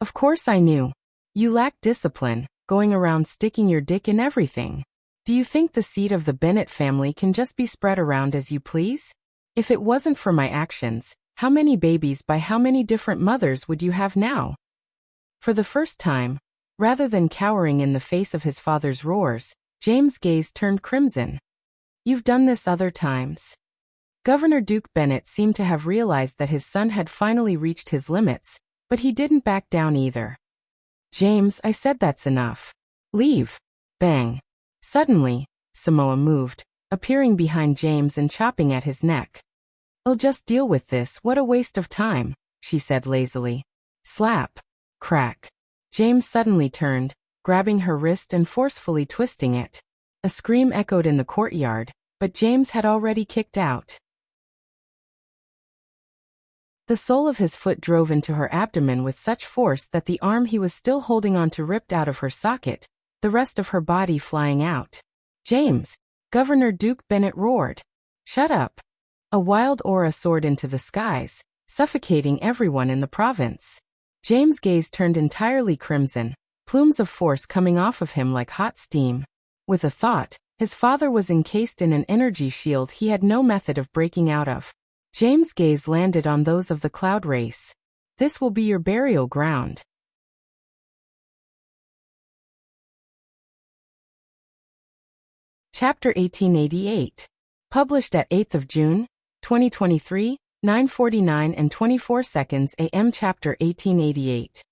A: Of course I knew. You lack discipline, going around sticking your dick in everything. Do you think the seed of the Bennett family can just be spread around as you please? If it wasn't for my actions, how many babies by how many different mothers would you have now? For the first time, Rather than cowering in the face of his father's roars, James' gaze turned crimson. "You've done this other times." Governor Duke Bennett seemed to have realized that his son had finally reached his limits, but he didn't back down either. "James, I said that's enough. Leave." Bang. Suddenly, Samoa moved, appearing behind James and chopping at his neck. "I'll just deal with this, what a waste of time," she said lazily. Slap. Crack. James suddenly turned, grabbing her wrist and forcefully twisting it. A scream echoed in the courtyard, but James had already kicked out. The sole of his foot drove into her abdomen with such force that the arm he was still holding onto ripped out of her socket, the rest of her body flying out. "James!" Governor Duke Bennett roared. "Shut up." A wild aura soared into the skies, suffocating everyone in the province. James' gaze turned entirely crimson, plumes of force coming off of him like hot steam. With a thought, his father was encased in an energy shield he had no method of breaking out of. James' gaze landed on those of the cloud race. "This will be your burial ground." Chapter 1888. Published at 8th of June, 2023, 9:49 and 24 seconds AM. Chapter 1888.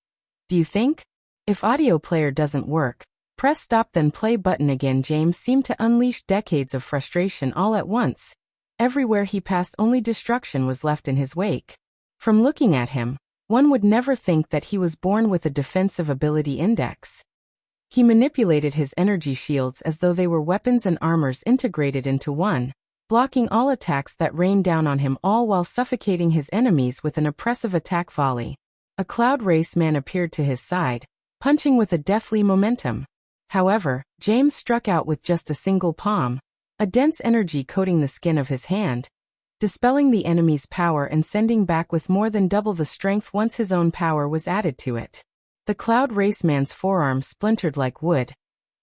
A: Do you think? If audio player doesn't work, press stop then play button again. James seemed to unleash decades of frustration all at once. Everywhere he passed only destruction was left in his wake. From looking at him, one would never think that he was born with a defensive ability index. He manipulated his energy shields as though they were weapons and armors integrated into one, blocking all attacks that rained down on him, all while suffocating his enemies with an oppressive attack volley. A cloud race man appeared to his side, punching with a deathly momentum. However, James struck out with just a single palm, a dense energy coating the skin of his hand, dispelling the enemy's power and sending back with more than double the strength once his own power was added to it. The cloud raceman's forearm splintered like wood.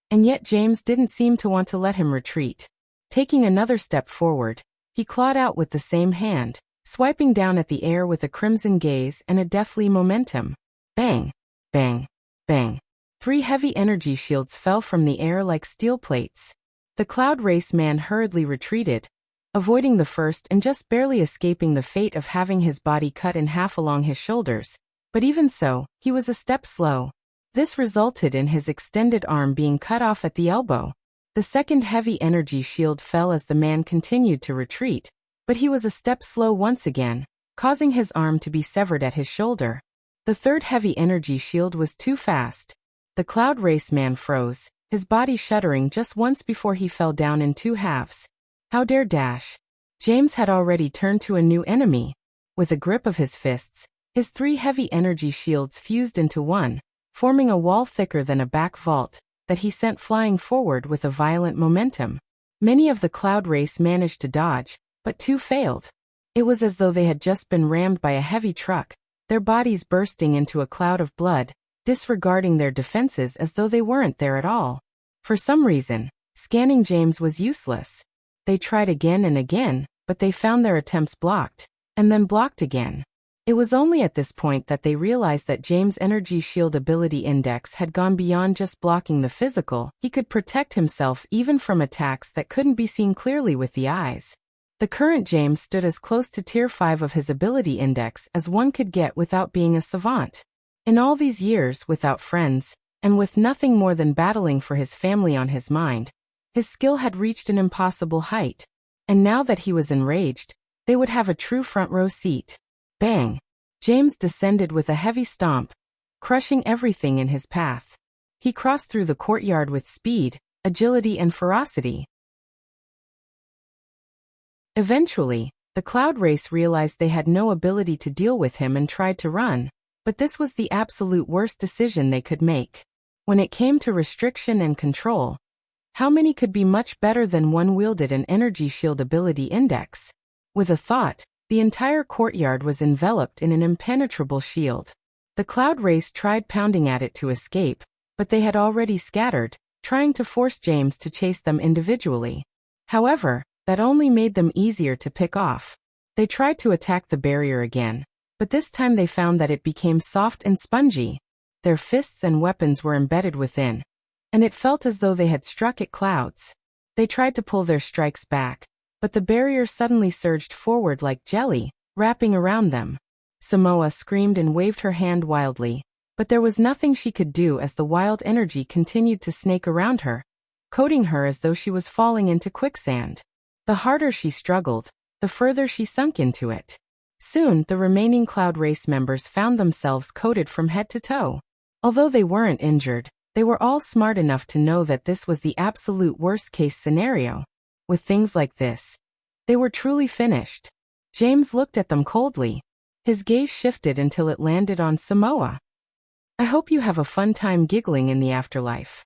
A: And yet James didn't seem to want to let him retreat. Taking another step forward, he clawed out with the same hand, swiping down at the air with a crimson gaze and a deathly momentum. Bang, bang, bang. 3 heavy energy shields fell from the air like steel plates. The cloud race man hurriedly retreated, avoiding the first and just barely escaping the fate of having his body cut in half along his shoulders. But even so, he was a step slow. This resulted in his extended arm being cut off at the elbow. The second heavy energy shield fell as the man continued to retreat, but he was a step slow once again, causing his arm to be severed at his shoulder. The third heavy energy shield was too fast. The cloud race man froze, his body shuddering just once before he fell down in 2 halves. How dare dash? James had already turned to a new enemy. With a grip of his fists, his 3 heavy energy shields fused into one, forming a wall thicker than a back vault that he sent flying forward with a violent momentum. Many of the cloud race managed to dodge, but 2 failed. It was as though they had just been rammed by a heavy truck, their bodies bursting into a cloud of blood, disregarding their defenses as though they weren't there at all. For some reason, scanning James was useless. They tried again and again, but they found their attempts blocked, and then blocked again. It was only at this point that they realized that James' energy shield ability index had gone beyond just blocking the physical. He could protect himself even from attacks that couldn't be seen clearly with the eyes. The current James stood as close to tier 5 of his ability index as one could get without being a savant. In all these years without friends, and with nothing more than battling for his family on his mind, his skill had reached an impossible height. And now that he was enraged, they would have a true front row seat. Bang! James descended with a heavy stomp, crushing everything in his path. He crossed through the courtyard with speed, agility and ferocity. Eventually, the cloud race realized they had no ability to deal with him and tried to run, but this was the absolute worst decision they could make. When it came to restriction and control, how many could be much better than one wielded an energy shield ability index? With a thought, the entire courtyard was enveloped in an impenetrable shield. The cloud race tried pounding at it to escape, but they had already scattered, trying to force James to chase them individually. However, that only made them easier to pick off. They tried to attack the barrier again, but this time they found that it became soft and spongy. Their fists and weapons were embedded within, and it felt as though they had struck at clouds. They tried to pull their strikes back, but the barrier suddenly surged forward like jelly, wrapping around them. Samoa screamed and waved her hand wildly, but there was nothing she could do as the wild energy continued to snake around her, coating her as though she was falling into quicksand. The harder she struggled, the further she sunk into it. Soon, the remaining Cloud Race members found themselves coated from head to toe. Although they weren't injured, they were all smart enough to know that this was the absolute worst-case scenario. With things like this, they were truly finished. James looked at them coldly. His gaze shifted until it landed on Samoa. "I hope you have a fun time giggling in the afterlife."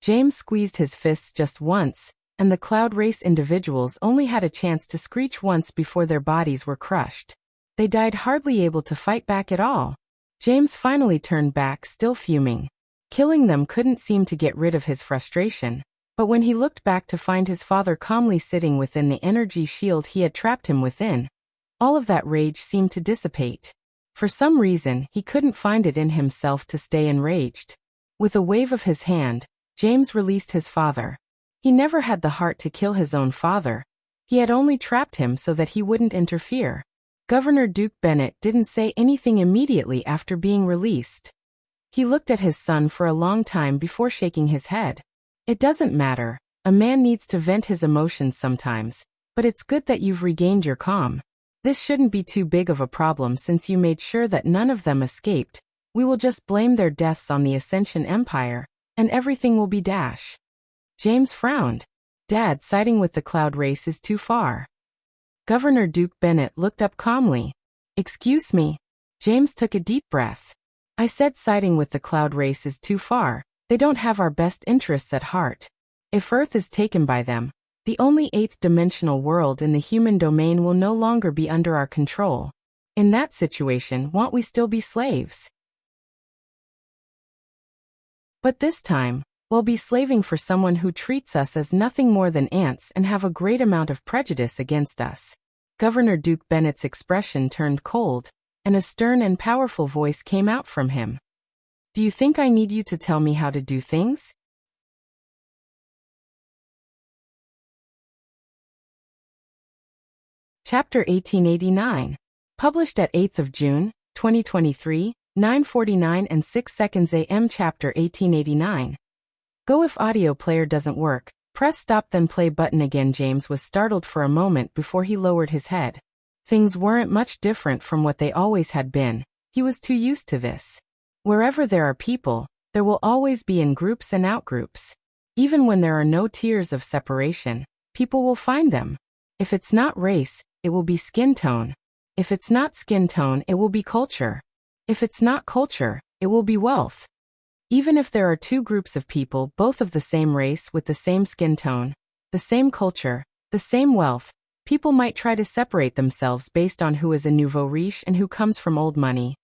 A: James squeezed his fists just once, and the Cloud Race individuals only had a chance to screech once before their bodies were crushed. They died hardly able to fight back at all. James finally turned back, still fuming. Killing them couldn't seem to get rid of his frustration, but when he looked back to find his father calmly sitting within the energy shield he had trapped him within, all of that rage seemed to dissipate. For some reason, he couldn't find it in himself to stay enraged. With a wave of his hand, James released his father. He never had the heart to kill his own father. He had only trapped him so that he wouldn't interfere. Governor Duke Bennett didn't say anything immediately after being released. He looked at his son for a long time before shaking his head. "It doesn't matter. A man needs to vent his emotions sometimes, but it's good that you've regained your calm. This shouldn't be too big of a problem since you made sure that none of them escaped. We will just blame their deaths on the Ascension Empire, and everything will be dash." James frowned. "Dad, siding with the Cloud Race is too far." Governor Duke Bennett looked up calmly. "Excuse me." James took a deep breath. "I said siding with the Cloud Race is too far. They don't have our best interests at heart. If Earth is taken by them, the only eighth-dimensional world in the human domain will no longer be under our control. In that situation, won't we still be slaves? But this time, we'll be slaving for someone who treats us as nothing more than ants and have a great amount of prejudice against us." Governor Duke Bennett's expression turned cold, and a stern and powerful voice came out from him. "Do you think I need you to tell me how to do things?" Chapter 1889. Published at 8th of June, 2023, 9:49 and 6 seconds AM. Chapter 1889. Go. If audio player doesn't work, press stop then play button again. James was startled for a moment before he lowered his head. Things weren't much different from what they always had been. He was too used to this. Wherever there are people, there will always be in groups and outgroups. Even when there are no tiers of separation, people will find them. If it's not race, it will be skin tone. If it's not skin tone, it will be culture. If it's not culture, it will be wealth. Even if there are two groups of people, both of the same race with the same skin tone, the same culture, the same wealth, people might try to separate themselves based on who is a nouveau riche and who comes from old money,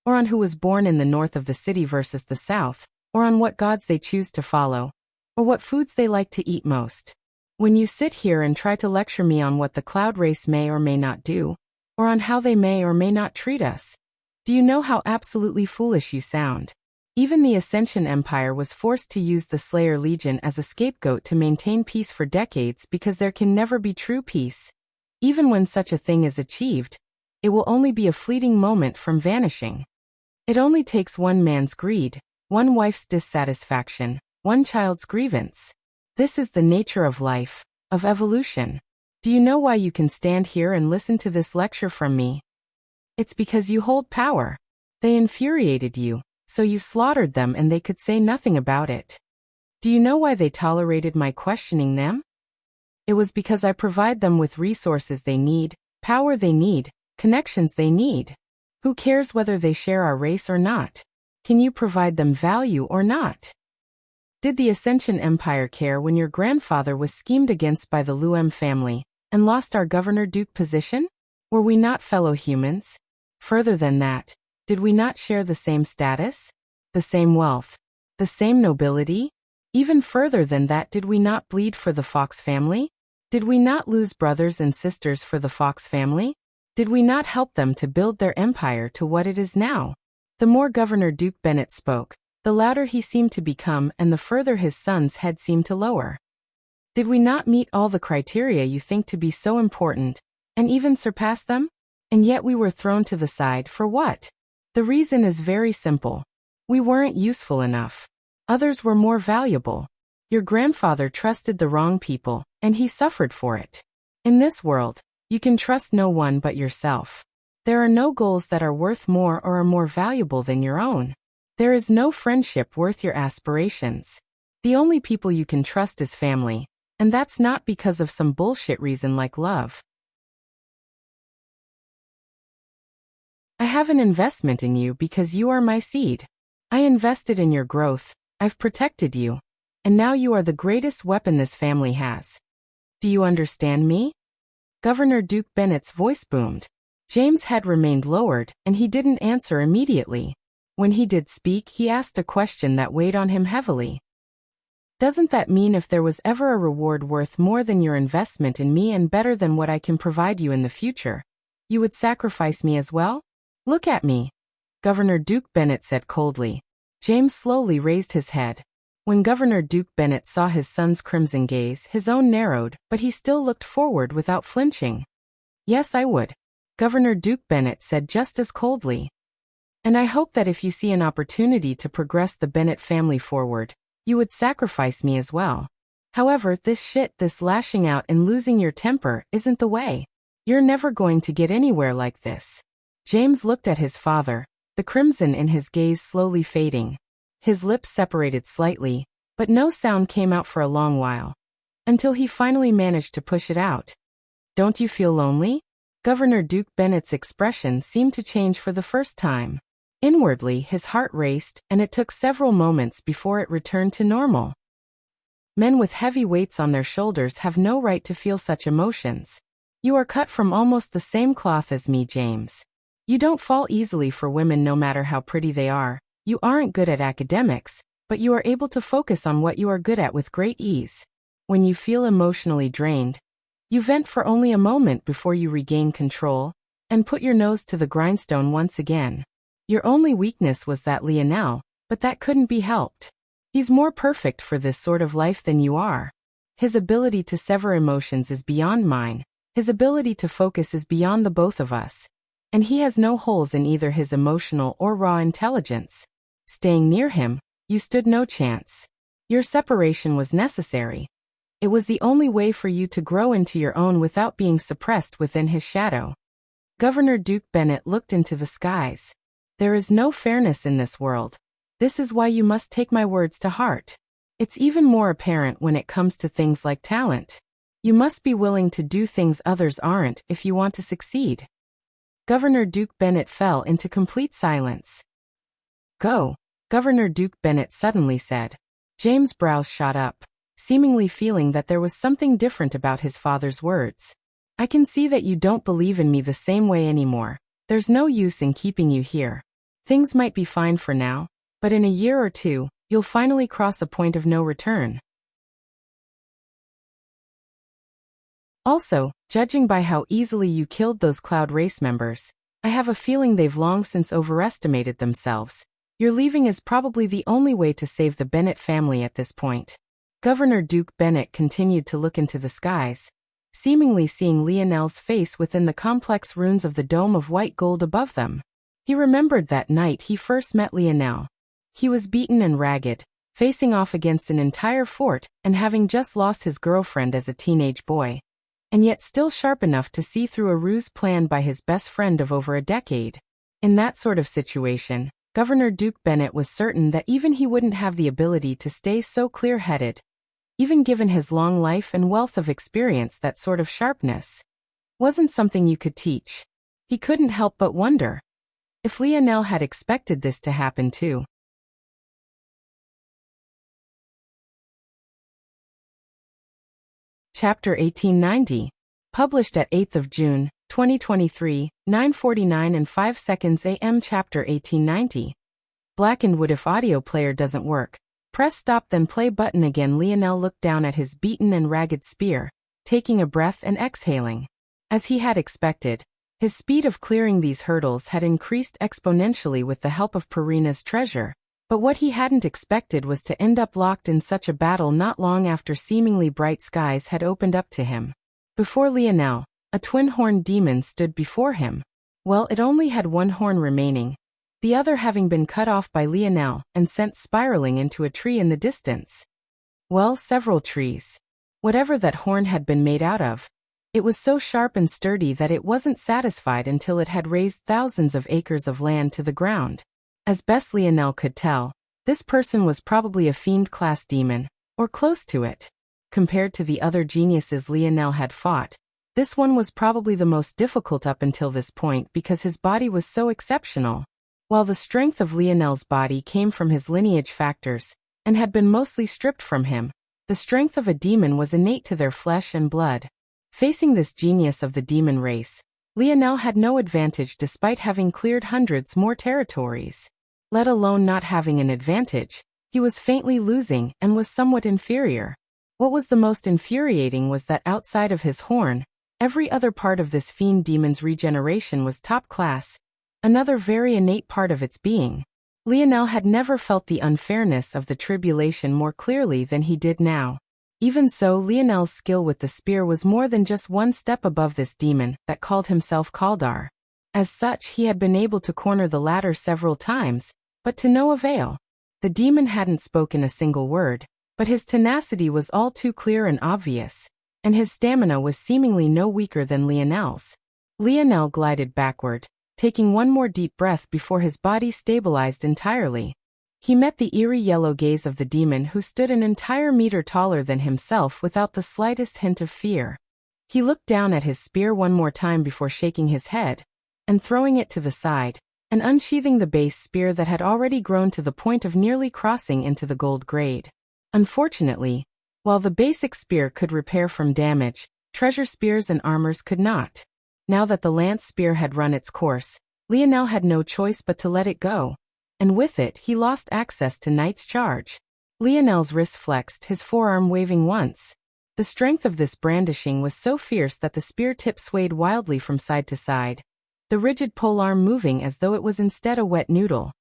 A: or on who was born in the north of the city versus the south, or on what gods they choose to follow, or what foods they like to eat most. When you sit here and try to lecture me on what the Cloud Race may or may not do, or on how they may or may not treat us, do you know how absolutely foolish you sound? Even the Ascension Empire was forced to use the Slayer Legion as a scapegoat to maintain peace for decades because there can never be true peace. Even when such a thing is achieved, it will only be a fleeting moment from vanishing. It only takes one man's greed, one wife's dissatisfaction, one child's grievance. This is the nature of life, of evolution. Do you know why you can stand here and listen to this lecture from me? It's because you hold power. They infuriated you, so you slaughtered them and they could say nothing about it. Do you know why they tolerated my questioning them? It was because I provide them with resources they need, power they need, connections they need. Who cares whether they share our race or not? Can you provide them value or not? Did the Ascension Empire care when your grandfather was schemed against by the Luem family and lost our Governor Duke position? Were we not fellow humans? Further than that, did we not share the same status? The same wealth? The same nobility? Even further than that, did we not bleed for the Fox family? Did we not lose brothers and sisters for the Fox family? Did we not help them to build their empire to what it is now? The more Governor Duke Bennett spoke, the louder he seemed to become and the further his son's head seemed to lower. Did we not meet all the criteria you think to be so important, and even surpass them? And yet we were thrown to the side for what? The reason is very simple. We weren't useful enough. Others were more valuable. Your grandfather trusted the wrong people, and he suffered for it. In this world, you can trust no one but yourself. There are no goals that are worth more or are more valuable than your own. There is no friendship worth your aspirations. The only people you can trust is family, and that's not because of some bullshit reason like love. I have an investment in you because you are my seed. I invested in your growth, I've protected you, and now you are the greatest weapon this family has. Do you understand me? Governor Duke Bennett's voice boomed. James' head remained lowered, and he didn't answer immediately. When he did speak, he asked a question that weighed on him heavily. Doesn't that mean if there was ever a reward worth more than your investment in me and better than what I can provide you in the future, you would sacrifice me as well? Look at me, Governor Duke Bennett said coldly. James slowly raised his head. When Governor Duke Bennett saw his son's crimson gaze, his own narrowed, but he still looked forward without flinching. Yes, I would, Governor Duke Bennett said just as coldly. And I hope that if you see an opportunity to progress the Bennett family forward, you would sacrifice me as well. However, this lashing out and losing your temper isn't the way. You're never going to get anywhere like this. James looked at his father, the crimson in his gaze slowly fading. His lips separated slightly, but no sound came out for a long while, until he finally managed to push it out. Don't you feel lonely? Governor Duke Bennett's expression seemed to change for the first time. Inwardly, his heart raced, and it took several moments before it returned to normal. Men with heavy weights on their shoulders have no right to feel such emotions. You are cut from almost the same cloth as me, James. You don't fall easily for women no matter how pretty they are. You aren't good at academics, but you are able to focus on what you are good at with great ease. When you feel emotionally drained, you vent for only a moment before you regain control and put your nose to the grindstone once again. Your only weakness was that Lionel, but that couldn't be helped. He's more perfect for this sort of life than you are. His ability to sever emotions is beyond mine. His ability to focus is beyond the both of us. And he has no holes in either his emotional or raw intelligence. Staying near him, you stood no chance. Your separation was necessary. It was the only way for you to grow into your own without being suppressed within his shadow. Governor Duke Bennett looked into the skies. There is no fairness in this world. This is why you must take my words to heart. It's even more apparent when it comes to things like talent. You must be willing to do things others aren't if you want to succeed. Governor Duke Bennett fell into complete silence. Go, Governor Duke Bennett suddenly said. James' brows shot up, seemingly feeling that there was something different about his father's words. I can see that you don't believe in me the same way anymore. There's no use in keeping you here. Things might be fine for now, but in a year or two, you'll finally cross a point of no return. Also, judging by how easily you killed those Cloud Race members, I have a feeling they've long since overestimated themselves. Your leaving is probably the only way to save the Bennett family at this point. Governor Duke Bennett continued to look into the skies, seemingly seeing Lionel's face within the complex runes of the dome of white gold above them. He remembered that night he first met Lionel. He was beaten and ragged, facing off against an entire fort and having just lost his girlfriend as a teenage boy, and yet still sharp enough to see through a ruse planned by his best friend of over a decade. In that sort of situation, Governor Duke Bennett was certain that even he wouldn't have the ability to stay so clear-headed. Even given his long life and wealth of experience, that sort of sharpness wasn't something you could teach. He couldn't help but wonder if Lionel had expected this to happen too. Chapter 1890. Published at 8th of June, 2023, 9:49 and 5 seconds a.m. Chapter 1890. Blackened wood. If audio player doesn't work, press stop then play button again. Lionel looked down at his beaten and ragged spear, taking a breath and exhaling. As he had expected, His speed of clearing these hurdles had increased exponentially with the help of Purina's treasure, but what he hadn't expected was to end up locked in such a battle not long after seemingly bright skies had opened up to him. Before Lionel, a twin-horned demon stood before him. Well, it only had one horn remaining, the other having been cut off by Lionel and sent spiraling into a tree in the distance. Well, several trees. Whatever that horn had been made out of, it was so sharp and sturdy that it wasn't satisfied until it had razed thousands of acres of land to the ground. As best Lionel could tell, this person was probably a fiend-class demon, or close to it. Compared to the other geniuses Lionel had fought, this one was probably the most difficult up until this point because his body was so exceptional. While the strength of Lionel's body came from his lineage factors, and had been mostly stripped from him, the strength of a demon was innate to their flesh and blood. Facing this genius of the demon race, Lionel had no advantage despite having cleared hundreds more territories. Let alone not having an advantage, he was faintly losing and was somewhat inferior. What was the most infuriating was that outside of his horn, every other part of this fiend demon's regeneration was top class, another very innate part of its being. Lionel had never felt the unfairness of the tribulation more clearly than he did now. Even so, Lionel's skill with the spear was more than just one step above this demon that called himself Kaldar. As such, he had been able to corner the latter several times, but to no avail. The demon hadn't spoken a single word, but his tenacity was all too clear and obvious, and his stamina was seemingly no weaker than Lionel's. Lionel glided backward, taking one more deep breath before his body stabilized entirely. He met the eerie yellow gaze of the demon who stood an entire meter taller than himself without the slightest hint of fear. He looked down at his spear one more time before shaking his head, and throwing it to the side, and unsheathing the base spear that had already grown to the point of nearly crossing into the gold grade. Unfortunately, while the basic spear could repair from damage, treasure spears and armors could not. Now that the lance spear had run its course, Lionel had no choice but to let it go. And with it he lost access to Knight's charge. Lionel's wrist flexed, his forearm waving once. The strength of this brandishing was so fierce that the spear tip swayed wildly from side to side, the rigid polearm moving as though it was instead a wet noodle.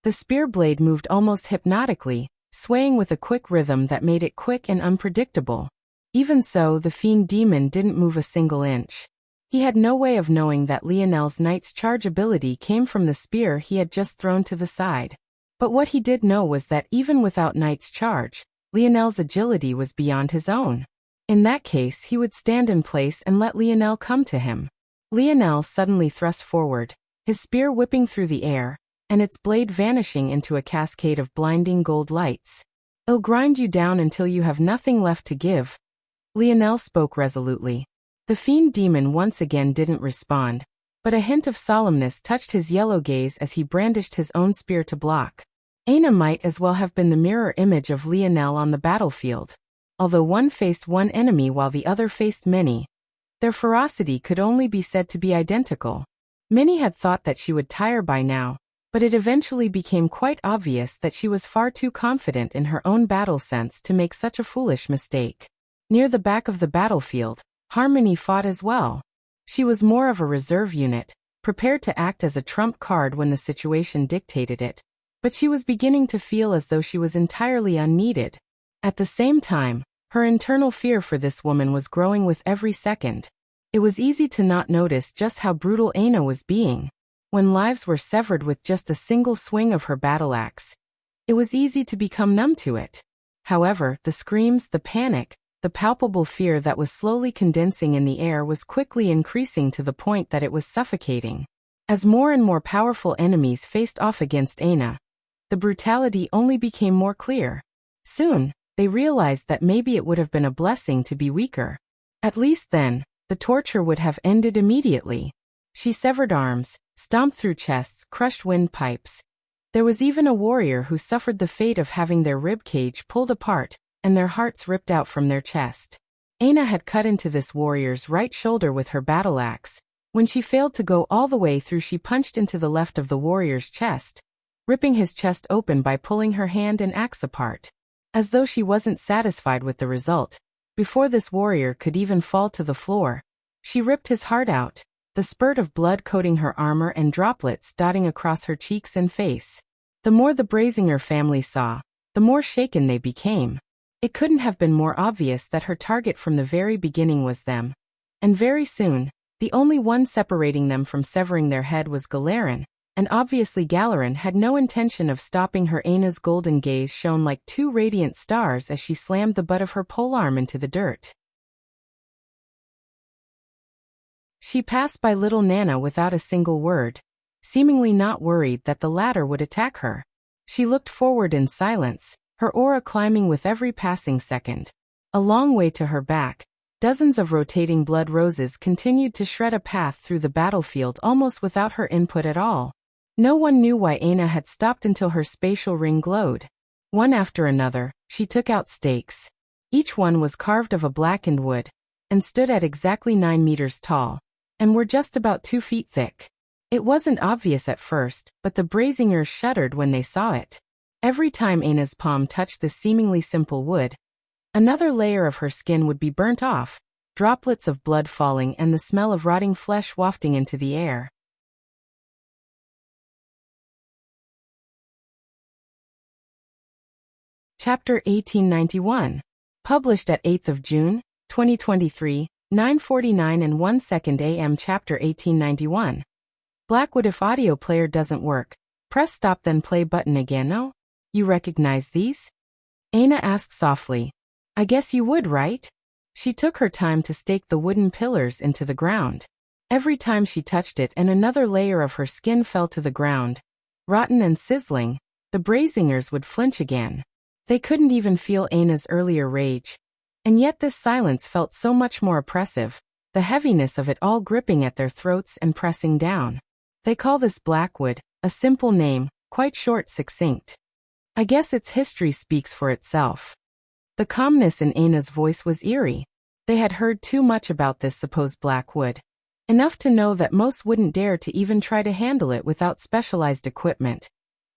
A: The spear blade moved almost hypnotically, swaying with a quick rhythm that made it quick and unpredictable. Even so, the fiend demon didn't move a single inch. He had no way of knowing that Lionel's Knight's charge ability came from the spear he had just thrown to the side. But what he did know was that even without Knight's charge, Lionel's agility was beyond his own. In that case, he would stand in place and let Lionel come to him. Lionel suddenly thrust forward, his spear whipping through the air, and its blade vanishing into a cascade of blinding gold lights. "I'll grind you down until you have nothing left to give," Lionel spoke resolutely. The fiend demon once again didn't respond, but a hint of solemnness touched his yellow gaze as he brandished his own spear to block. Aina might as well have been the mirror image of Lionel on the battlefield. Although one faced one enemy while the other faced many, their ferocity could only be said to be identical. Many had thought that she would tire by now, but it eventually became quite obvious that she was far too confident in her own battle sense to make such a foolish mistake. Near the back of the battlefield, Harmony fought as well. She was more of a reserve unit, prepared to act as a trump card when the situation dictated it, but she was beginning to feel as though she was entirely unneeded. At the same time, her internal fear for this woman was growing with every second. It was easy to not notice just how brutal Aina was being. When lives were severed with just a single swing of her battle axe, it was easy to become numb to it. However, the screams, the panic, the palpable fear that was slowly condensing in the air was quickly increasing to the point that it was suffocating. As more and more powerful enemies faced off against Aina, the brutality only became more clear. Soon, they realized that maybe it would have been a blessing to be weaker. At least then, the torture would have ended immediately. She severed arms, stomped through chests, crushed windpipes. There was even a warrior who suffered the fate of having their rib cage pulled apart and their hearts ripped out from their chest. Aina had cut into this warrior's right shoulder with her battle axe. When she failed to go all the way through, she punched into the left of the warrior's chest, ripping his chest open by pulling her hand and axe apart. As though she wasn't satisfied with the result, before this warrior could even fall to the floor, She ripped his heart out, the spurt of blood coating her armor and droplets dotting across her cheeks and face. The more the Brazinger family saw, the more shaken they became. It couldn't have been more obvious that her target from the very beginning was them. And very soon, the only one separating them from severing their head was Galerin, and obviously Galerin had no intention of stopping her. Aina's golden gaze shone like two radiant stars as she slammed the butt of her polearm into the dirt. She passed by little Nana without a single word, seemingly not worried that the latter would attack her. She looked forward in silence, her aura climbing with every passing second. A long way to her back, dozens of rotating blood roses continued to shred a path through the battlefield almost without her input at all. No one knew why Aina had stopped until her spatial ring glowed. One after another, she took out stakes. Each one was carved of a blackened wood, and stood at exactly 9 meters tall, and were just about 2 feet thick. It wasn't obvious at first, but the Brazingers shuddered when they saw it. Every time Aina's palm touched this seemingly simple wood, another layer of her skin would be burnt off, droplets of blood falling and the smell of rotting flesh wafting into the air. Chapter 1891. Published at 8th of June, 2023, 9:49 and 1 second AM. Chapter 1891. Blackwood. If audio player doesn't work, press stop then play button again. Oh? You recognize these? Aina asked softly. I guess you would, right? She took her time to stake the wooden pillars into the ground. Every time she touched it and another layer of her skin fell to the ground, rotten and sizzling, the Brazingers would flinch again. They couldn't even feel Aina's earlier rage. And yet this silence felt so much more oppressive, the heaviness of it all gripping at their throats and pressing down. They call this Blackwood, a simple name, quite short, succinct. I guess its history speaks for itself. The calmness in Aina's voice was eerie. They had heard too much about this supposed Blackwood. Enough to know that most wouldn't dare to even try to handle it without specialized equipment.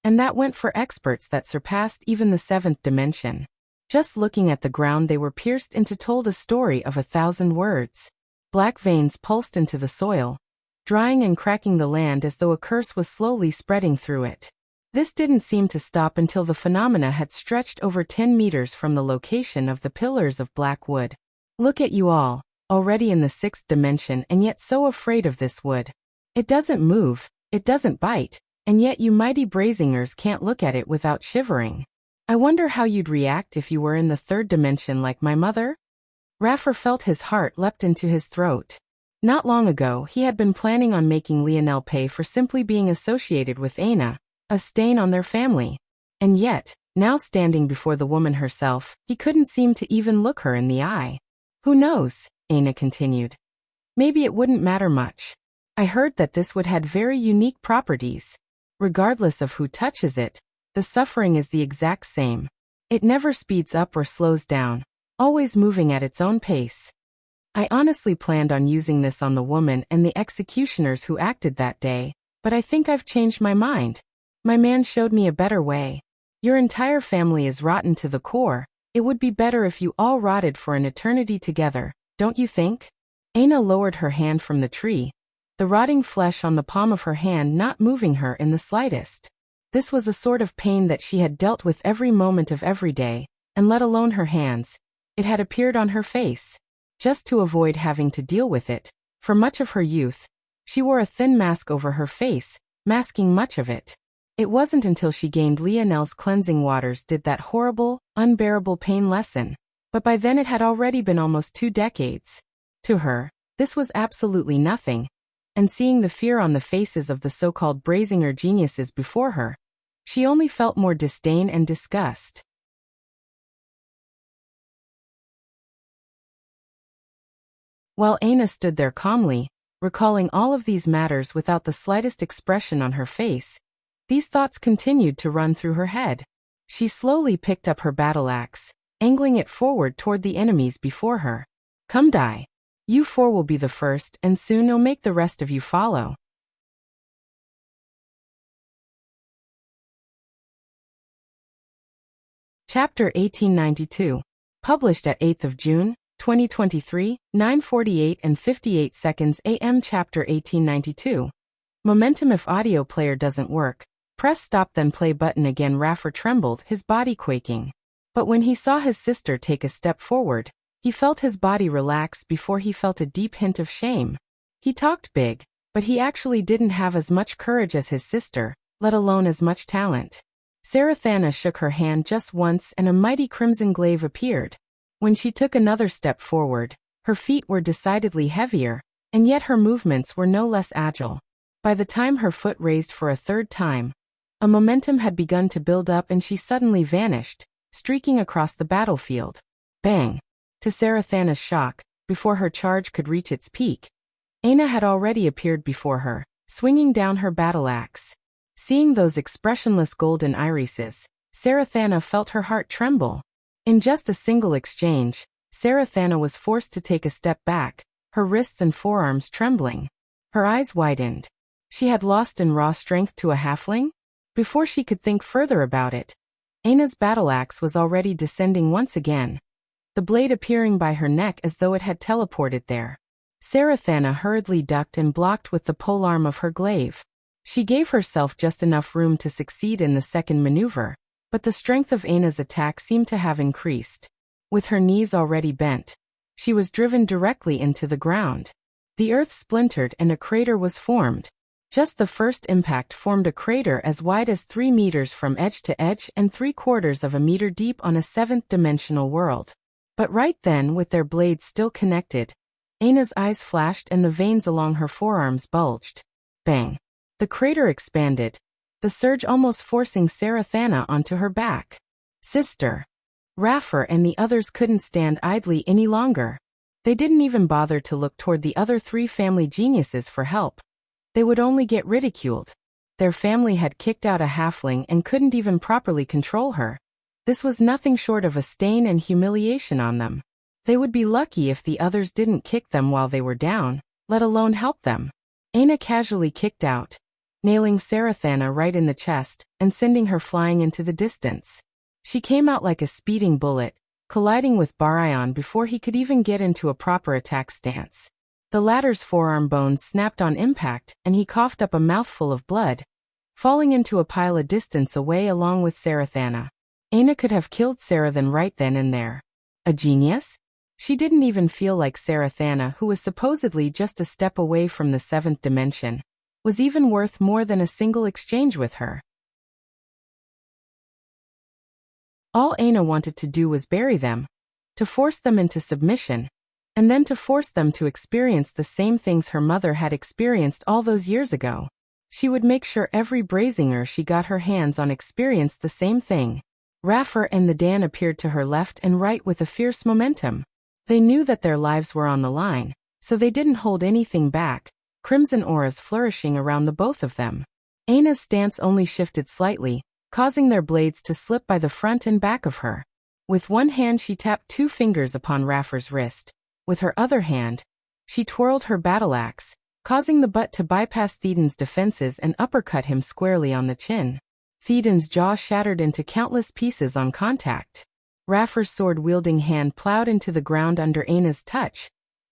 A: And that went for experts that surpassed even the 7th dimension. Just looking at the ground they were pierced into told a story of 1,000 words. Black veins pulsed into the soil, drying and cracking the land as though a curse was slowly spreading through it. This didn't seem to stop until the phenomena had stretched over 10 meters from the location of the pillars of black wood. Look at you all, already in the 6th dimension and yet so afraid of this wood. It doesn't move, it doesn't bite, and yet you mighty Brazingers can't look at it without shivering. I wonder how you'd react if you were in the 3rd dimension like my mother? Raffer felt his heart leapt into his throat. Not long ago he had been planning on making Lionel pay for simply being associated with Aina, a stain on their family. And yet, now standing before the woman herself, he couldn't seem to even look her in the eye. Who knows, Aina continued. Maybe it wouldn't matter much. I heard that this wood had very unique properties. Regardless of who touches it, the suffering is the exact same. It never speeds up or slows down, always moving at its own pace. I honestly planned on using this on the woman and the executioners who acted that day, but I think I've changed my mind. My man showed me a better way. Your entire family is rotten to the core. It would be better if you all rotted for an eternity together, don't you think? Aina lowered her hand from the tree, the rotting flesh on the palm of her hand not moving her in the slightest. This was a sort of pain that she had dealt with every moment of every day, and let alone her hands. It had appeared on her face. Just to avoid having to deal with it, for much of her youth, she wore a thin mask over her face, masking much of it. It wasn't until she gained Lionel's cleansing waters did that horrible, unbearable pain lessen, but by then it had already been almost 2 decades. To her, this was absolutely nothing, and seeing the fear on the faces of the so-called Brazinger geniuses before her, she only felt more disdain and disgust. While Aina stood there calmly, recalling all of these matters without the slightest expression on her face, these thoughts continued to run through her head. She slowly picked up her battle axe, angling it forward toward the enemies before her. Come die. You 4 will be the first, and soon you'll make the rest of you follow. Chapter 1892. Published at 8th of June, 2023, 9:48 and 58 seconds AM Chapter 1892. Momentum. If audio player doesn't work, press stop then play button again. Raffer trembled, his body quaking. But when he saw his sister take a step forward, he felt his body relax before he felt a deep hint of shame. He talked big, but he actually didn't have as much courage as his sister, let alone as much talent. Sarathana shook her hand just once and a mighty crimson glaive appeared. When she took another step forward, her feet were decidedly heavier, and yet her movements were no less agile. By the time her foot raised for a third time, a momentum had begun to build up and she suddenly vanished, streaking across the battlefield. Bang! To Sarathana's shock, before her charge could reach its peak, Aina had already appeared before her, swinging down her battle axe. Seeing those expressionless golden irises, Sarathana felt her heart tremble. In just a single exchange, Sarathana was forced to take a step back, her wrists and forearms trembling. Her eyes widened. She had lost in raw strength to a halfling? Before she could think further about it, Aina's battle axe was already descending once again, the blade appearing by her neck as though it had teleported there. Sarathana hurriedly ducked and blocked with the polearm of her glaive. She gave herself just enough room to succeed in the second maneuver, but the strength of Aina's attack seemed to have increased. With her knees already bent, she was driven directly into the ground. The earth splintered and a crater was formed. Just the first impact formed a crater as wide as 3 meters from edge to edge and 3/4 of a meter deep on a seventh-dimensional world. But right then, with their blades still connected, Aina's eyes flashed and the veins along her forearms bulged. Bang! The crater expanded, the surge almost forcing Sarathana onto her back. Sister! Raffer and the others couldn't stand idly any longer. They didn't even bother to look toward the other 3 family geniuses for help. They would only get ridiculed. Their family had kicked out a halfling and couldn't even properly control her. This was nothing short of a stain and humiliation on them. They would be lucky if the others didn't kick them while they were down, let alone help them. Aina casually kicked out, nailing Sarathana right in the chest and sending her flying into the distance. She came out like a speeding bullet, colliding with Barayan before he could even get into a proper attack stance. The latter's forearm bones snapped on impact and he coughed up a mouthful of blood, falling into a pile a distance away along with Sarathana. Aina could have killed Sarathan right then and there. A genius? She didn't even feel like Sarathana, who was supposedly just a step away from the 7th dimension, was even worth more than a single exchange with her. All Aina wanted to do was bury them, to force them into submission, and then to force them to experience the same things her mother had experienced all those years ago. She would make sure every Brazinger she got her hands on experienced the same thing. Raffer and the Dan appeared to her left and right with a fierce momentum. They knew that their lives were on the line, so they didn't hold anything back, crimson auras flourishing around the both of them. Aina's stance only shifted slightly, causing their blades to slip by the front and back of her. With one hand she tapped 2 fingers upon Raffer's wrist. With her other hand, she twirled her battle axe, causing the butt to bypass Theoden's defenses and uppercut him squarely on the chin. Theoden's jaw shattered into countless pieces on contact. Raffer's sword-wielding hand plowed into the ground under Aina's touch,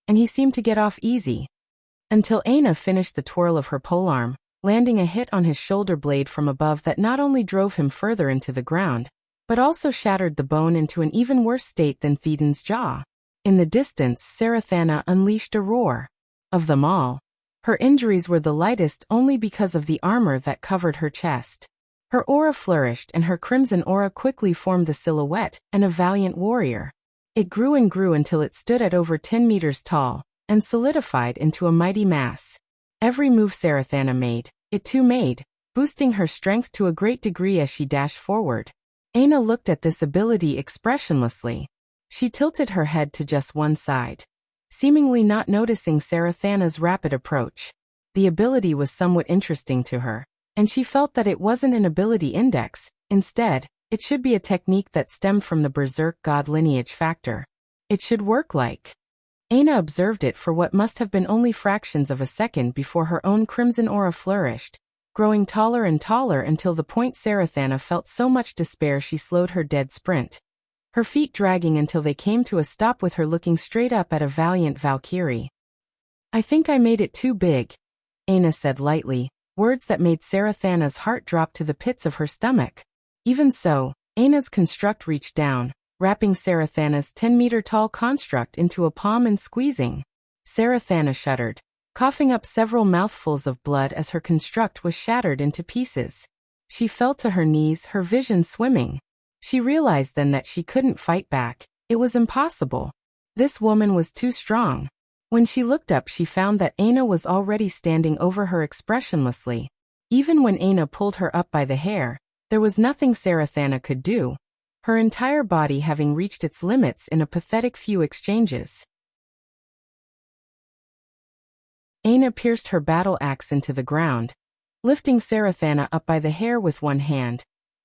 A: and he seemed to get off easy. Until Aina finished the twirl of her polearm, landing a hit on his shoulder blade from above that not only drove him further into the ground, but also shattered the bone into an even worse state than Theoden's jaw. In the distance, Sarathana unleashed a roar. Of them all, her injuries were the lightest only because of the armor that covered her chest. Her aura flourished and her crimson aura quickly formed the silhouette and a valiant warrior. It grew and grew until it stood at over 10 meters tall, and solidified into a mighty mass. Every move Sarathana made, it too made, boosting her strength to a great degree as she dashed forward. Aina looked at this ability expressionlessly. She tilted her head to just one side, seemingly not noticing Sarathana's rapid approach. The ability was somewhat interesting to her, and she felt that it wasn't an ability index. Instead, it should be a technique that stemmed from the Berserk god lineage factor. It should work like. Aina observed it for what must have been only fractions of a second before her own crimson aura flourished, growing taller and taller until the point Sarathana felt so much despair she slowed her dead sprint. her feet dragging until they came to a stop with her looking straight up at a valiant Valkyrie. "I think I made it too big," Aina said lightly, words that made Sarathana's heart drop to the pits of her stomach. Even so, Aina's construct reached down, wrapping Sarathana's 10-meter-tall construct into a palm and squeezing. Sarathana shuddered, coughing up several mouthfuls of blood as her construct was shattered into pieces. She fell to her knees, her vision swimming. She realized then that she couldn't fight back. It was impossible. This woman was too strong. When she looked up, she found that Aina was already standing over her expressionlessly. Even when Aina pulled her up by the hair, there was nothing Sarathana could do, her entire body having reached its limits in a pathetic few exchanges. Aina pierced her battle axe into the ground, lifting Sarathana up by the hair with one hand,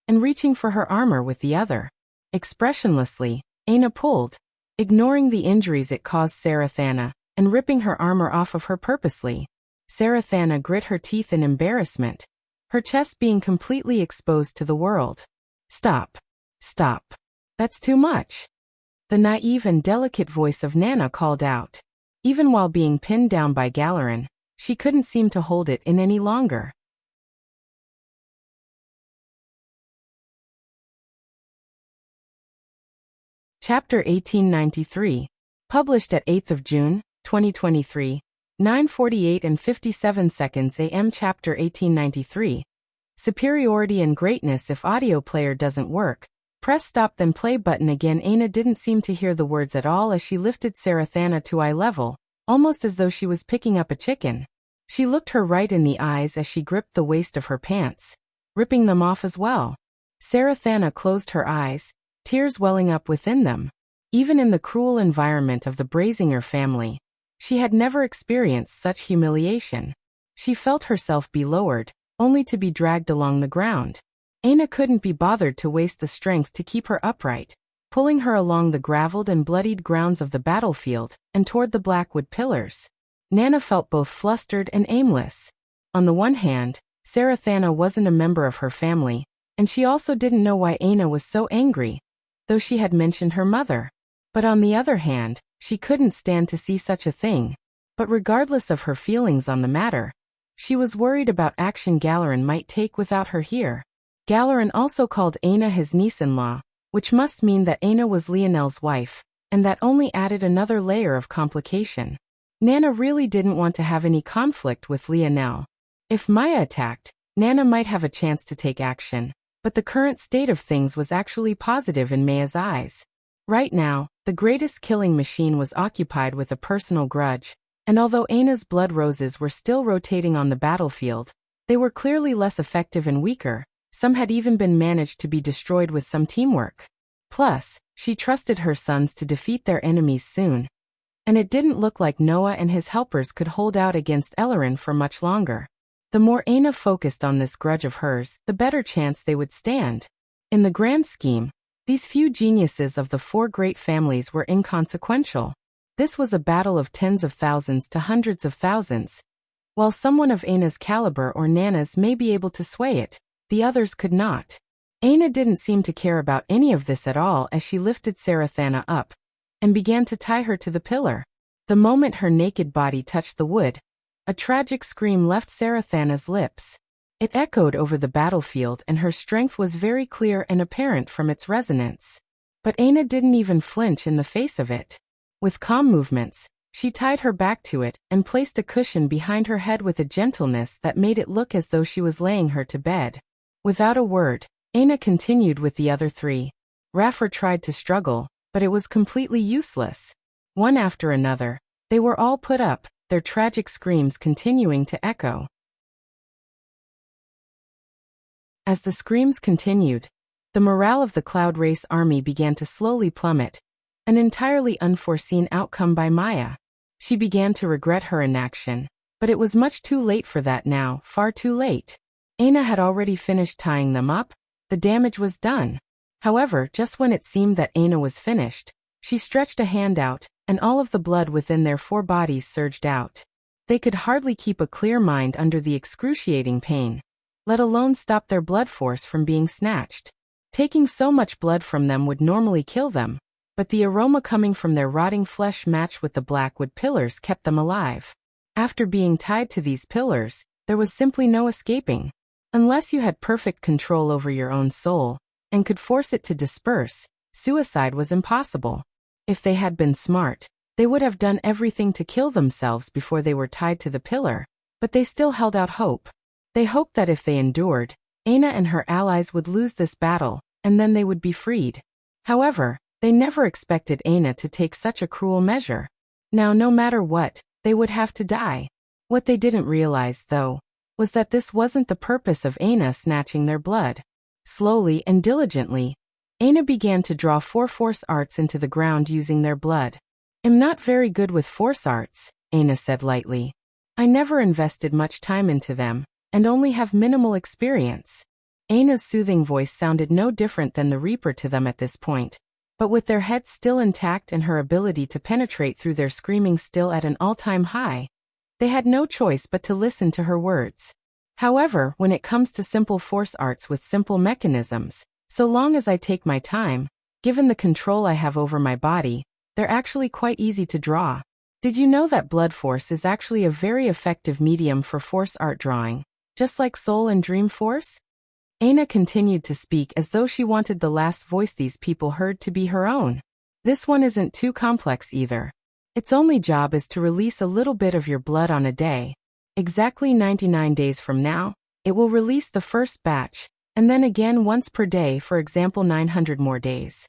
A: and reaching for her armor with the other. Expressionlessly, Aina pulled, ignoring the injuries it caused Sarathana, and ripping her armor off of her purposely. Sarathana grit her teeth in embarrassment, her chest being completely exposed to the world. "Stop. Stop. That's too much," the naive and delicate voice of Nana called out. Even while being pinned down by Galerin, she couldn't seem to hold it in any longer. Chapter 1893. Published at 8th of June, 2023, 9:48 and 57 seconds AM. Chapter 1893. Superiority and greatness. If audio player doesn't work, press stop then play button again. Aina didn't seem to hear the words at all as she lifted Sarathana to eye level, almost as though she was picking up a chicken. She looked her right in the eyes as she gripped the waist of her pants, ripping them off as well. Sarathana closed her eyes, tears welling up within them. Even in the cruel environment of the Brazinger family, she had never experienced such humiliation. She felt herself be lowered, only to be dragged along the ground. Aina couldn't be bothered to waste the strength to keep her upright, pulling her along the graveled and bloodied grounds of the battlefield and toward the blackwood pillars. Nana felt both flustered and aimless. On the one hand, Sarathana wasn't a member of her family, and she also didn't know why Aina was so angry, though she had mentioned her mother. But on the other hand, she couldn't stand to see such a thing. But regardless of her feelings on the matter, she was worried about action Galerin might take without her here. Galerin also called Aina his niece-in-law, which must mean that Aina was Lionel's wife, and that only added another layer of complication. Nana really didn't want to have any conflict with Lionel. If Maya attacked, Nana might have a chance to take action, but the current state of things was actually positive in Maya's eyes. Right now, the greatest killing machine was occupied with a personal grudge, and although Aina's blood roses were still rotating on the battlefield, they were clearly less effective and weaker. Some had even been managed to be destroyed with some teamwork. Plus, she trusted her sons to defeat their enemies soon. And it didn't look like Noah and his helpers could hold out against Ellerin for much longer. The more Aina focused on this grudge of hers, the better chance they would stand. In the grand scheme, these few geniuses of the four great families were inconsequential. This was a battle of tens of thousands to hundreds of thousands. While someone of Aina's caliber or Nana's may be able to sway it, the others could not. Aina didn't seem to care about any of this at all as she lifted Sarathana up and began to tie her to the pillar. The moment her naked body touched the wood, a tragic scream left Sarathana's lips. It echoed over the battlefield and her strength was very clear and apparent from its resonance. But Aina didn't even flinch in the face of it. With calm movements, she tied her back to it and placed a cushion behind her head with a gentleness that made it look as though she was laying her to bed. Without a word, Aina continued with the other three. Raffer tried to struggle, but it was completely useless. One after another, they were all put up, their tragic screams continuing to echo. As the screams continued, the morale of the Cloud Race army began to slowly plummet, an entirely unforeseen outcome by Maya. She began to regret her inaction, but it was much too late for that now, far too late. Aina had already finished tying them up, the damage was done. However, just when it seemed that Aina was finished, she stretched a hand out, and all of the blood within their four bodies surged out. They could hardly keep a clear mind under the excruciating pain, let alone stop their blood force from being snatched. Taking so much blood from them would normally kill them, but the aroma coming from their rotting flesh matched with the blackwood pillars kept them alive. After being tied to these pillars, there was simply no escaping. Unless you had perfect control over your own soul, and could force it to disperse, suicide was impossible. If they had been smart, they would have done everything to kill themselves before they were tied to the pillar, but they still held out hope. They hoped that if they endured, Aina and her allies would lose this battle, and then they would be freed. However, they never expected Aina to take such a cruel measure. Now no matter what, they would have to die. What they didn't realize, though, was that this wasn't the purpose of Aina snatching their blood. Slowly and diligently, Aina began to draw 4 force arts into the ground using their blood. "I'm not very good with force arts," Aina said lightly. "I never invested much time into them, and only have minimal experience." Aina's soothing voice sounded no different than the Reaper to them at this point, but with their heads still intact and her ability to penetrate through their screaming still at an all-time high, they had no choice but to listen to her words. "However, when it comes to simple force arts with simple mechanisms, so long as I take my time, given the control I have over my body, they're actually quite easy to draw. Did you know that blood force is actually a very effective medium for force art drawing, just like soul and dream force?" Aina continued to speak as though she wanted the last voice these people heard to be her own. "This one isn't too complex either. Its only job is to release a little bit of your blood on a day. Exactly 99 days from now, it will release the first batch, and then again once per day, for example 900 more days."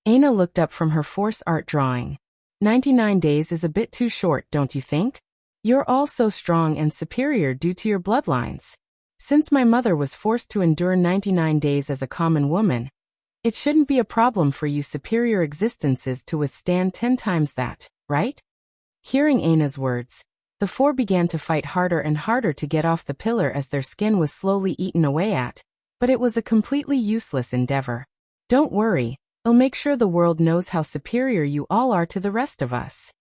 A: Aina looked up from her force art drawing. 99 days is a bit too short, don't you think? You're all so strong and superior due to your bloodlines. Since my mother was forced to endure 99 days as a common woman, it shouldn't be a problem for you superior existences to withstand 10 times that, right? Hearing Aina's words, the 4 began to fight harder and harder to get off the pillar as their skin was slowly eaten away at, but it was a completely useless endeavor. "Don't worry, I'll make sure the world knows how superior you all are to the rest of us.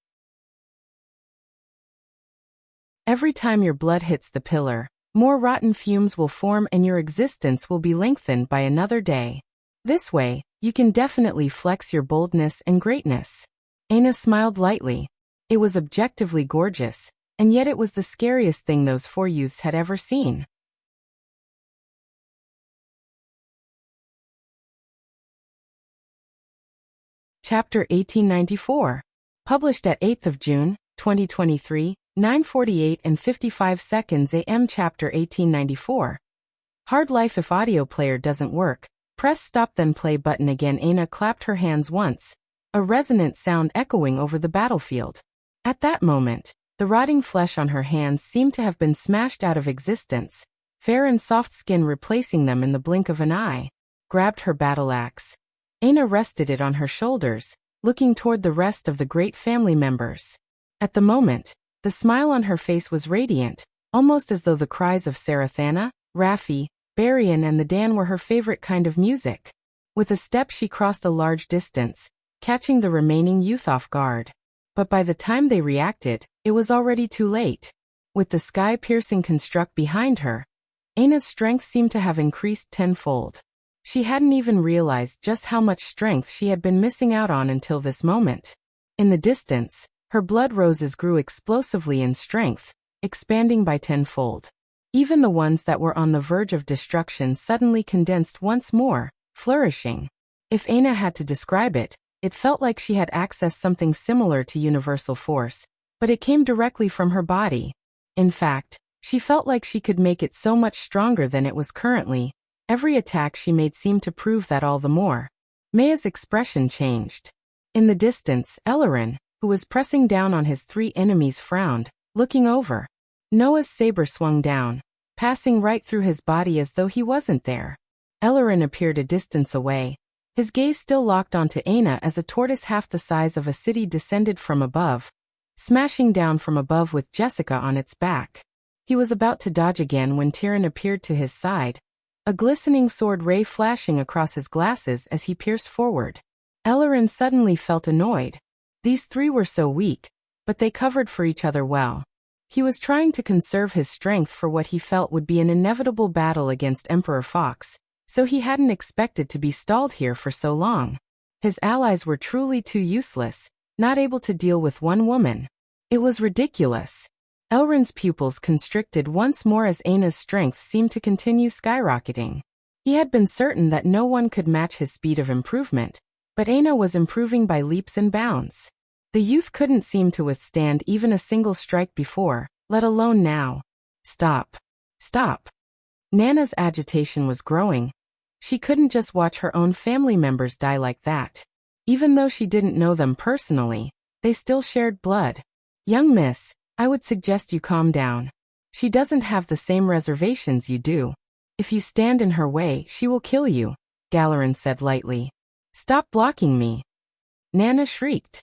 A: Every time your blood hits the pillar, more rotten fumes will form and your existence will be lengthened by another day. This way, you can definitely flex your boldness and greatness." Aina smiled lightly. It was objectively gorgeous, and yet it was the scariest thing those 4 youths had ever seen. Chapter 1894. Published at 8th of June, 2023, 9:48 and 55 seconds AM. Chapter 1894. Hard life. If audio player doesn't work, press stop then play button again. Aina clapped her hands once, a resonant sound echoing over the battlefield. At that moment, the rotting flesh on her hands seemed to have been smashed out of existence, fair and soft skin replacing them in the blink of an eye. Grabbed her battle axe. Aina rested it on her shoulders, looking toward the rest of the great family members. At the moment, the smile on her face was radiant, almost as though the cries of Sarathana, Raffi, Barian and the Dan were her favorite kind of music. With a step she crossed a large distance, catching the remaining youth off guard. But by the time they reacted, it was already too late. With the sky-piercing construct behind her, Aina's strength seemed to have increased tenfold. She hadn't even realized just how much strength she had been missing out on until this moment. In the distance, her blood roses grew explosively in strength, expanding by tenfold. Even the ones that were on the verge of destruction suddenly condensed once more, flourishing. If Aina had to describe it, it felt like she had accessed something similar to universal force, but it came directly from her body. In fact, she felt like she could make it so much stronger than it was currently. Every attack she made seemed to prove that all the more. Maya's expression changed. In the distance, Ellerin, who was pressing down on his 3 enemies, frowned, looking over. Noah's saber swung down, passing right through his body as though he wasn't there. Ellerin appeared a distance away, his gaze still locked onto Aina as a tortoise half the size of a city descended from above, smashing down from above with Jessica on its back. He was about to dodge again when Tyrion appeared to his side, a glistening sword ray flashing across his glasses as he pierced forward. Ellerin suddenly felt annoyed. These 3 were so weak, but they covered for each other well. He was trying to conserve his strength for what he felt would be an inevitable battle against Emperor Fox, So he hadn't expected to be stalled here for so long. His allies were truly too useless, not able to deal with one woman. It was ridiculous. Elrond's pupils constricted once more as Aina's strength seemed to continue skyrocketing. He had been certain that no one could match his speed of improvement, but Aina was improving by leaps and bounds. The youth couldn't seem to withstand even a single strike before, let alone now. Stop. Stop. Nana's agitation was growing. She couldn't just watch her own family members die like that. Even though she didn't know them personally, they still shared blood. Young miss, I would suggest you calm down. She doesn't have the same reservations you do. If you stand in her way, she will kill you, Galarin said lightly. Stop blocking me. Nana shrieked.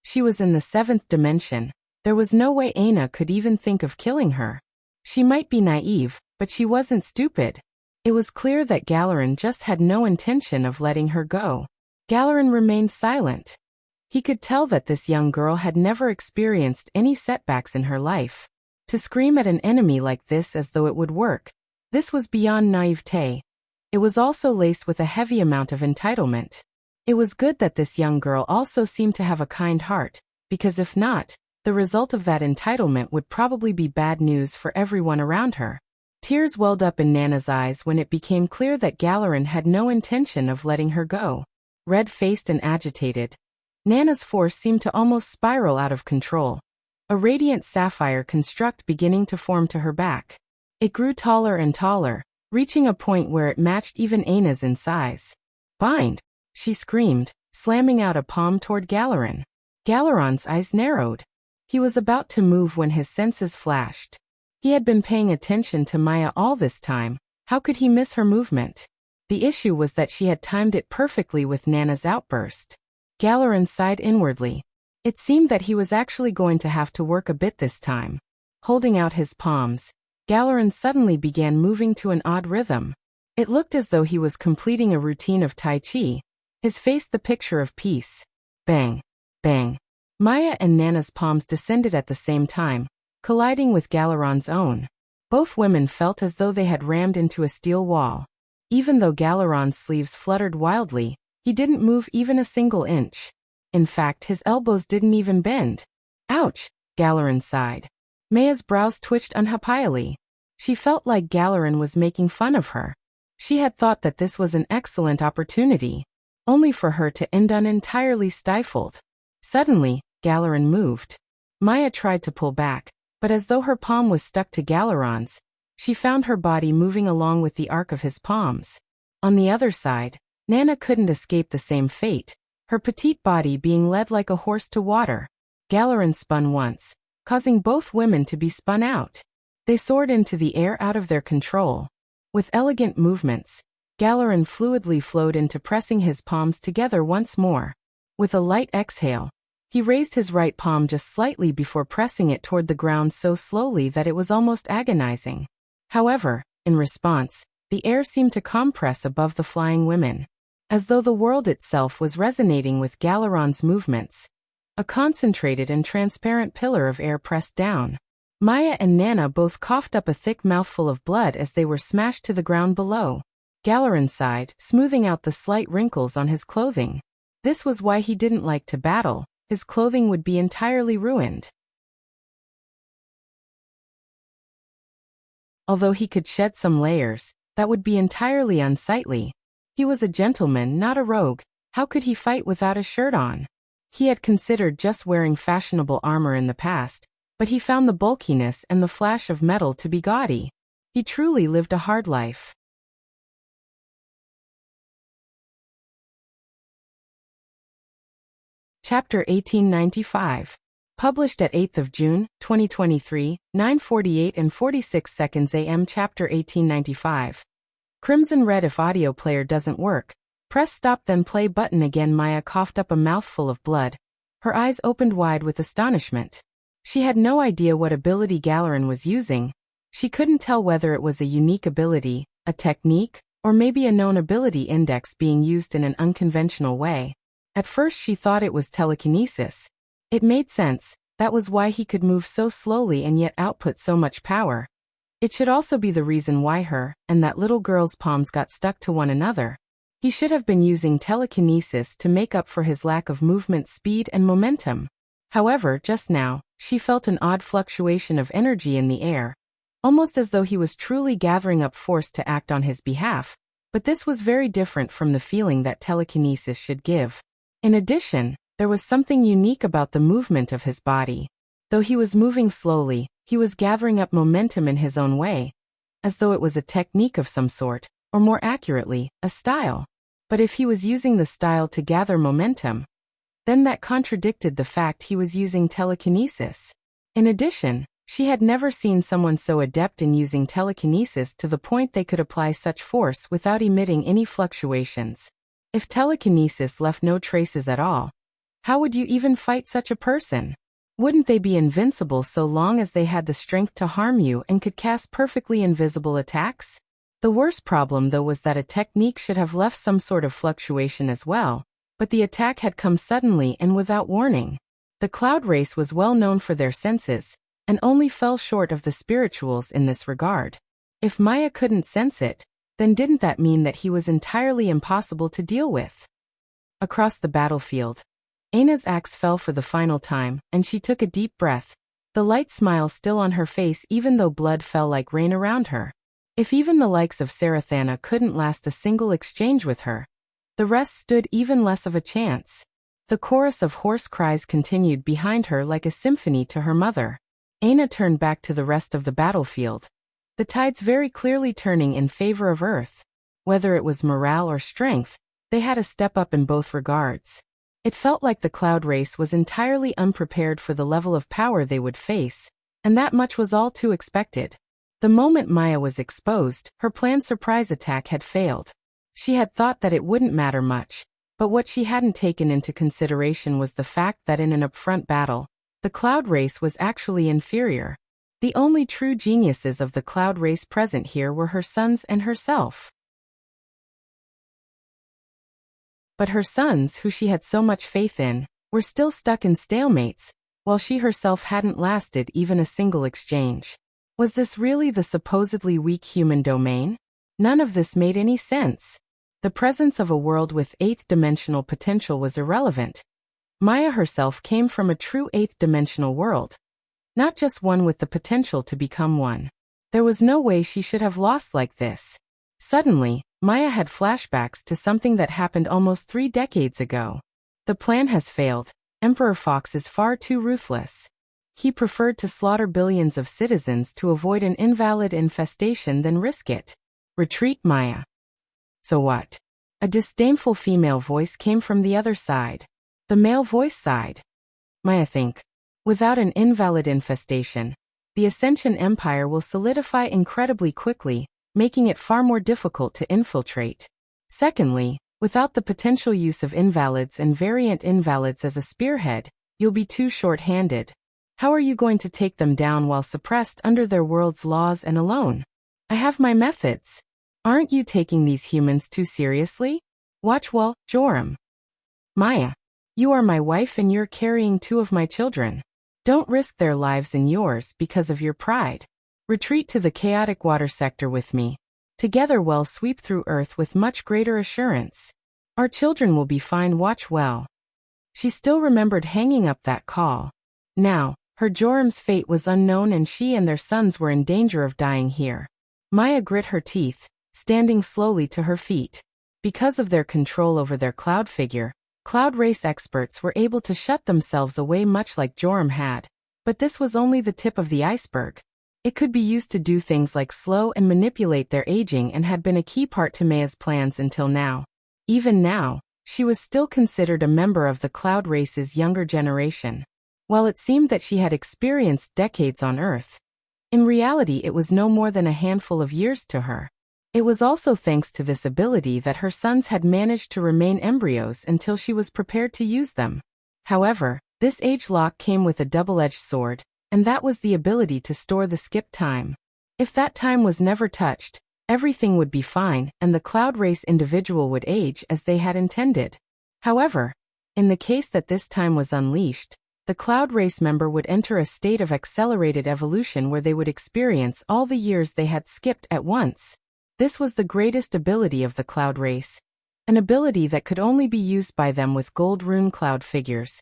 A: She was in the 7th dimension. There was no way Aina could even think of killing her. She might be naive, but she wasn't stupid. It was clear that Galarin just had no intention of letting her go. Galarin remained silent. He could tell that this young girl had never experienced any setbacks in her life. To scream at an enemy like this as though it would work, this was beyond naivete. It was also laced with a heavy amount of entitlement. It was good that this young girl also seemed to have a kind heart, because if not, the result of that entitlement would probably be bad news for everyone around her. Tears welled up in Nana's eyes when it became clear that Galarin had no intention of letting her go. Red-faced and agitated, Nana's force seemed to almost spiral out of control. A radiant sapphire construct beginning to form to her back. It grew taller and taller, reaching a point where it matched even Aina's in size. Bind! She screamed, slamming out a palm toward Galarin. Galaron's eyes narrowed. He was about to move when his senses flashed. He had been paying attention to Maya all this time. How could he miss her movement? The issue was that she had timed it perfectly with Nana's outburst. Galarin sighed inwardly. It seemed that he was actually going to have to work a bit this time. Holding out his palms, Galarin suddenly began moving to an odd rhythm. It looked as though he was completing a routine of Tai Chi, his face the picture of peace. Bang! Bang! Maya and Nana's palms descended at the same time, colliding with Galaron's own. Both women felt as though they had rammed into a steel wall. Even though Galaron's sleeves fluttered wildly, he didn't move even a single inch. In fact, his elbows didn't even bend. Ouch! Galarin sighed. Maya's brows twitched unhappily. She felt like Galarin was making fun of her. She had thought that this was an excellent opportunity, only for her to end entirely stifled. Suddenly, Galarin moved. Maya tried to pull back, but as though her palm was stuck to Galaron's, she found her body moving along with the arc of his palms. On the other side, Nana couldn't escape the same fate, her petite body being led like a horse to water. Galarin spun once, causing both women to be spun out. They soared into the air out of their control. With elegant movements, Galarin fluidly flowed into pressing his palms together once more. With a light exhale, he raised his right palm just slightly before pressing it toward the ground so slowly that it was almost agonizing. However, in response, the air seemed to compress above the flying women, as though the world itself was resonating with Galaron's movements. A concentrated and transparent pillar of air pressed down. Maya and Nana both coughed up a thick mouthful of blood as they were smashed to the ground below. Galarin sighed, smoothing out the slight wrinkles on his clothing. This was why he didn't like to battle. His clothing would be entirely ruined. Although he could shed some layers, that would be entirely unsightly. He was a gentleman, not a rogue. How could he fight without a shirt on? He had considered just wearing fashionable armor in the past, but he found the bulkiness and the flash of metal to be gaudy. He truly lived a hard life. Chapter 1895. Published at 8th of June, 2023, 9:48 and 46 seconds AM. Chapter 1895. Crimson red. If audio player doesn't work, press stop then play button again. Maya coughed up a mouthful of blood. Her eyes opened wide with astonishment. She had no idea what ability Galarin was using. She couldn't tell whether it was a unique ability, a technique, or maybe a known ability index being used in an unconventional way. At first she thought it was telekinesis. It made sense, that was why he could move so slowly and yet output so much power. It should also be the reason why her and that little girl's palms got stuck to one another. He should have been using telekinesis to make up for his lack of movement speed and momentum. However, just now, she felt an odd fluctuation of energy in the air, almost as though he was truly gathering up force to act on his behalf, but this was very different from the feeling that telekinesis should give. In addition, there was something unique about the movement of his body. Though he was moving slowly, he was gathering up momentum in his own way, as though it was a technique of some sort, or more accurately, a style. But if he was using the style to gather momentum, then that contradicted the fact he was using telekinesis. In addition, she had never seen someone so adept in using telekinesis to the point they could apply such force without emitting any fluctuations. If telekinesis left no traces at all, how would you even fight such a person? Wouldn't they be invincible so long as they had the strength to harm you and could cast perfectly invisible attacks? The worst problem, though, was that a technique should have left some sort of fluctuation as well, but the attack had come suddenly and without warning. The cloud race was well known for their senses, and only fell short of the spirituals in this regard. If Maya couldn't sense it, then didn't that mean that he was entirely impossible to deal with? Across the battlefield, Aina's axe fell for the final time, and she took a deep breath, the light smile still on her face even though blood fell like rain around her. If even the likes of Sarathana couldn't last a single exchange with her, the rest stood even less of a chance. The chorus of hoarse cries continued behind her like a symphony to her mother. Aina turned back to the rest of the battlefield, the tides very clearly turning in favor of Earth. Whether it was morale or strength, they had a step up in both regards. It felt like the cloud race was entirely unprepared for the level of power they would face, and that much was all too expected. The moment Maya was exposed, her planned surprise attack had failed. She had thought that it wouldn't matter much, but what she hadn't taken into consideration was the fact that in an upfront battle, the cloud race was actually inferior. The only true geniuses of the cloud race present here were her sons and herself. But her sons, who she had so much faith in, were still stuck in stalemates, while she herself hadn't lasted even a single exchange. Was this really the supposedly weak human domain? None of this made any sense. The presence of a world with eighth-dimensional potential was irrelevant. Maya herself came from a true eighth-dimensional world, not just one with the potential to become one. There was no way she should have lost like this. Suddenly, Maya had flashbacks to something that happened almost 3 decades ago. The plan has failed. Emperor Fox is far too ruthless. He preferred to slaughter billions of citizens to avoid an invalid infestation than risk it. Retreat, Maya. So what? A disdainful female voice came from the other side. The male voice sighed. Maya, think. Without an invalid infestation, the Ascension Empire will solidify incredibly quickly, making it far more difficult to infiltrate. Secondly, without the potential use of invalids and variant invalids as a spearhead, you'll be too short-handed. How are you going to take them down while suppressed under their world's laws and alone? I have my methods. Aren't you taking these humans too seriously? Watch well, Joram. Maya. You are my wife and you're carrying 2 of my children. Don't risk their lives and yours because of your pride. Retreat to the chaotic water sector with me. Together we'll sweep through Earth with much greater assurance. Our children will be fine, watch well. She still remembered hanging up that call. Now, her Joram's fate was unknown and she and their sons were in danger of dying here. Maya grit her teeth, standing slowly to her feet. Because of their control over their cloud figure, cloud race experts were able to shut themselves away much like Joram had. But this was only the tip of the iceberg. It could be used to do things like slow and manipulate their aging and had been a key part to Maya's plans until now. Even now, she was still considered a member of the cloud race's younger generation. While it seemed that she had experienced decades on Earth, in reality it was no more than a handful of years to her. It was also thanks to this ability that her sons had managed to remain embryos until she was prepared to use them. However, this age lock came with a double-edged sword, and that was the ability to store the skip time. If that time was never touched, everything would be fine and the cloud race individual would age as they had intended. However, in the case that this time was unleashed, The cloud race member would enter a state of accelerated evolution where they would experience all the years they had skipped at once. This was the greatest ability of the cloud race, an ability that could only be used by them with gold rune cloud figures,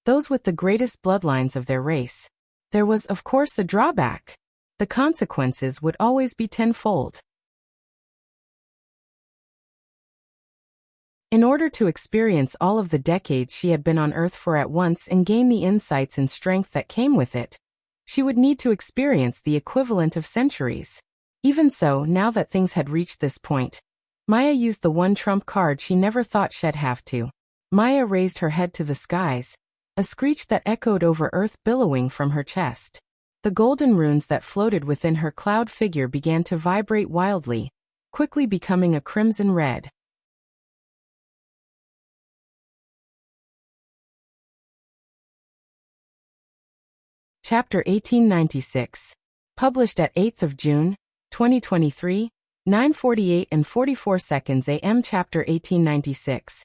A: those with the greatest bloodlines of their race. There was, of course, a drawback. The consequences would always be tenfold. In order to experience all of the decades she had been on Earth for at once and gain the insights and strength that came with it, she would need to experience the equivalent of centuries. Even so, now that things had reached this point, Maya used the one trump card she never thought she'd have to. Maya raised her head to the skies, a screech that echoed over Earth billowing from her chest. The golden runes that floated within her cloud figure began to vibrate wildly, quickly becoming a crimson red. Chapter 1896. Published at 8th of June, 2023, 9:48 and 44 seconds AM. Chapter 1896.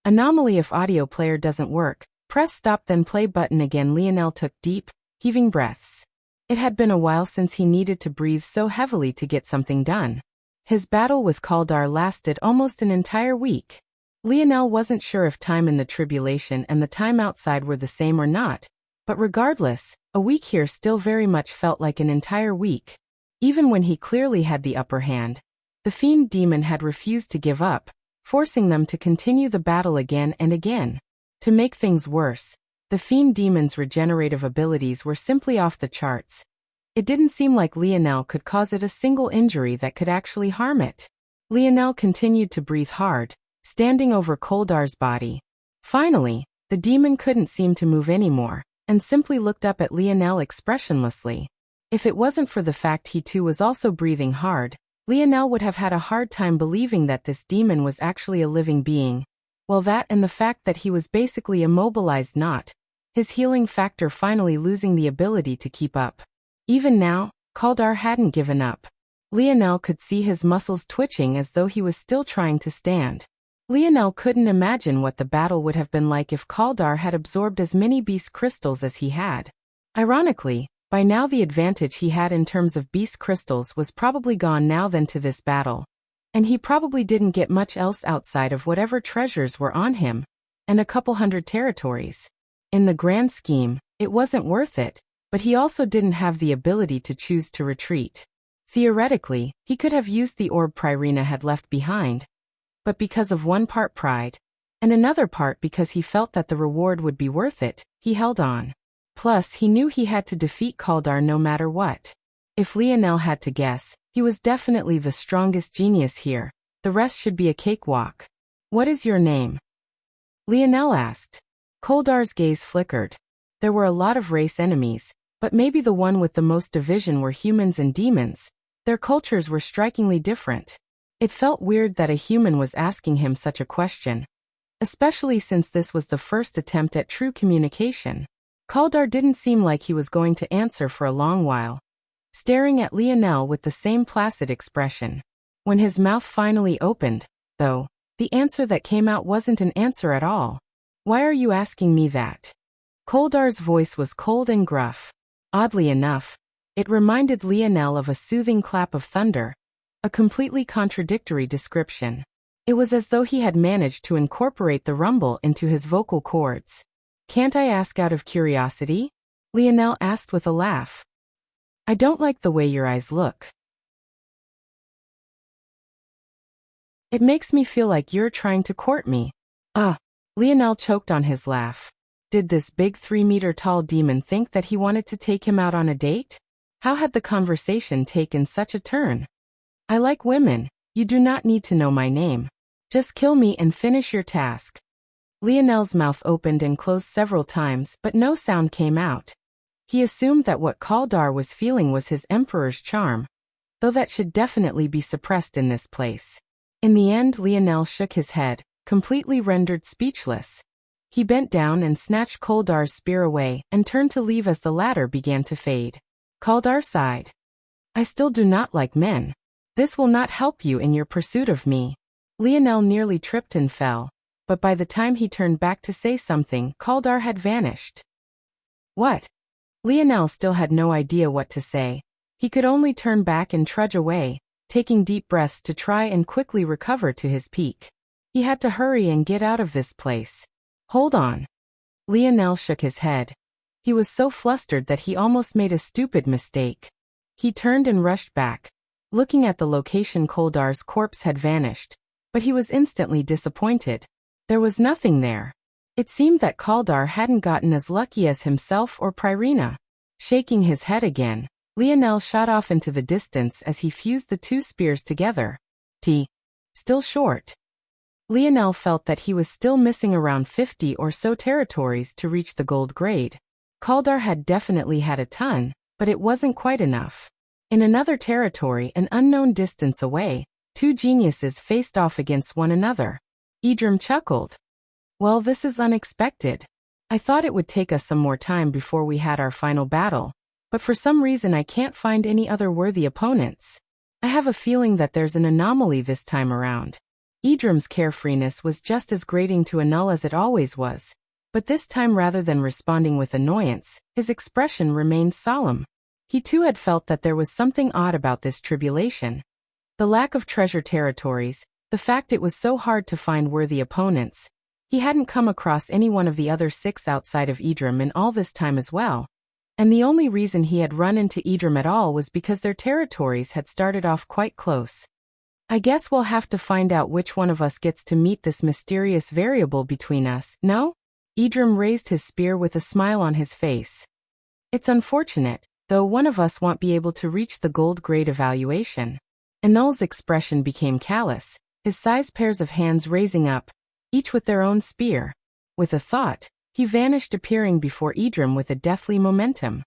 A: Anomaly. If audio player doesn't work, press stop then play button again. Lionel took deep, heaving breaths. It had been a while since he needed to breathe so heavily to get something done. His battle with Kaldar lasted almost an entire week. Lionel wasn't sure if time in the tribulation and the time outside were the same or not, but regardless, a week here still very much felt like an entire week. Even when he clearly had the upper hand, the fiend demon had refused to give up, forcing them to continue the battle again and again. To make things worse, the fiend demon's regenerative abilities were simply off the charts. It didn't seem like Lionel could cause it a single injury that could actually harm it. Lionel continued to breathe hard, standing over Koldar's body. Finally, the demon couldn't seem to move anymore, and simply looked up at Lionel expressionlessly. If it wasn't for the fact he too was also breathing hard, Lionel would have had a hard time believing that this demon was actually a living being. Well, that and the fact that he was basically immobilized, not his healing factor finally losing the ability to keep up. Even now, Kaldar hadn't given up. Lionel could see his muscles twitching as though he was still trying to stand. Lionel couldn't imagine what the battle would have been like if Kaldar had absorbed as many beast crystals as he had. Ironically, by now the advantage he had in terms of beast crystals was probably gone now than to this battle. And he probably didn't get much else outside of whatever treasures were on him, and a couple hundred territories. In the grand scheme, it wasn't worth it, but he also didn't have the ability to choose to retreat. Theoretically, he could have used the orb Pyrrhina had left behind, but because of one part pride, and another part because he felt that the reward would be worth it, he held on. Plus, he knew he had to defeat Kaldar no matter what. If Lionel had to guess, he was definitely the strongest genius here. The rest should be a cakewalk. "What is your name?" Lionel asked. Koldar's gaze flickered. There were a lot of race enemies, but maybe the one with the most division were humans and demons. Their cultures were strikingly different. It felt weird that a human was asking him such a question, especially since this was the first attempt at true communication. Kaldar didn't seem like he was going to answer for a long while, staring at Lionel with the same placid expression. When his mouth finally opened, though, the answer that came out wasn't an answer at all. "Why are you asking me that?" Koldar's voice was cold and gruff. Oddly enough, it reminded Lionel of a soothing clap of thunder, a completely contradictory description. It was as though he had managed to incorporate the rumble into his vocal cords. "Can't I ask out of curiosity?" Lionel asked with a laugh. "I don't like the way your eyes look. It makes me feel like you're trying to court me." Lionel choked on his laugh. Did this big 3-meter-tall demon think that he wanted to take him out on a date? How had the conversation taken such a turn? "I like women. You do not need to know my name. Just kill me and finish your task." Lionel's mouth opened and closed several times, but no sound came out. He assumed that what Kaldar was feeling was his emperor's charm, though that should definitely be suppressed in this place. In the end, Lionel shook his head, completely rendered speechless. He bent down and snatched Koldar's spear away and turned to leave as the latter began to fade. Kaldar sighed. "I still do not like men. This will not help you in your pursuit of me." Lionel nearly tripped and fell, but by the time he turned back to say something, Kaldar had vanished. What? Lionel still had no idea what to say. He could only turn back and trudge away, taking deep breaths to try and quickly recover to his peak. He had to hurry and get out of this place. Hold on. Lionel shook his head. He was so flustered that he almost made a stupid mistake. He turned and rushed back. Looking at the location, Koldar's corpse had vanished, but he was instantly disappointed. There was nothing there. It seemed that Koldar hadn't gotten as lucky as himself or Pyrina. Shaking his head again, Lionel shot off into the distance as he fused the two spears together. Still short. Lionel felt that he was still missing around 50 or so territories to reach the gold grade. Koldar had definitely had a ton, but it wasn't quite enough. In another territory, an unknown distance away, two geniuses faced off against one another. Idrim chuckled. Well, this is unexpected. I thought it would take us some more time before we had our final battle, but for some reason I can't find any other worthy opponents. I have a feeling that there's an anomaly this time around. Idrim's carefreeness was just as grating to Anul as it always was, but this time rather than responding with annoyance, his expression remained solemn. He too had felt that there was something odd about this tribulation. The lack of treasure territories, the fact it was so hard to find worthy opponents. He hadn't come across any one of the other 6 outside of Idrim in all this time as well. And the only reason he had run into Idrim at all was because their territories had started off quite close. I guess we'll have to find out which one of us gets to meet this mysterious variable between us, no? Idrim raised his spear with a smile on his face. It's unfortunate, though one of us won't be able to reach the gold grade evaluation. Anul's expression became callous, his size pairs of hands raising up, each with their own spear. With a thought, he vanished, appearing before Idrim with a deathly momentum.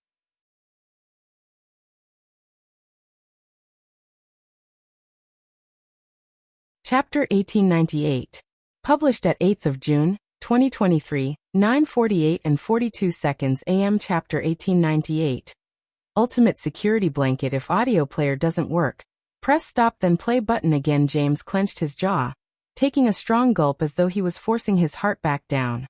A: Chapter 1898. Published at 8th of June, 2023, 9:48 and 42 seconds AM. Chapter 1898. Ultimate security blanket. If audio player doesn't work, press stop then play button again. James clenched his jaw, taking a strong gulp as though he was forcing his heart back down.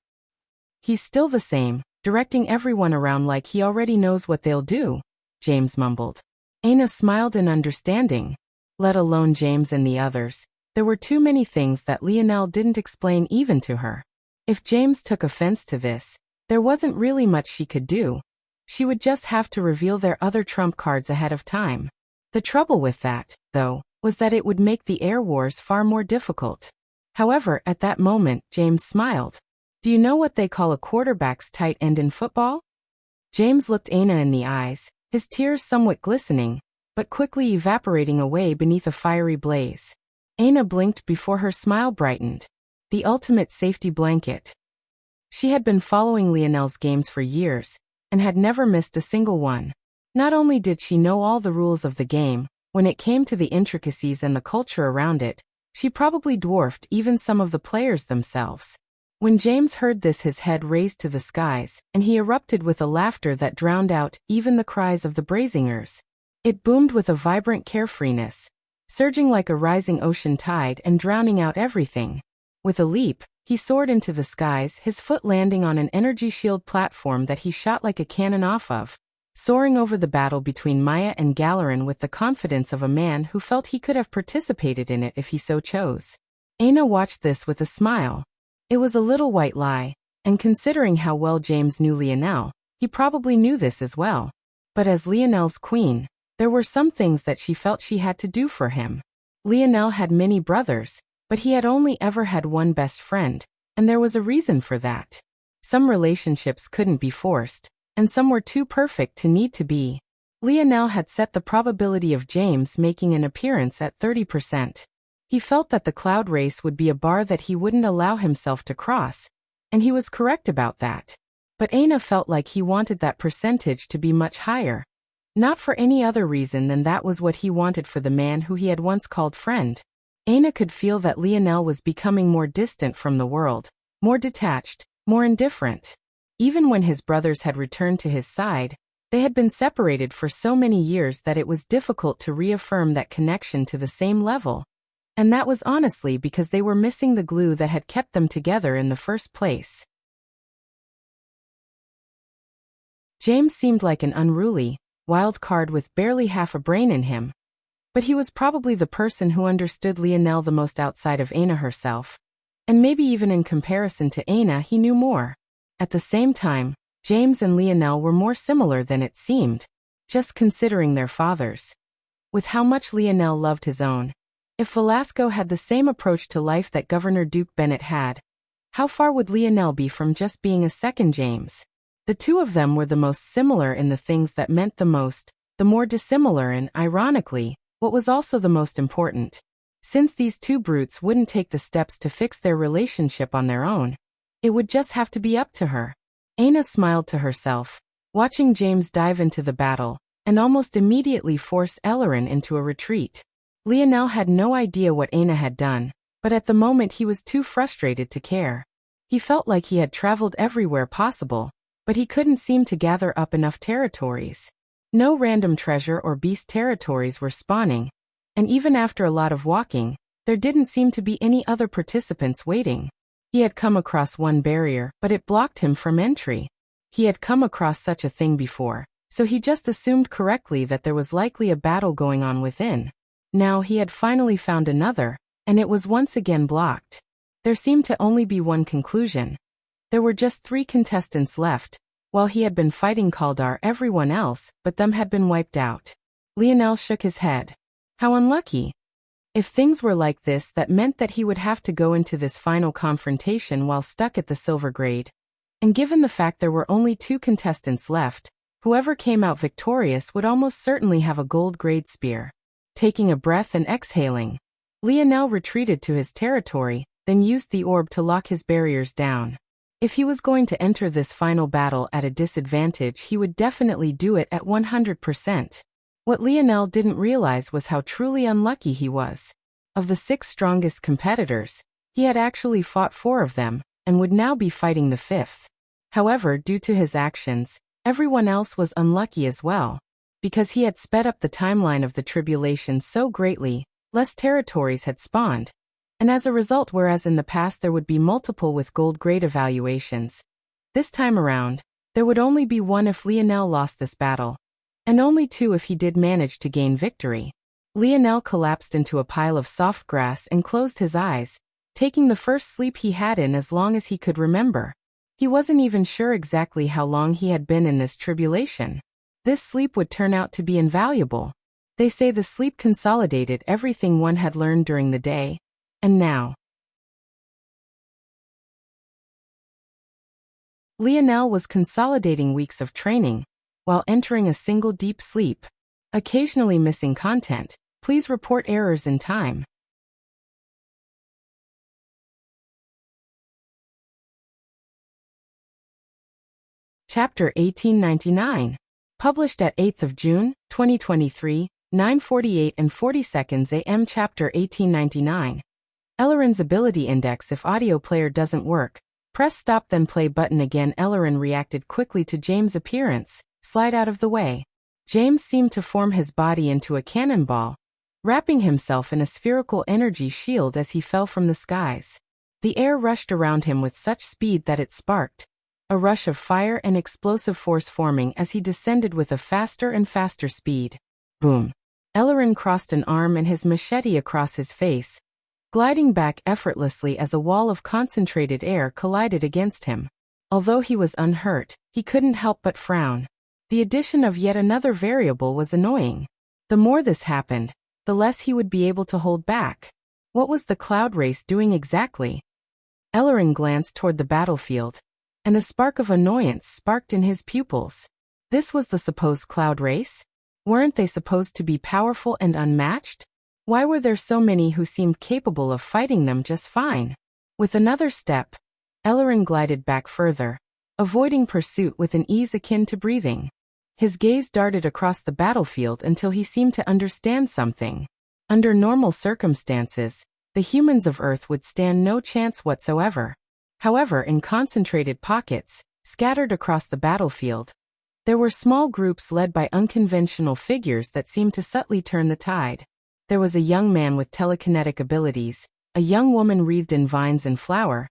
A: He's still the same, directing everyone around like he already knows what they'll do, James mumbled. Aina smiled in understanding. Let alone James and the others. There were too many things that Lionel didn't explain even to her. If James took offense to this, there wasn't really much she could do. She would just have to reveal their other trump cards ahead of time. The trouble with that, though, was that it would make the air wars far more difficult. However, at that moment, James smiled. Do you know what they call a quarterback's tight end in football? James looked Aina in the eyes, his tears somewhat glistening, but quickly evaporating away beneath a fiery blaze. Aina blinked before her smile brightened. The ultimate safety blanket. She had been following Lionel's games for years, and had never missed a single one. Not only did she know all the rules of the game, when it came to the intricacies and the culture around it, she probably dwarfed even some of the players themselves. When James heard this, his head raised to the skies, and he erupted with a laughter that drowned out even the cries of the Brazingers. It boomed with a vibrant carefreeness, surging like a rising ocean tide and drowning out everything. With a leap, he soared into the skies, his foot landing on an energy shield platform that he shot like a cannon off of, soaring over the battle between Maya and Galarin with the confidence of a man who felt he could have participated in it if he so chose. Aina watched this with a smile. It was a little white lie, and considering how well James knew Lionel, he probably knew this as well. But as Lionel's queen, there were some things that she felt she had to do for him. Lionel had many brothers, but he had only ever had one best friend, and there was a reason for that. Some relationships couldn't be forced, and some were too perfect to need to be. Lionel had set the probability of James making an appearance at 30%. He felt that the cloud race would be a bar that he wouldn't allow himself to cross, and he was correct about that. But Aina felt like he wanted that percentage to be much higher. Not for any other reason than that was what he wanted for the man who he had once called friend. Aina could feel that Lionel was becoming more distant from the world, more detached, more indifferent. Even when his brothers had returned to his side, they had been separated for so many years that it was difficult to reaffirm that connection to the same level. And that was honestly because they were missing the glue that had kept them together in the first place. James seemed like an unruly, wild card with barely half a brain in him. But he was probably the person who understood Lionel the most outside of Aina herself. And maybe even in comparison to Aina he knew more. At the same time, James and Lionel were more similar than it seemed, just considering their fathers. With how much Lionel loved his own. If Velasco had the same approach to life that Governor Duke Bennett had, how far would Lionel be from just being a second James? The two of them were the most similar in the things that meant the most, the more dissimilar in, ironically, what was also the most important. Since these two brutes wouldn't take the steps to fix their relationship on their own, it would just have to be up to her. Aina smiled to herself, watching James dive into the battle, and almost immediately force Ellerin into a retreat. Lionel had no idea what Aina had done, but at the moment he was too frustrated to care. He felt like he had traveled everywhere possible, but he couldn't seem to gather up enough territories. No random treasure or beast territories were spawning, and even after a lot of walking, there didn't seem to be any other participants waiting. He had come across one barrier, but it blocked him from entry. He had come across such a thing before, so he just assumed correctly that there was likely a battle going on within. Now he had finally found another, and it was once again blocked. There seemed to only be one conclusion. There were just 3 contestants left. While he had been fighting Kaldar, everyone else but them had been wiped out. Lionel shook his head. How unlucky. If things were like this, that meant that he would have to go into this final confrontation while stuck at the silver grade. And given the fact there were only 2 contestants left, whoever came out victorious would almost certainly have a gold grade spear. Taking a breath and exhaling, Lionel retreated to his territory, then used the orb to lock his barriers down. If he was going to enter this final battle at a disadvantage, he would definitely do it at 100%. What Lionel didn't realize was how truly unlucky he was. Of the 6 strongest competitors, he had actually fought 4 of them, and would now be fighting the 5th. However, due to his actions, everyone else was unlucky as well. Because he had sped up the timeline of the tribulation so greatly, less territories had spawned. And as a result, whereas in the past there would be multiple with gold grade evaluations, this time around, there would only be 1 if Lionel lost this battle, and only 2 if he did manage to gain victory. Lionel collapsed into a pile of soft grass and closed his eyes, taking the first sleep he had in as long as he could remember. He wasn't even sure exactly how long he had been in this tribulation. This sleep would turn out to be invaluable. They say the sleep consolidated everything one had learned during the day. And now, Lionel was consolidating weeks of training, while entering a single deep sleep. Occasionally missing content. Please report errors in time. Chapter 1899. Published at 8th of June, 2023, 9:48 and 40 seconds AM. Chapter 1899. Ellerin's ability index. If audio player doesn't work, press stop then play button again. Ellerin reacted quickly to James' appearance. Slide out of the way. James seemed to form his body into a cannonball, wrapping himself in a spherical energy shield as he fell from the skies. The air rushed around him with such speed that it sparked, a rush of fire and explosive force forming as he descended with a faster and faster speed. Boom. Ellerin crossed an arm and his machete across his face, gliding back effortlessly as a wall of concentrated air collided against him. Although he was unhurt, he couldn't help but frown. The addition of yet another variable was annoying. The more this happened, the less he would be able to hold back. What was the cloud race doing exactly? Ellerin glanced toward the battlefield, and a spark of annoyance sparked in his pupils. This was the supposed cloud race? Weren't they supposed to be powerful and unmatched? Why were there so many who seemed capable of fighting them just fine? With another step, Ellerin glided back further, avoiding pursuit with an ease akin to breathing. His gaze darted across the battlefield until he seemed to understand something. Under normal circumstances, the humans of Earth would stand no chance whatsoever. However, in concentrated pockets, scattered across the battlefield, there were small groups led by unconventional figures that seemed to subtly turn the tide. There was a young man with telekinetic abilities, a young woman wreathed in vines and flower.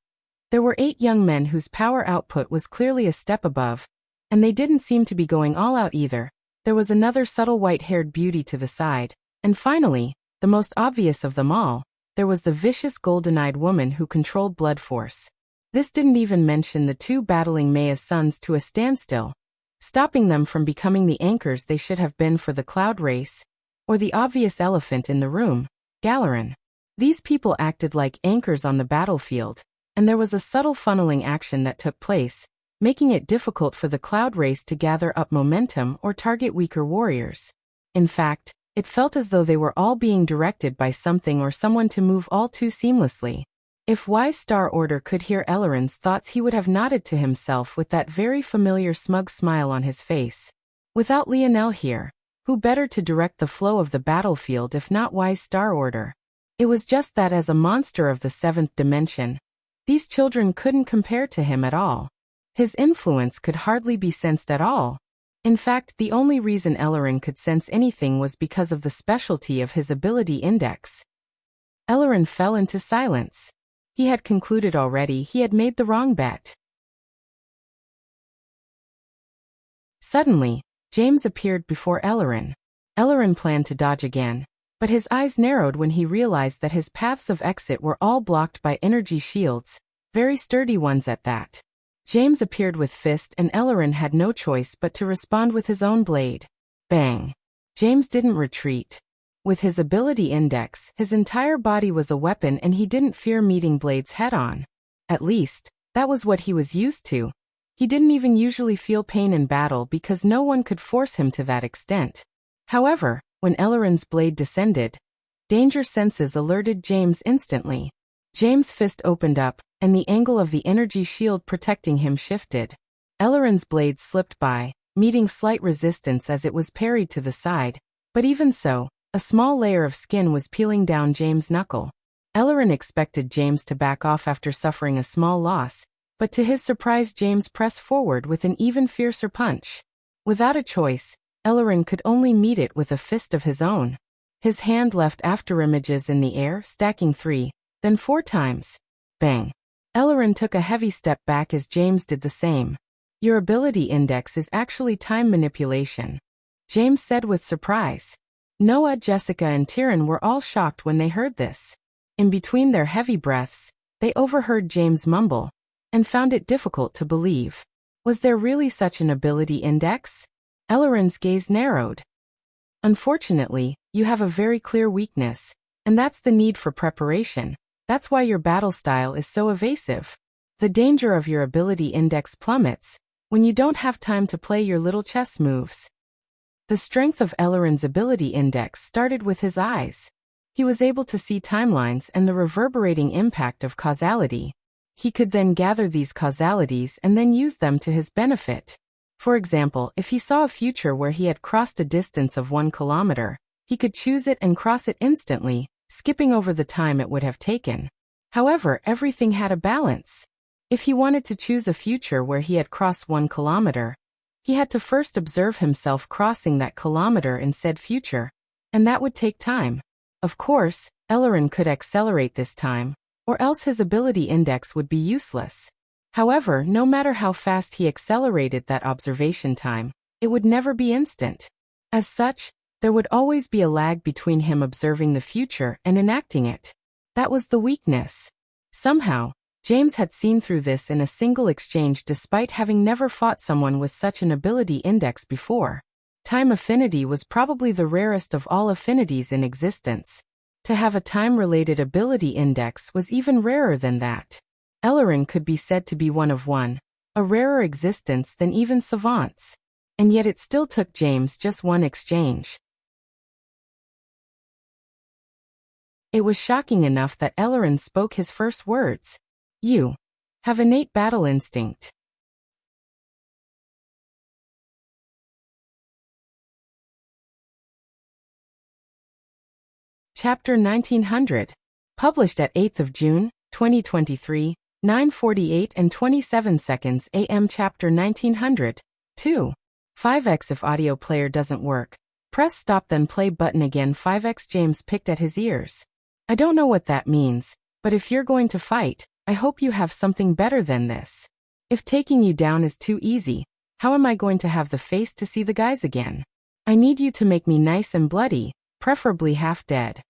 A: There were 8 young men whose power output was clearly a step above, And they didn't seem to be going all out either. There was another subtle white-haired beauty to the side. And finally, the most obvious of them all, there was the vicious golden-eyed woman who controlled blood force. This didn't even mention the two battling Maya's sons to a standstill, stopping them from becoming the anchors they should have been for the cloud race, or the obvious elephant in the room, Galeran. These people acted like anchors on the battlefield, and there was a subtle funneling action that took place, making it difficult for the cloud race to gather up momentum or target weaker warriors. In fact, it felt as though they were all being directed by something or someone to move all too seamlessly. If wise Star Order could hear Elleran's thoughts, he would have nodded to himself with that very familiar smug smile on his face. Without Lionel here, who better to direct the flow of the battlefield if not wise Star Order? It was just that as a monster of the seventh dimension, these children couldn't compare to him at all. His influence could hardly be sensed at all. In fact, the only reason Elleran could sense anything was because of the specialty of his ability index. Elleran fell into silence. He had concluded already he had made the wrong bet. Suddenly, James appeared before Elleran. Elleran planned to dodge again, but his eyes narrowed when he realized that his paths of exit were all blocked by energy shields, very sturdy ones at that. James appeared with fist and Elleran had no choice but to respond with his own blade. Bang! James didn't retreat. With his ability index, his entire body was a weapon and he didn't fear meeting blades head-on. At least, that was what he was used to. He didn't even usually feel pain in battle because no one could force him to that extent. However, when Elleran's blade descended, danger senses alerted James instantly. James' fist opened up, and the angle of the energy shield protecting him shifted. Elleran's blade slipped by, meeting slight resistance as it was parried to the side, but even so, a small layer of skin was peeling down James' knuckle. Elleran expected James to back off after suffering a small loss, but to his surprise James pressed forward with an even fiercer punch. Without a choice, Elleran could only meet it with a fist of his own. His hand left afterimages in the air, stacking 3, then 4 times. Bang! Elleran took a heavy step back as James did the same. Your ability index is actually time manipulation, James said with surprise. Noah, Jessica and Tyrion were all shocked when they heard this. In between their heavy breaths, they overheard James mumble, and found it difficult to believe. Was there really such an ability index? Elleran's gaze narrowed. Unfortunately, you have a very clear weakness, and that's the need for preparation. That's why your battle style is so evasive. The danger of your ability index plummets when you don't have time to play your little chess moves. The strength of Elleran's ability index started with his eyes. He was able to see timelines and the reverberating impact of causality. He could then gather these causalities and then use them to his benefit. For example, if he saw a future where he had crossed a distance of 1 kilometer, he could choose it and cross it instantly, skipping over the time it would have taken. However, everything had a balance. If he wanted to choose a future where he had crossed 1 kilometer, he had to first observe himself crossing that kilometer in said future, and that would take time. Of course, Elleran could accelerate this time, or else his ability index would be useless. However, no matter how fast he accelerated that observation time, it would never be instant. As such, there would always be a lag between him observing the future and enacting it. That was the weakness. Somehow, James had seen through this in a single exchange despite having never fought someone with such an ability index before. Time affinity was probably the rarest of all affinities in existence. To have a time-related ability index was even rarer than that. Elleran could be said to be one of one, a rarer existence than even savants. And yet it still took James just one exchange. It was shocking enough that Elleran spoke his first words. You have innate battle instinct. Chapter 1900. Published at 8th of June, 2023, 9:48 and 27 seconds AM. Chapter 1900. 2. 5x if audio player doesn't work. Press stop then play button again. 5x James picked at his ears. I don't know what that means, but if you're going to fight, I hope you have something better than this. If taking you down is too easy, How am I going to have the face to see the guys again? I need you to make me nice and bloody, preferably half dead.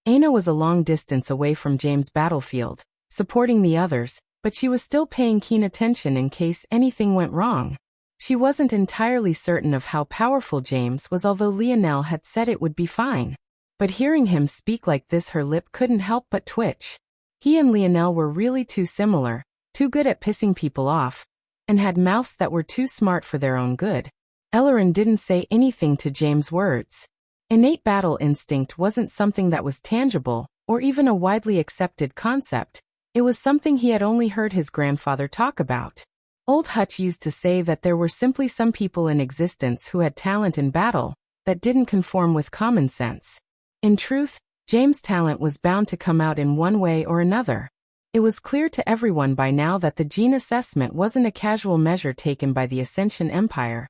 A: Aina was a long distance away from James' battlefield, supporting the others, but she was still paying keen attention in case anything went wrong. She wasn't entirely certain of how powerful James was, although Lionel had said it would be fine. But hearing him speak like this, her lip couldn't help but twitch. He and Lionel were really too similar, too good at pissing people off, and had mouths that were too smart for their own good. Ellerin didn't say anything to James' words. Innate battle instinct wasn't something that was tangible, or even a widely accepted concept. It was something he had only heard his grandfather talk about. Old Hutch used to say that there were simply some people in existence who had talent in battle that didn't conform with common sense. In truth, James' talent was bound to come out in one way or another. It was clear to everyone by now that the gene assessment wasn't a casual measure taken by the Ascension Empire.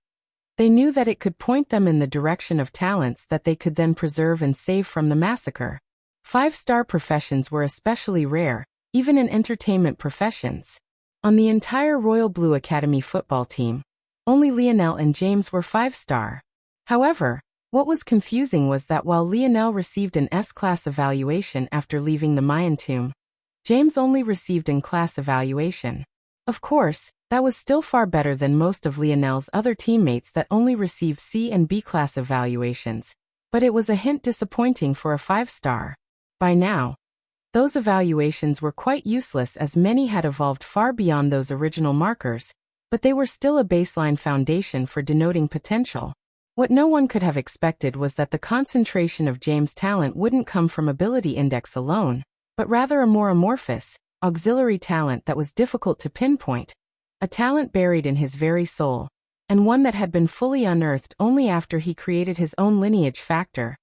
A: They knew that it could point them in the direction of talents that they could then preserve and save from the massacre. 5-star professions were especially rare, even in entertainment professions. On the entire Royal Blue Academy football team, only Lionel and James were 5-star. However, what was confusing was that while Lionel received an S-class evaluation after leaving the Mayan tomb, James only received an class evaluation. Of course, that was still far better than most of Lionel's other teammates that only received C and B class evaluations, but it was a hint disappointing for a 5-star. By now, those evaluations were quite useless as many had evolved far beyond those original markers, but they were still a baseline foundation for denoting potential. What no one could have expected was that the concentration of James' talent wouldn't come from ability index alone, but rather a more amorphous, auxiliary talent that was difficult to pinpoint, a talent buried in his very soul, and one that had been fully unearthed only after he created his own lineage factor,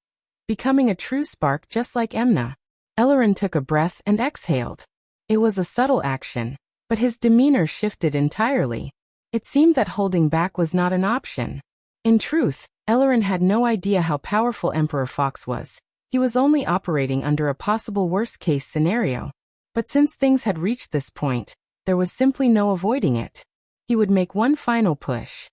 A: becoming a true spark just like Emna. Ellerin took a breath and exhaled. It was a subtle action, but his demeanor shifted entirely. It seemed that holding back was not an option. In truth, Ellerin had no idea how powerful Emperor Fox was. He was only operating under a possible worst-case scenario. But since things had reached this point, there was simply no avoiding it. He would make one final push.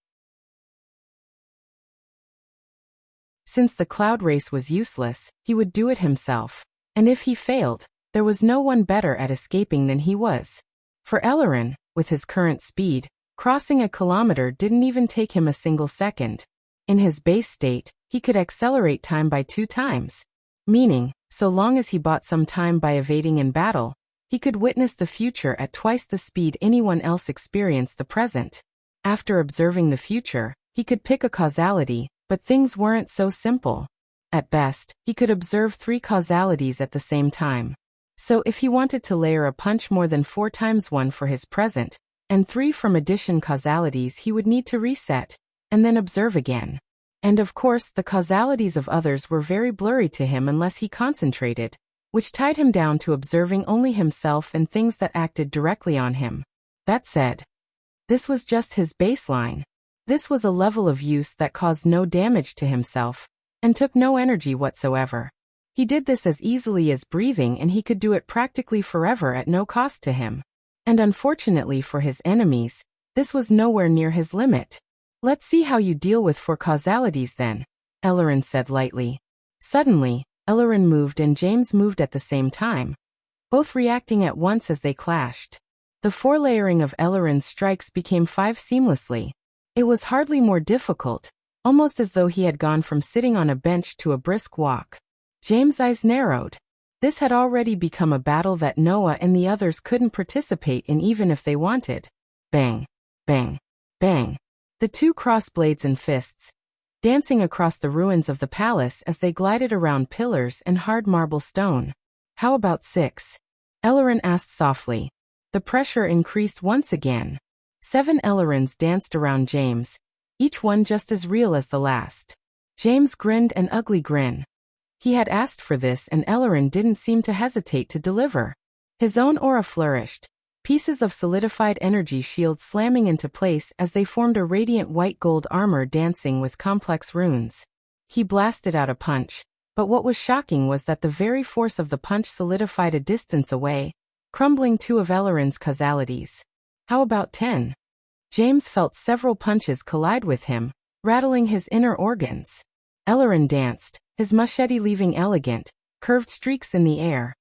A: Since the cloud race was useless, he would do it himself. And if he failed, there was no one better at escaping than he was. For Ellerin, with his current speed, crossing a kilometer didn't even take him a single second. In his base state, he could accelerate time by 2 times. Meaning, so long as he bought some time by evading in battle, he could witness the future at twice the speed anyone else experienced the present. After observing the future, he could pick a causality, but things weren't so simple. At best, he could observe 3 causalities at the same time. So if he wanted to layer a punch more than 4 times 1 for his present, and 3 from addition causalities, he would need to reset, and then observe again. And of course, the causalities of others were very blurry to him unless he concentrated, which tied him down to observing only himself and things that acted directly on him. That said, this was just his baseline. This was a level of use that caused no damage to himself, and took no energy whatsoever. He did this as easily as breathing, and he could do it practically forever at no cost to him. And unfortunately for his enemies, this was nowhere near his limit. Let's see how you deal with 4 causalities then, Ellerin said lightly. Suddenly, Ellerin moved and James moved at the same time, both reacting at once as they clashed. The 4-layering of Ellerin's strikes became 5 seamlessly. It was hardly more difficult, almost as though he had gone from sitting on a bench to a brisk walk. James' eyes narrowed. This had already become a battle that Noah and the others couldn't participate in even if they wanted. Bang, bang, bang. The 2 crossed blades and fists, dancing across the ruins of the palace as they glided around pillars and hard marble stone. How about 6? Ellerin asked softly. The pressure increased once again. 7 Ellerins danced around James, each one just as real as the last. James grinned an ugly grin. He had asked for this, and Ellerin didn't seem to hesitate to deliver. His own aura flourished, pieces of solidified energy shields slamming into place as they formed a radiant white gold armor dancing with complex runes. He blasted out a punch, but what was shocking was that the very force of the punch solidified a distance away, crumbling 2 of Ellerin's causalities. How about 10? James felt several punches collide with him, rattling his inner organs. Ellerin danced, his machete leaving elegant, curved streaks in the air.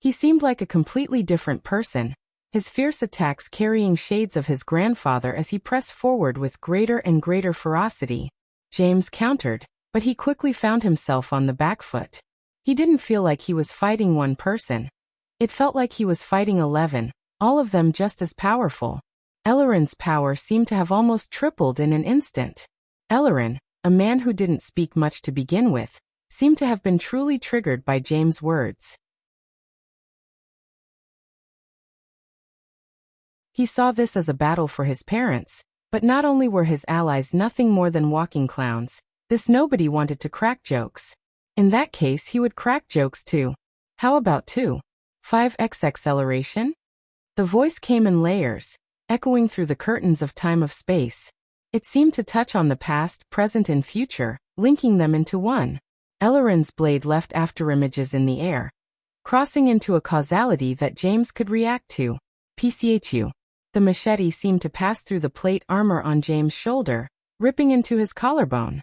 A: He seemed like a completely different person, his fierce attacks carrying shades of his grandfather as he pressed forward with greater and greater ferocity. James countered, but he quickly found himself on the back foot. He didn't feel like he was fighting one person. It felt like he was fighting 11, all of them just as powerful. Ellerin's power seemed to have almost tripled in an instant. Ellerin, a man who didn't speak much to begin with, seemed to have been truly triggered by James' words. He saw this as a battle for his parents, but not only were his allies nothing more than walking clowns, this nobody wanted to crack jokes. In that case he would crack jokes too. How about 5x acceleration? The voice came in layers, echoing through the curtains of time-of-space. It seemed to touch on the past, present and future, linking them into one. Ellerin's blade left afterimages in the air, crossing into a causality that James could react to. PCHU. The machete seemed to pass through the plate armor on James' shoulder, ripping into his collarbone.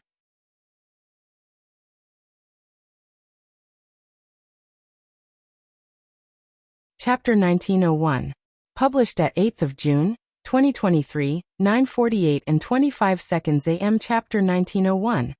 A: Chapter 1901. Published at 8th of June, 2023, 9:48 and 25 seconds AM. Chapter 1901.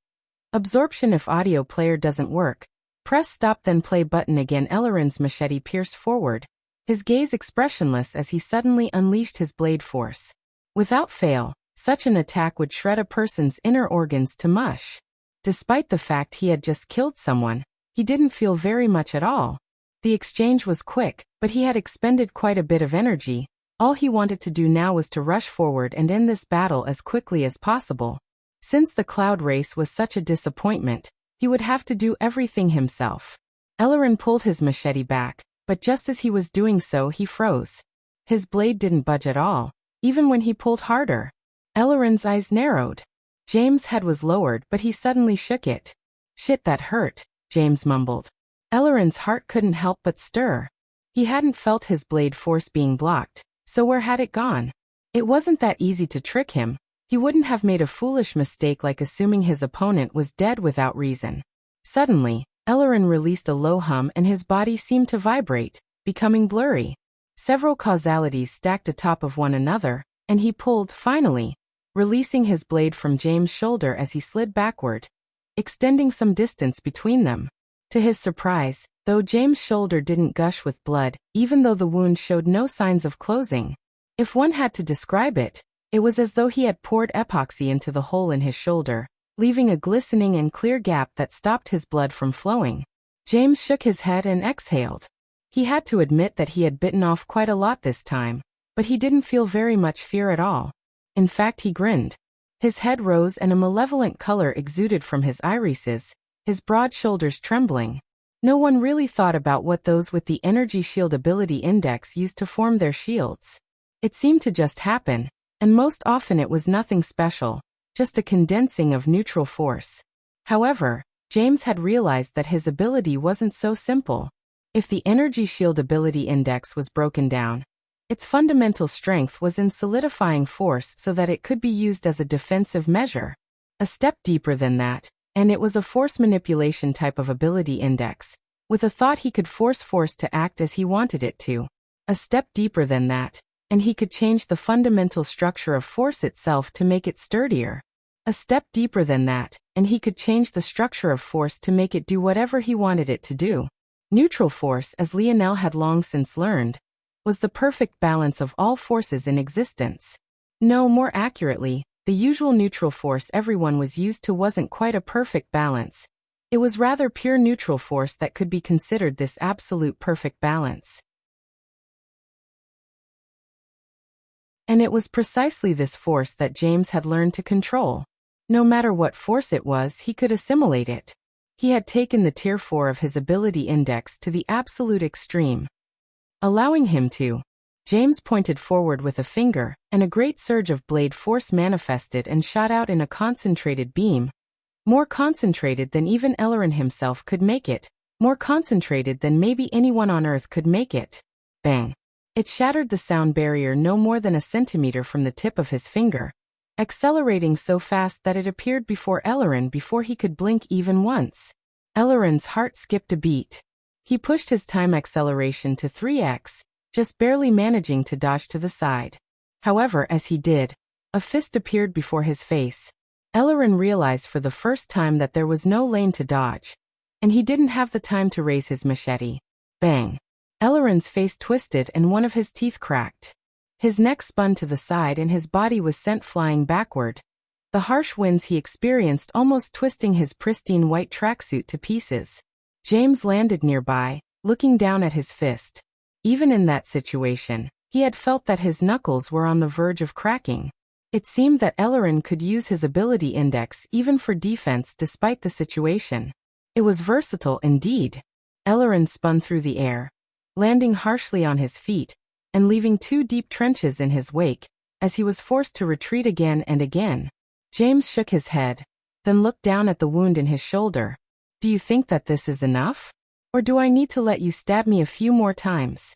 A: Absorption. If audio player doesn't work, press stop then play button again. Ellerin's machete pierced forward, his gaze expressionless as he suddenly unleashed his blade force. Without fail, such an attack would shred a person's inner organs to mush. Despite the fact he had just killed someone, he didn't feel very much at all. The exchange was quick, but he had expended quite a bit of energy. All he wanted to do now was to rush forward and end this battle as quickly as possible. Since the cloud race was such a disappointment, he would have to do everything himself. Ellerin pulled his machete back, but just as he was doing so he froze. His blade didn't budge at all, even when he pulled harder. Ellerin's eyes narrowed. James' head was lowered, but he suddenly shook it. "Shit, that hurt," James mumbled. Ellerin's heart couldn't help but stir. He hadn't felt his blade force being blocked, so where had it gone? It wasn't that easy to trick him. He wouldn't have made a foolish mistake like assuming his opponent was dead without reason. Suddenly, Ellerin released a low hum and his body seemed to vibrate, becoming blurry. Several causalities stacked atop of one another, and he pulled, finally, releasing his blade from James' shoulder as he slid backward, extending some distance between them. To his surprise, though James' shoulder didn't gush with blood, even though the wound showed no signs of closing. If one had to describe it, it was as though he had poured epoxy into the hole in his shoulder, leaving a glistening and clear gap that stopped his blood from flowing. James shook his head and exhaled. He had to admit that he had bitten off quite a lot this time, but he didn't feel very much fear at all. In fact, he grinned. His head rose and a malevolent color exuded from his irises, his broad shoulders trembling. No one really thought about what those with the Energy Shield Ability Index used to form their shields. It seemed to just happen, and most often it was nothing special, just a condensing of neutral force. However, James had realized that his ability wasn't so simple. If the Energy Shield Ability Index was broken down, its fundamental strength was in solidifying force so that it could be used as a defensive measure. A step deeper than that, and it was a force manipulation type of ability index, with a thought he could force force to act as he wanted it to. A step deeper than that, and he could change the fundamental structure of force itself to make it sturdier. A step deeper than that, and he could change the structure of force to make it do whatever he wanted it to do. Neutral force, as Lionel had long since learned, was the perfect balance of all forces in existence. No, more accurately, the usual neutral force everyone was used to wasn't quite a perfect balance. It was rather pure neutral force that could be considered this absolute perfect balance. And it was precisely this force that James had learned to control. No matter what force it was, he could assimilate it. He had taken the tier 4 of his ability index to the absolute extreme, allowing him to. James pointed forward with a finger, and a great surge of blade force manifested and shot out in a concentrated beam. More concentrated than even Ellerin himself could make it. More concentrated than maybe anyone on Earth could make it. Bang! It shattered the sound barrier no more than a centimeter from the tip of his finger, accelerating so fast that it appeared before Ellerin before he could blink even once. Ellerin's heart skipped a beat. He pushed his time acceleration to 3x, just barely managing to dodge to the side. However, as he did, a fist appeared before his face. Ellerin realized for the first time that there was no lane to dodge, and he didn't have the time to raise his machete. Bang! Ellerin's face twisted and one of his teeth cracked. His neck spun to the side and his body was sent flying backward, the harsh winds he experienced almost twisting his pristine white tracksuit to pieces. James landed nearby, looking down at his fist. Even in that situation, he had felt that his knuckles were on the verge of cracking. It seemed that Ellerin could use his ability index even for defense despite the situation. It was versatile indeed. Ellerin spun through the air, landing harshly on his feet, and leaving 2 deep trenches in his wake, as he was forced to retreat again and again. James shook his head, then looked down at the wound in his shoulder. Do you think that this is enough? Or do I need to let you stab me a few more times?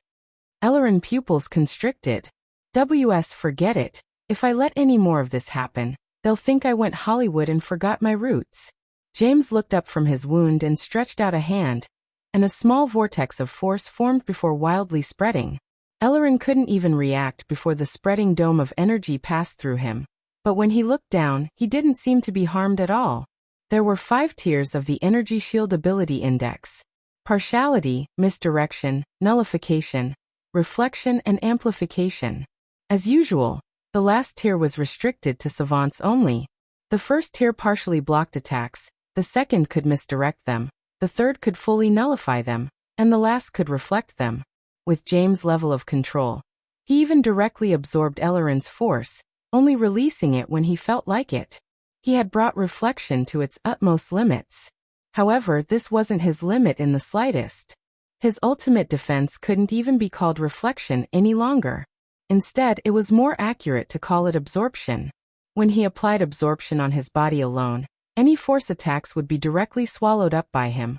A: Ellerin pupils constricted. Forget it. If I let any more of this happen, they'll think I went Hollywood and forgot my roots. James looked up from his wound and stretched out a hand, and a small vortex of force formed before wildly spreading. Ellerin couldn't even react before the spreading dome of energy passed through him. But when he looked down, he didn't seem to be harmed at all. There were 5 tiers of the Energy Shield Ability Index: Partiality, Misdirection, Nullification, Reflection, and Amplification. As usual, the last tier was restricted to savants only. The first tier partially blocked attacks, the second could misdirect them, the third could fully nullify them, and the last could reflect them. With James' level of control, he even directly absorbed Ellerin's force, only releasing it when he felt like it. He had brought reflection to its utmost limits. However, this wasn't his limit in the slightest. His ultimate defense couldn't even be called reflection any longer. Instead, it was more accurate to call it absorption. When he applied absorption on his body alone, any force attacks would be directly swallowed up by him,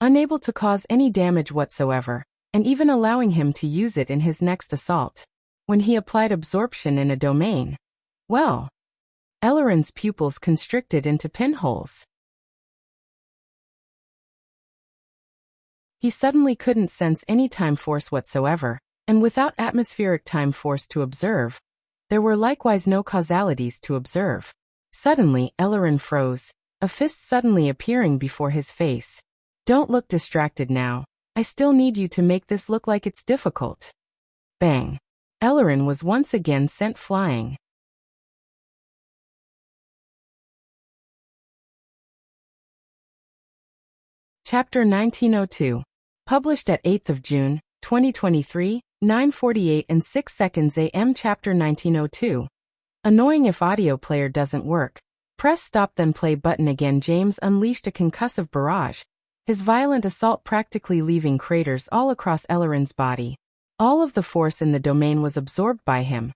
A: unable to cause any damage whatsoever, and even allowing him to use it in his next assault. When he applied absorption in a domain, well, Ellerin's pupils constricted into pinholes. He suddenly couldn't sense any time force whatsoever, and without atmospheric time force to observe, there were likewise no causalities to observe. Suddenly, Ellerin froze, a fist suddenly appearing before his face. Don't look distracted now. I still need you to make this look like it's difficult. Bang. Ellerin was once again sent flying. Chapter 1902. Published at 8th of June, 2023, 9:48 and 6 seconds AM. Chapter 1902. Annoying if audio player doesn't work. Press stop then play button again. James unleashed a concussive barrage, his violent assault practically leaving craters all across Ellerin's body. All of the force in the domain was absorbed by him,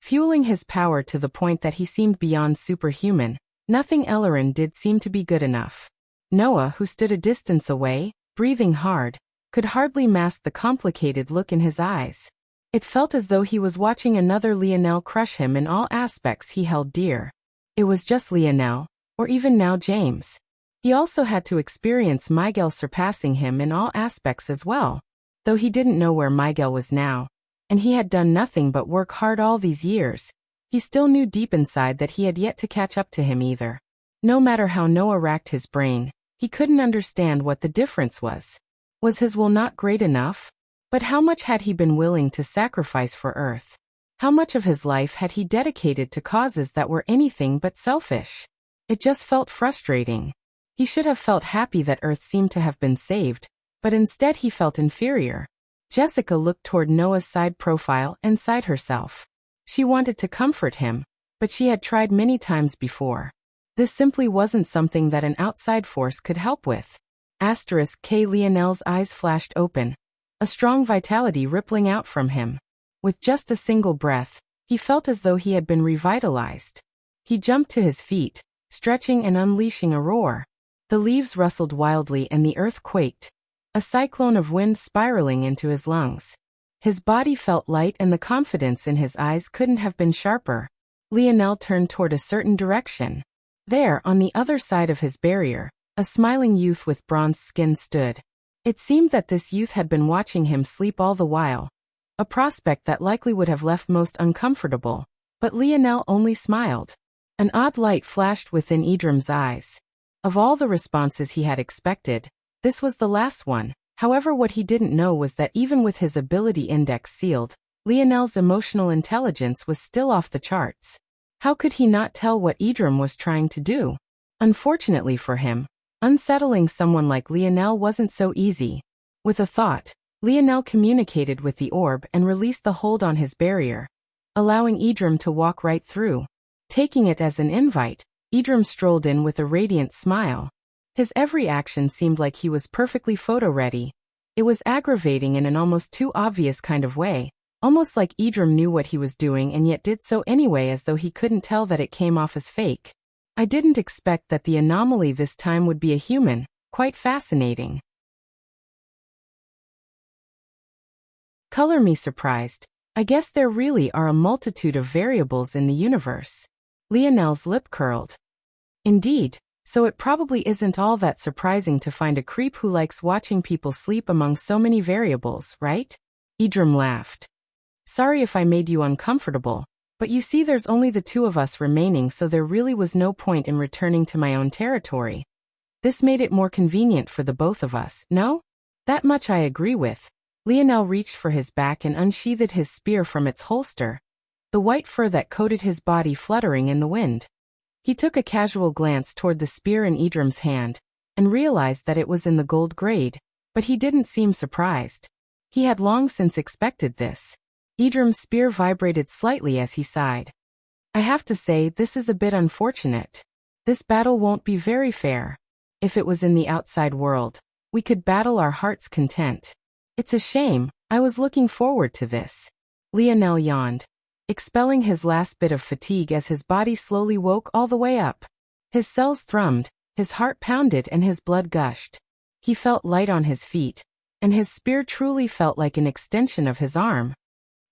A: fueling his power to the point that he seemed beyond superhuman. Nothing Ellerin did seemed to be good enough. Noah, who stood a distance away, breathing hard, could hardly mask the complicated look in his eyes. It felt as though he was watching another Lionel crush him in all aspects he held dear. It was just Lionel, or even now James. He also had to experience Miguel surpassing him in all aspects as well. Though he didn't know where Miguel was now, and he had done nothing but work hard all these years, he still knew deep inside that he had yet to catch up to him either. No matter how Noah racked his brain, he couldn't understand what the difference was. Was his will not great enough? But how much had he been willing to sacrifice for Earth? How much of his life had he dedicated to causes that were anything but selfish? It just felt frustrating. He should have felt happy that Earth seemed to have been saved, but instead he felt inferior. Jessica looked toward Noah's side profile and sighed herself. She wanted to comfort him, but she had tried many times before. This simply wasn't something that an outside force could help with. K. Lionel's eyes flashed open, a strong vitality rippling out from him. With just a single breath, he felt as though he had been revitalized. He jumped to his feet, stretching and unleashing a roar. The leaves rustled wildly and the earth quaked, a cyclone of wind spiraling into his lungs. His body felt light and the confidence in his eyes couldn't have been sharper. Lionel turned toward a certain direction. There, on the other side of his barrier, a smiling youth with bronzed skin stood. It seemed that this youth had been watching him sleep all the while, a prospect that likely would have left most uncomfortable, but Lionel only smiled. An odd light flashed within Idrim's eyes. Of all the responses he had expected, this was the last one. However, what he didn't know was that even with his ability index sealed, Lionel's emotional intelligence was still off the charts. How could he not tell what Idrim was trying to do? Unfortunately for him, unsettling someone like Lionel wasn't so easy. With a thought, Lionel communicated with the orb and released the hold on his barrier, allowing Idrim to walk right through. Taking it as an invite, Idrim strolled in with a radiant smile. His every action seemed like he was perfectly photo-ready. It was aggravating in an almost too obvious kind of way, almost like Idrim knew what he was doing and yet did so anyway, as though he couldn't tell that it came off as fake. I didn't expect that the anomaly this time would be a human. Quite fascinating. Color me surprised. I guess there really are a multitude of variables in the universe. Lionel's lip curled. Indeed, so it probably isn't all that surprising to find a creep who likes watching people sleep among so many variables, right? Idrim laughed. Sorry if I made you uncomfortable, but you see there's only the two of us remaining, so there really was no point in returning to my own territory. This made it more convenient for the both of us, no? That much I agree with. Lionel reached for his back and unsheathed his spear from its holster, the white fur that coated his body fluttering in the wind. He took a casual glance toward the spear in Idrim's hand, and realized that it was in the gold grade, but he didn't seem surprised. He had long since expected this. Idrim's spear vibrated slightly as he sighed. I have to say, this is a bit unfortunate. This battle won't be very fair. If it was in the outside world, we could battle our heart's content. It's a shame, I was looking forward to this. Lionel yawned, expelling his last bit of fatigue as his body slowly woke all the way up. His cells thrummed, his heart pounded and his blood gushed. He felt light on his feet, and his spear truly felt like an extension of his arm.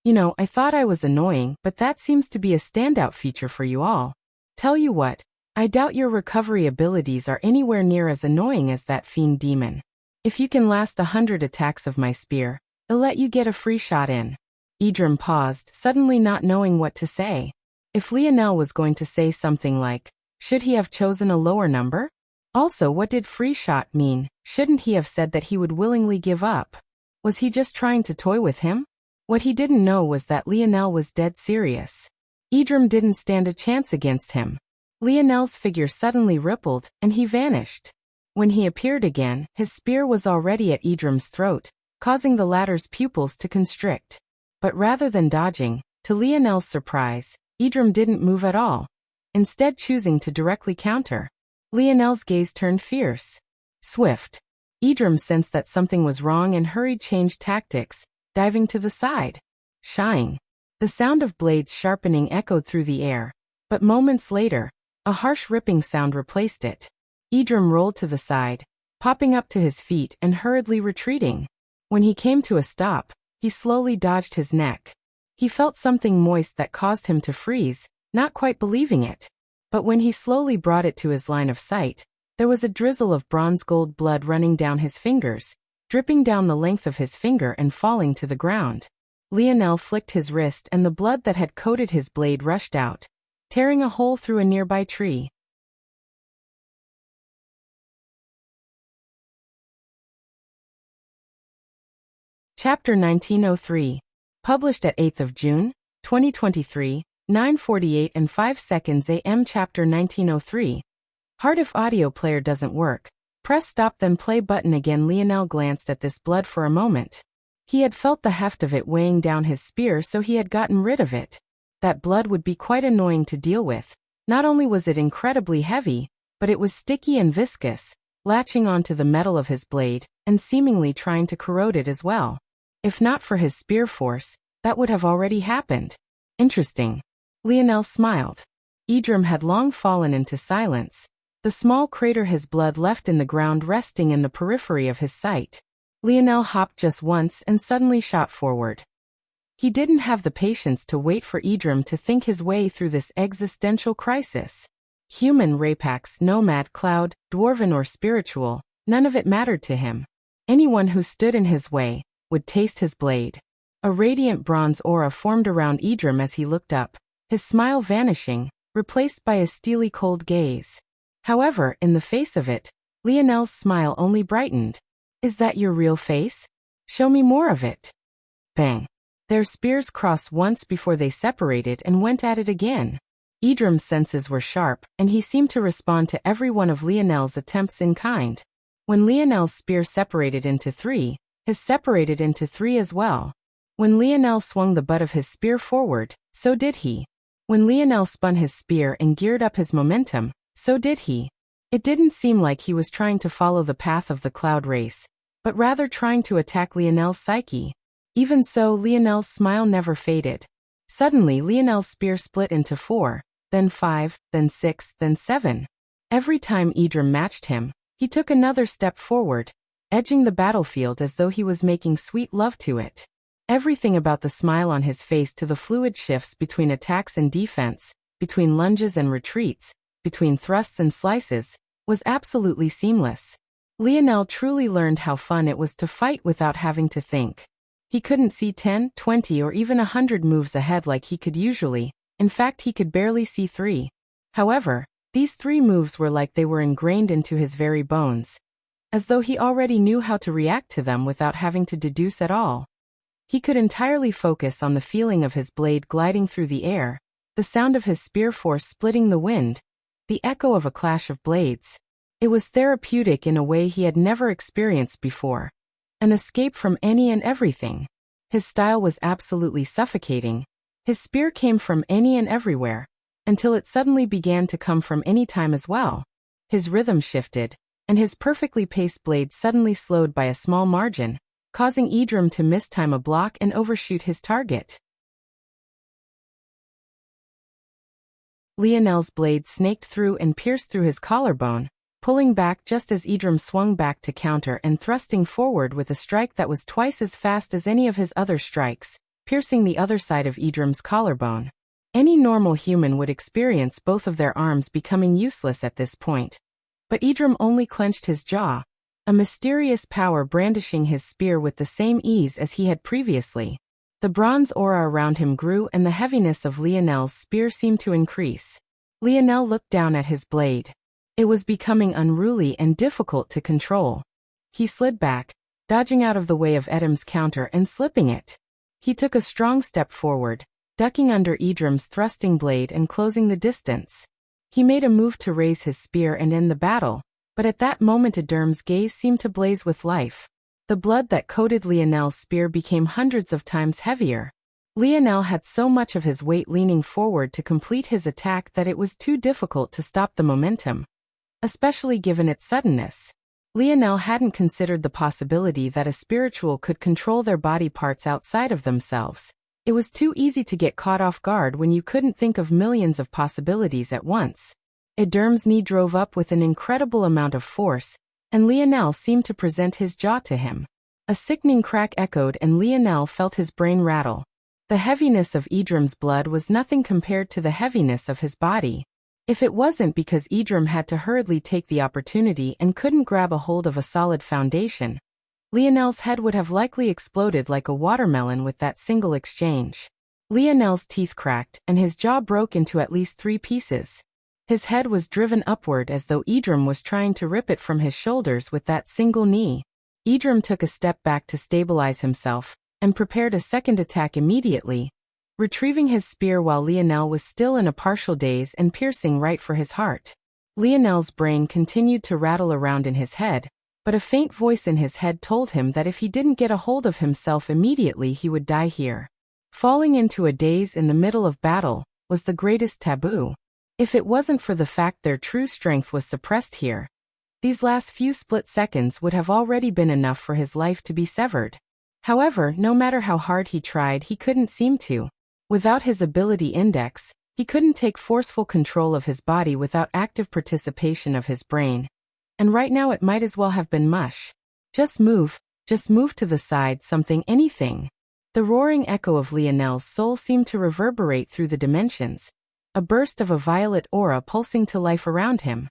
A: You know, I thought I was annoying, but that seems to be a standout feature for you all. Tell you what, I doubt your recovery abilities are anywhere near as annoying as that fiend demon. If you can last 100 attacks of my spear, I'll let you get a free shot in. Idrim paused, suddenly not knowing what to say. If Lionel was going to say something like, should he have chosen a lower number? Also, what did free shot mean? Shouldn't he have said that he would willingly give up? Was he just trying to toy with him? What he didn't know was that Lionel was dead serious. Idrim didn't stand a chance against him. Lionel's figure suddenly rippled, and he vanished. When he appeared again, his spear was already at Idrim's throat, causing the latter's pupils to constrict. But rather than dodging, to Lionel's surprise, Idrim didn't move at all, instead choosing to directly counter. Lionel's gaze turned fierce. Swift. Idrim sensed that something was wrong and hurried change tactics, diving to the side. Shying. The sound of blades sharpening echoed through the air, but moments later, a harsh ripping sound replaced it. Idrim rolled to the side, popping up to his feet and hurriedly retreating. When he came to a stop, he slowly dodged his neck. He felt something moist that caused him to freeze, not quite believing it. But when he slowly brought it to his line of sight, there was a drizzle of bronze-gold blood running down his fingers, dripping down the length of his finger and falling to the ground. Lionel flicked his wrist and the blood that had coated his blade rushed out, tearing a hole through a nearby tree. Chapter 1903. Published at 8th of June, 2023, 9:48 and 5 seconds AM. Chapter 1903. Hard if audio player doesn't work. Press stop then play button again. Lionel glanced at this blood for a moment. He had felt the heft of it weighing down his spear, so he had gotten rid of it. That blood would be quite annoying to deal with. Not only was it incredibly heavy, but it was sticky and viscous, latching onto the metal of his blade, and seemingly trying to corrode it as well. If not for his spear force, that would have already happened. Interesting. Lionel smiled. Idrim had long fallen into silence, the small crater his blood left in the ground resting in the periphery of his sight. Lionel hopped just once and suddenly shot forward. He didn't have the patience to wait for Idrim to think his way through this existential crisis. Human, rapax, nomad, cloud, dwarven or spiritual, none of it mattered to him. Anyone who stood in his way would taste his blade. A radiant bronze aura formed around Idrim as he looked up, his smile vanishing, replaced by a steely cold gaze. However, in the face of it, Lionel's smile only brightened. "Is that your real face? Show me more of it." Bang. Their spears crossed once before they separated and went at it again. Idrim's senses were sharp, and he seemed to respond to every one of Lionel's attempts in kind. When Lionel's spear separated into three, his separated into three as well. When Lionel swung the butt of his spear forward, so did he. When Lionel spun his spear and geared up his momentum, so did he. It didn't seem like he was trying to follow the path of the cloud race, but rather trying to attack Lionel's psyche. Even so, Lionel's smile never faded. Suddenly, Lionel's spear split into 4, then 5, then 6, then 7. Every time Idrim matched him, he took another step forward, edging the battlefield as though he was making sweet love to it. Everything about the smile on his face, to the fluid shifts between attacks and defense, between lunges and retreats, between thrusts and slices, was absolutely seamless. Lionel truly learned how fun it was to fight without having to think. He couldn't see 10, 20 or even 100 moves ahead like he could usually. In fact, he could barely see 3. However, these 3 moves were like they were ingrained into his very bones, as though he already knew how to react to them without having to deduce at all. He could entirely focus on the feeling of his blade gliding through the air, the sound of his spear force splitting the wind, the echo of a clash of blades. It was therapeutic in a way he had never experienced before. An escape from any and everything. His style was absolutely suffocating. His spear came from any and everywhere, until it suddenly began to come from any time as well. His rhythm shifted, and his perfectly paced blade suddenly slowed by a small margin, causing Idrim to mistime a block and overshoot his target. Lionel's blade snaked through and pierced through his collarbone, pulling back just as Idrim swung back to counter and thrusting forward with a strike that was twice as fast as any of his other strikes, piercing the other side of Idrim's collarbone. Any normal human would experience both of their arms becoming useless at this point. But Idrim only clenched his jaw, a mysterious power brandishing his spear with the same ease as he had previously. The bronze aura around him grew and the heaviness of Lionel's spear seemed to increase. Lionel looked down at his blade. It was becoming unruly and difficult to control. He slid back, dodging out of the way of Idrim's counter and slipping it. He took a strong step forward, ducking under Idrim's thrusting blade and closing the distance. He made a move to raise his spear and end the battle, but at that moment Idrim's gaze seemed to blaze with life. The blood that coated Lionel's spear became hundreds of times heavier. Lionel had so much of his weight leaning forward to complete his attack that it was too difficult to stop the momentum, especially given its suddenness. Lionel hadn't considered the possibility that a spiritual could control their body parts outside of themselves. It was too easy to get caught off guard when you couldn't think of millions of possibilities at once. Idrim's knee drove up with an incredible amount of force, and Lionel seemed to present his jaw to him. A sickening crack echoed and Lionel felt his brain rattle. The heaviness of Idrim's blood was nothing compared to the heaviness of his body. If it wasn't because Idrim had to hurriedly take the opportunity and couldn't grab a hold of a solid foundation, Lionel's head would have likely exploded like a watermelon with that single exchange. Lionel's teeth cracked and his jaw broke into at least 3 pieces. His head was driven upward as though Idrim was trying to rip it from his shoulders with that single knee. Idrim took a step back to stabilize himself, and prepared a second attack immediately, retrieving his spear while Lionel was still in a partial daze and piercing right for his heart. Lionel's brain continued to rattle around in his head, but a faint voice in his head told him that if he didn't get a hold of himself immediately he would die here. Falling into a daze in the middle of battle was the greatest taboo. If it wasn't for the fact their true strength was suppressed here, these last few split seconds would have already been enough for his life to be severed. However, no matter how hard he tried, he couldn't seem to. Without his ability index, he couldn't take forceful control of his body without active participation of his brain. And right now it might as well have been mush. Just move to the side, something, anything. The roaring echo of Lionel's soul seemed to reverberate through the dimensions, a burst of a violet aura pulsing to life around him.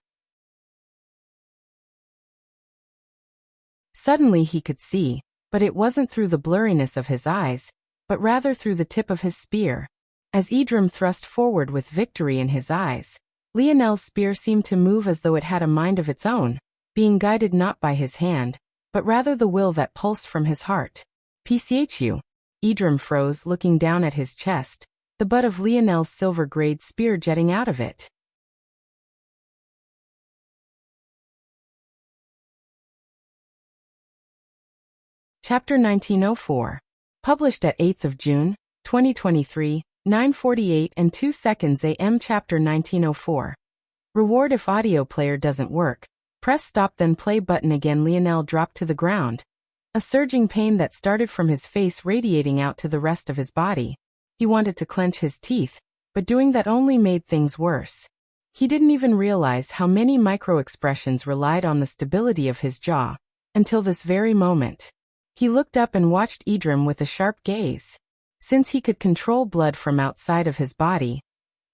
A: Suddenly he could see, but it wasn't through the blurriness of his eyes, but rather through the tip of his spear. As Idrim thrust forward with victory in his eyes, Lionel's spear seemed to move as though it had a mind of its own, being guided not by his hand, but rather the will that pulsed from his heart. "PCHU." Idrim froze, looking down at his chest, the butt of Lionel's silver-grade spear jetting out of it. Chapter 1904. Published at 8th of June, 2023, 9:48 and 2 seconds AM. Chapter 1904. Reward if audio player doesn't work. Press stop then play button again. Lionel dropped to the ground, a surging pain that started from his face radiating out to the rest of his body. He wanted to clench his teeth, but doing that only made things worse. He didn't even realize how many micro-expressions relied on the stability of his jaw, until this very moment. He looked up and watched Idrim with a sharp gaze. Since he could control blood from outside of his body,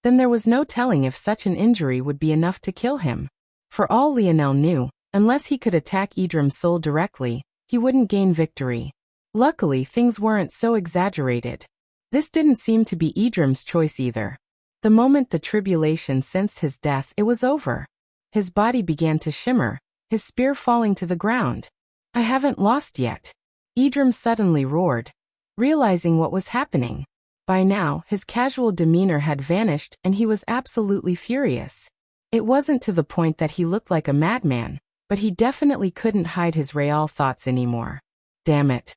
A: then there was no telling if such an injury would be enough to kill him. For all Lionel knew, unless he could attack Idrim's soul directly, he wouldn't gain victory. Luckily, things weren't so exaggerated. This didn't seem to be Idrim's choice either. The moment the tribulation sensed his death, it was over. His body began to shimmer, his spear falling to the ground. "I haven't lost yet," Idrim suddenly roared, realizing what was happening. By now, his casual demeanor had vanished and he was absolutely furious. It wasn't to the point that he looked like a madman, but he definitely couldn't hide his real thoughts anymore. Damn it.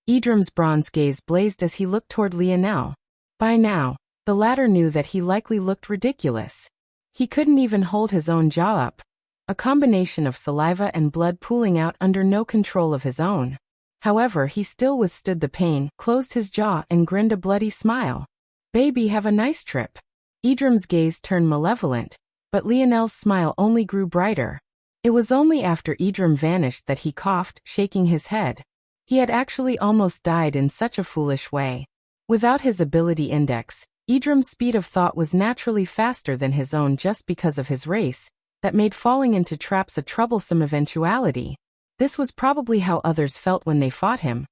A: Idrim's bronze gaze blazed as he looked toward Lionel. By now, the latter knew that he likely looked ridiculous. He couldn't even hold his own jaw up, a combination of saliva and blood pooling out under no control of his own. However, he still withstood the pain, closed his jaw and grinned a bloody smile. "Baby, have a nice trip." Idrim's gaze turned malevolent, but Lionel's smile only grew brighter. It was only after Idrim vanished that he coughed, shaking his head. He had actually almost died in such a foolish way. Without his ability index, Idrim's speed of thought was naturally faster than his own just because of his race, that made falling into traps a troublesome eventuality. This was probably how others felt when they fought him.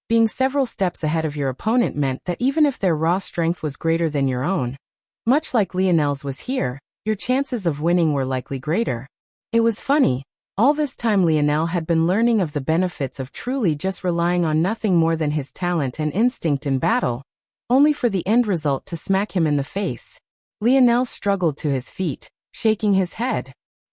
A: Being several steps ahead of your opponent meant that even if their raw strength was greater than your own, much like Lionel's was here, your chances of winning were likely greater. It was funny. All this time Lionel had been learning of the benefits of truly just relying on nothing more than his talent and instinct in battle, only for the end result to smack him in the face. Lionel struggled to his feet, shaking his head.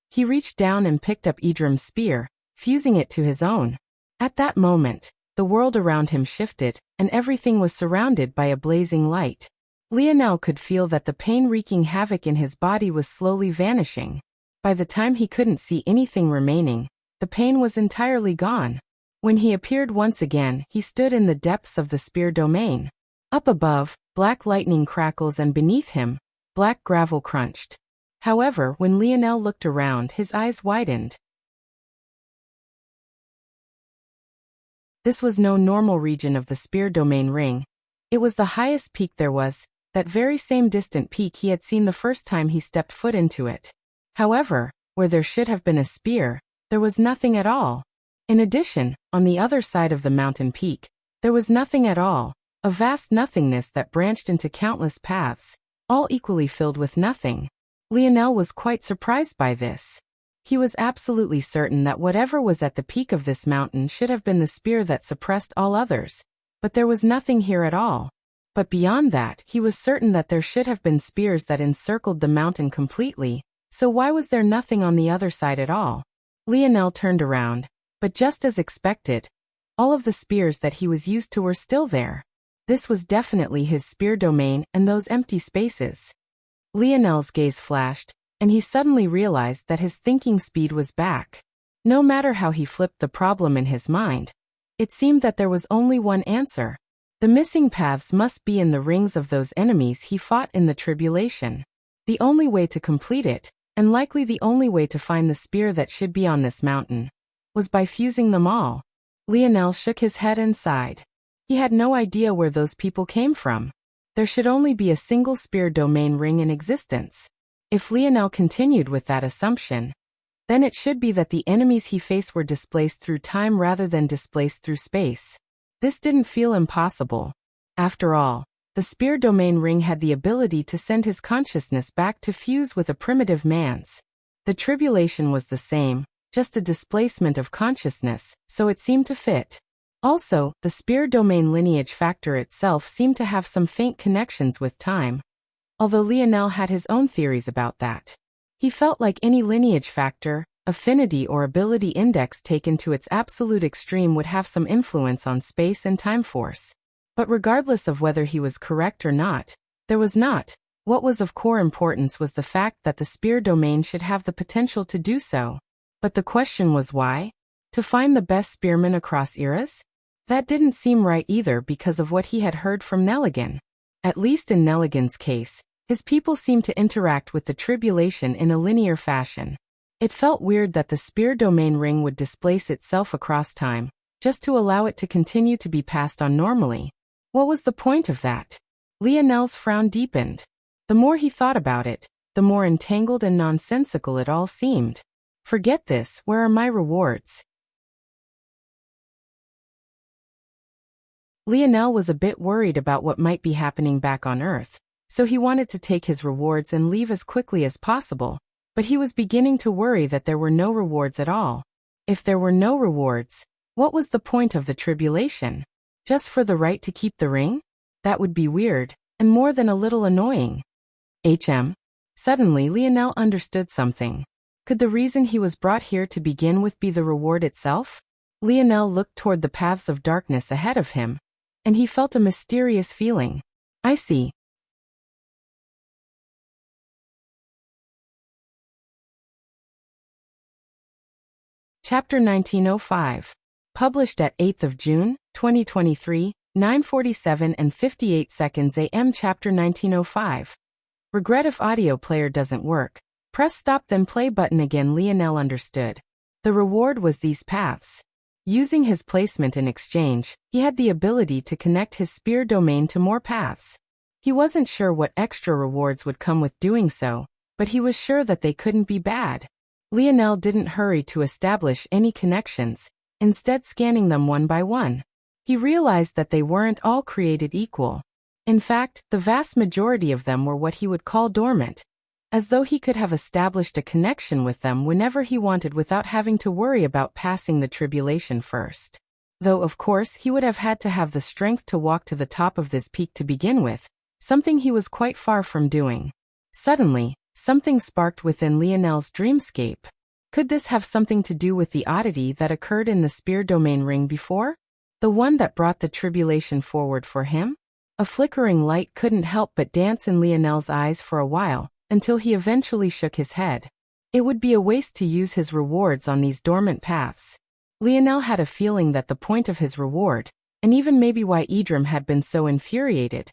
A: He reached down and picked up Idrim's spear, fusing it to his own. At that moment, the world around him shifted, and everything was surrounded by a blazing light. Lionel could feel that the pain wreaking havoc in his body was slowly vanishing. By the time he couldn't see anything remaining, the pain was entirely gone. When he appeared once again, he stood in the depths of the spear domain. Up above, black lightning crackles and beneath him, black gravel crunched. However, when Lionel looked around, his eyes widened. This was no normal region of the spear domain ring. It was the highest peak there was, that very same distant peak he had seen the first time he stepped foot into it. However, where there should have been a spear, there was nothing at all. In addition, on the other side of the mountain peak, there was nothing at all, a vast nothingness that branched into countless paths, all equally filled with nothing. Lionel was quite surprised by this. He was absolutely certain that whatever was at the peak of this mountain should have been the spear that suppressed all others, but there was nothing here at all. But beyond that, he was certain that there should have been spears that encircled the mountain completely, so why was there nothing on the other side at all? Lionel turned around, but just as expected, all of the spears that he was used to were still there. This was definitely his spear domain and those empty spaces. Lionel's gaze flashed, and he suddenly realized that his thinking speed was back. No matter how he flipped the problem in his mind, it seemed that there was only one answer. The missing paths must be in the rings of those enemies he fought in the tribulation. The only way to complete it, and likely the only way to find the spear that should be on this mountain, was by fusing them all. Lionel shook his head and sighed. He had no idea where those people came from. There should only be a single spear domain ring in existence. If Lionel continued with that assumption, then it should be that the enemies he faced were displaced through time rather than displaced through space. This didn't feel impossible. After all, the spear domain ring had the ability to send his consciousness back to fuse with a primitive man's. The tribulation was the same, just a displacement of consciousness, so it seemed to fit. Also, the spear domain lineage factor itself seemed to have some faint connections with time, although Lionel had his own theories about that. He felt like any lineage factor, affinity or ability index taken to its absolute extreme would have some influence on space and time force. But regardless of whether he was correct or not, there was not. What was of core importance was the fact that the spear domain should have the potential to do so. But the question was why? To find the best spearman across eras? That didn't seem right either because of what he had heard from Nelligan. At least in Nelligan's case, his people seemed to interact with the tribulation in a linear fashion. It felt weird that the spear domain ring would displace itself across time, just to allow it to continue to be passed on normally. What was the point of that? Lionel's frown deepened. The more he thought about it, the more entangled and nonsensical it all seemed. Forget this, where are my rewards? Lionel was a bit worried about what might be happening back on Earth, so he wanted to take his rewards and leave as quickly as possible, but he was beginning to worry that there were no rewards at all. If there were no rewards, what was the point of the tribulation? Just for the right to keep the ring? That would be weird, and more than a little annoying. Suddenly Lionel understood something. Could the reason he was brought here to begin with be the reward itself? Lionel looked toward the paths of darkness ahead of him, and he felt a mysterious feeling. I see. Chapter 1905. Published at 8th of June, 2023, 9:47 and 58 seconds AM. Chapter 1905. Regret if audio player doesn't work. Press stop then play button again. Lionel understood. The reward was these paths. Using his placement in exchange, he had the ability to connect his spear domain to more paths. He wasn't sure what extra rewards would come with doing so, but he was sure that they couldn't be bad. Lionel didn't hurry to establish any connections, instead scanning them one by one. He realized that they weren't all created equal. In fact, the vast majority of them were what he would call dormant, as though he could have established a connection with them whenever he wanted without having to worry about passing the tribulation first. Though of course he would have had to have the strength to walk to the top of this peak to begin with, something he was quite far from doing. Suddenly, something sparked within Lionel's dreamscape. Could this have something to do with the oddity that occurred in the spear domain ring before? The one that brought the tribulation forward for him? A flickering light couldn't help but dance in Lionel's eyes for a while, until he eventually shook his head. It would be a waste to use his rewards on these dormant paths. Lionel had a feeling that the point of his reward, and even maybe why Idrim had been so infuriated,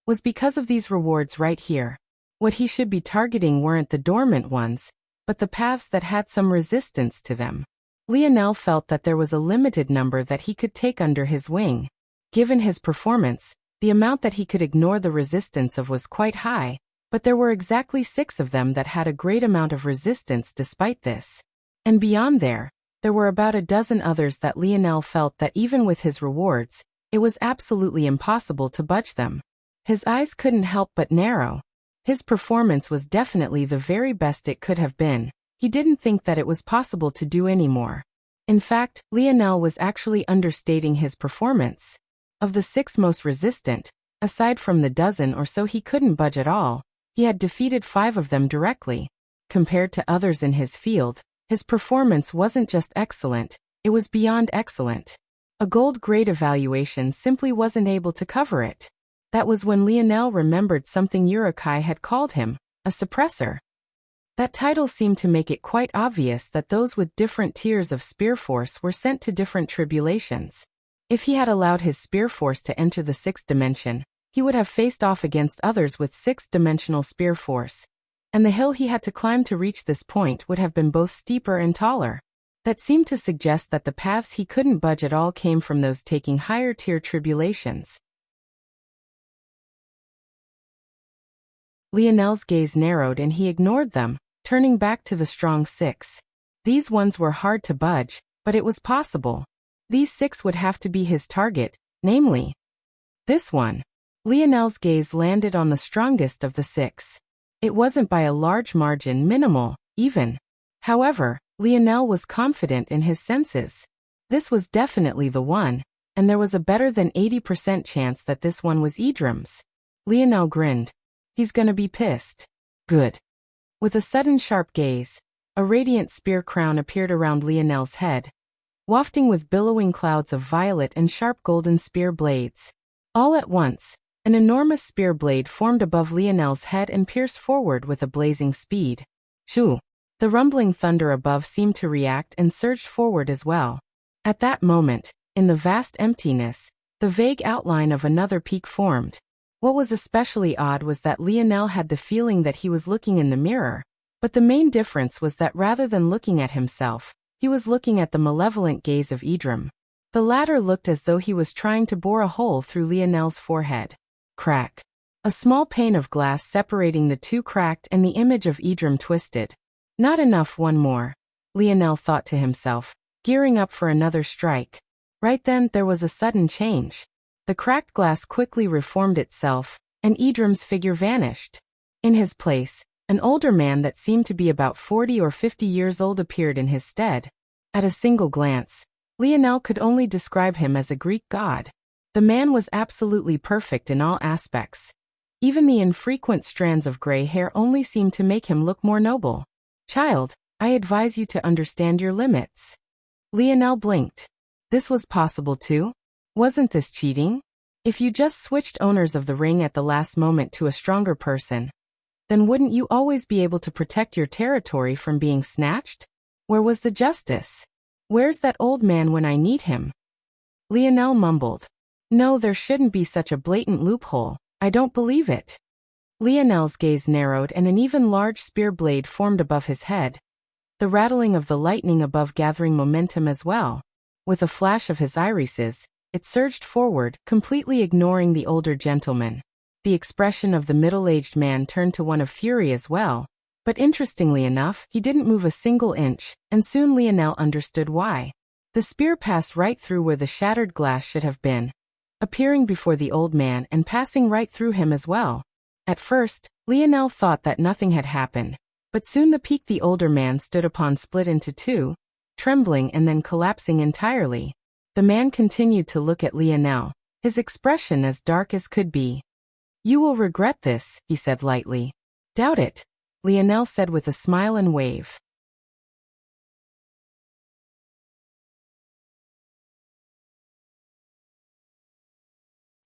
A: was because of these rewards right here. What he should be targeting weren't the dormant ones, but the paths that had some resistance to them. Lionel felt that there was a limited number that he could take under his wing. Given his performance, the amount that he could ignore the resistance of was quite high, but there were exactly 6 of them that had a great amount of resistance despite this. And beyond there were about a dozen others that Lionel felt that even with his rewards, it was absolutely impossible to budge them. His eyes couldn't help but narrow. His performance was definitely the very best it could have been. He didn't think that it was possible to do any more. In fact, Lionel was actually understating his performance. Of the 6 most resistant, aside from the dozen or so he couldn't budge at all, he had defeated 5 of them directly. Compared to others in his field, his performance wasn't just excellent, it was beyond excellent. A gold grade evaluation simply wasn't able to cover it. That was when Lionel remembered something Urukai had called him, a suppressor. That title seemed to make it quite obvious that those with different tiers of spear force were sent to different tribulations. If he had allowed his spear force to enter the 6th dimension, he would have faced off against others with 6th-dimensional spear force, and the hill he had to climb to reach this point would have been both steeper and taller. that seemed to suggest that the paths he couldn't budge at all came from those taking higher-tier tribulations. Lionel's gaze narrowed and he ignored them, turning back to the strong 6. These ones were hard to budge, but it was possible. These 6 would have to be his target, namely this one. Lionel's gaze landed on the strongest of the 6. It wasn't by a large margin, minimal, even. However, Lionel was confident in his senses. This was definitely the one, and there was a better than 80% chance that this one was Idrim's. Lionel grinned. He's gonna be pissed. Good. With a sudden sharp gaze, a radiant spear crown appeared around Lionel's head, wafting with billowing clouds of violet and sharp golden spear blades. All at once, an enormous spear blade formed above Lionel's head and pierced forward with a blazing speed. Shoo! The rumbling thunder above seemed to react and surged forward as well. At that moment, in the vast emptiness, the vague outline of another peak formed. What was especially odd was that Lionel had the feeling that he was looking in the mirror, but the main difference was that rather than looking at himself, he was looking at the malevolent gaze of Idrim. The latter looked as though he was trying to bore a hole through Lionel's forehead. Crack. A small pane of glass separating the two cracked and the image of Idrim twisted. Not enough, one more, Lionel thought to himself, gearing up for another strike. Right then, there was a sudden change. The cracked glass quickly reformed itself, and Idrim's figure vanished. In his place, an older man that seemed to be about 40 or 50 years old appeared in his stead. At a single glance, Lionel could only describe him as a Greek god. The man was absolutely perfect in all aspects. Even the infrequent strands of gray hair only seemed to make him look more noble. Child, I advise you to understand your limits. Lionel blinked. This was possible too? Wasn't this cheating? If you just switched owners of the ring at the last moment to a stronger person, then wouldn't you always be able to protect your territory from being snatched? Where was the justice? Where's that old man when I need him? Lionel mumbled. No, there shouldn't be such a blatant loophole. I don't believe it. Lionel's gaze narrowed and an even large spear blade formed above his head, the rattling of the lightning above gathering momentum as well. With a flash of his irises, it surged forward, completely ignoring the older gentleman. The expression of the middle-aged man turned to one of fury as well, but interestingly enough, he didn't move a single inch, and soon Lionel understood why. The spear passed right through where the shattered glass should have been, appearing before the old man and passing right through him as well. At first, Lionel thought that nothing had happened, but soon the peak the older man stood upon split into two, trembling and then collapsing entirely. The man continued to look at Lionel, his expression as dark as could be. You will regret this, he said lightly. Doubt it, Lionel said with a smile and wave.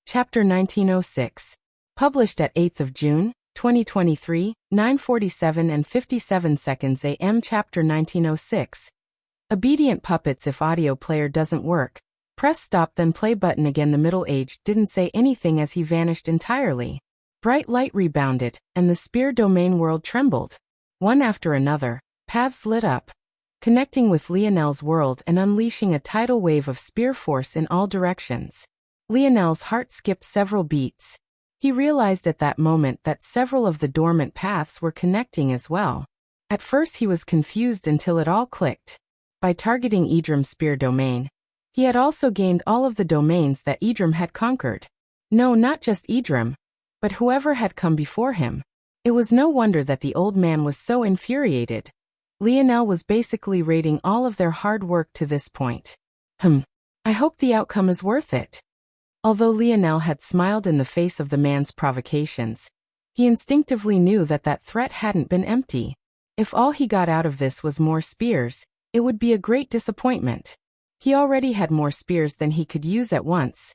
A: Chapter 1906. Published at 8th of June, 2023, 9:47 and 57 seconds AM. Chapter 1906. Obedient puppets. If audio player doesn't work, press stop then play button again. The middle-aged didn't say anything as he vanished entirely. Bright light rebounded, and the spear domain world trembled. One after another, paths lit up, connecting with Lionel's world and unleashing a tidal wave of spear force in all directions. Lionel's heart skipped several beats. He realized at that moment that several of the dormant paths were connecting as well. At first he was confused until it all clicked. By targeting Idrim's spear domain, he had also gained all of the domains that Idrim had conquered. No, not just Idrim, but whoever had come before him. It was no wonder that the old man was so infuriated. Lionel was basically rating all of their hard work to this point. I hope the outcome is worth it. Although Lionel had smiled in the face of the man's provocations, he instinctively knew that that threat hadn't been empty. If all he got out of this was more spears, it would be a great disappointment. He already had more spears than he could use at once.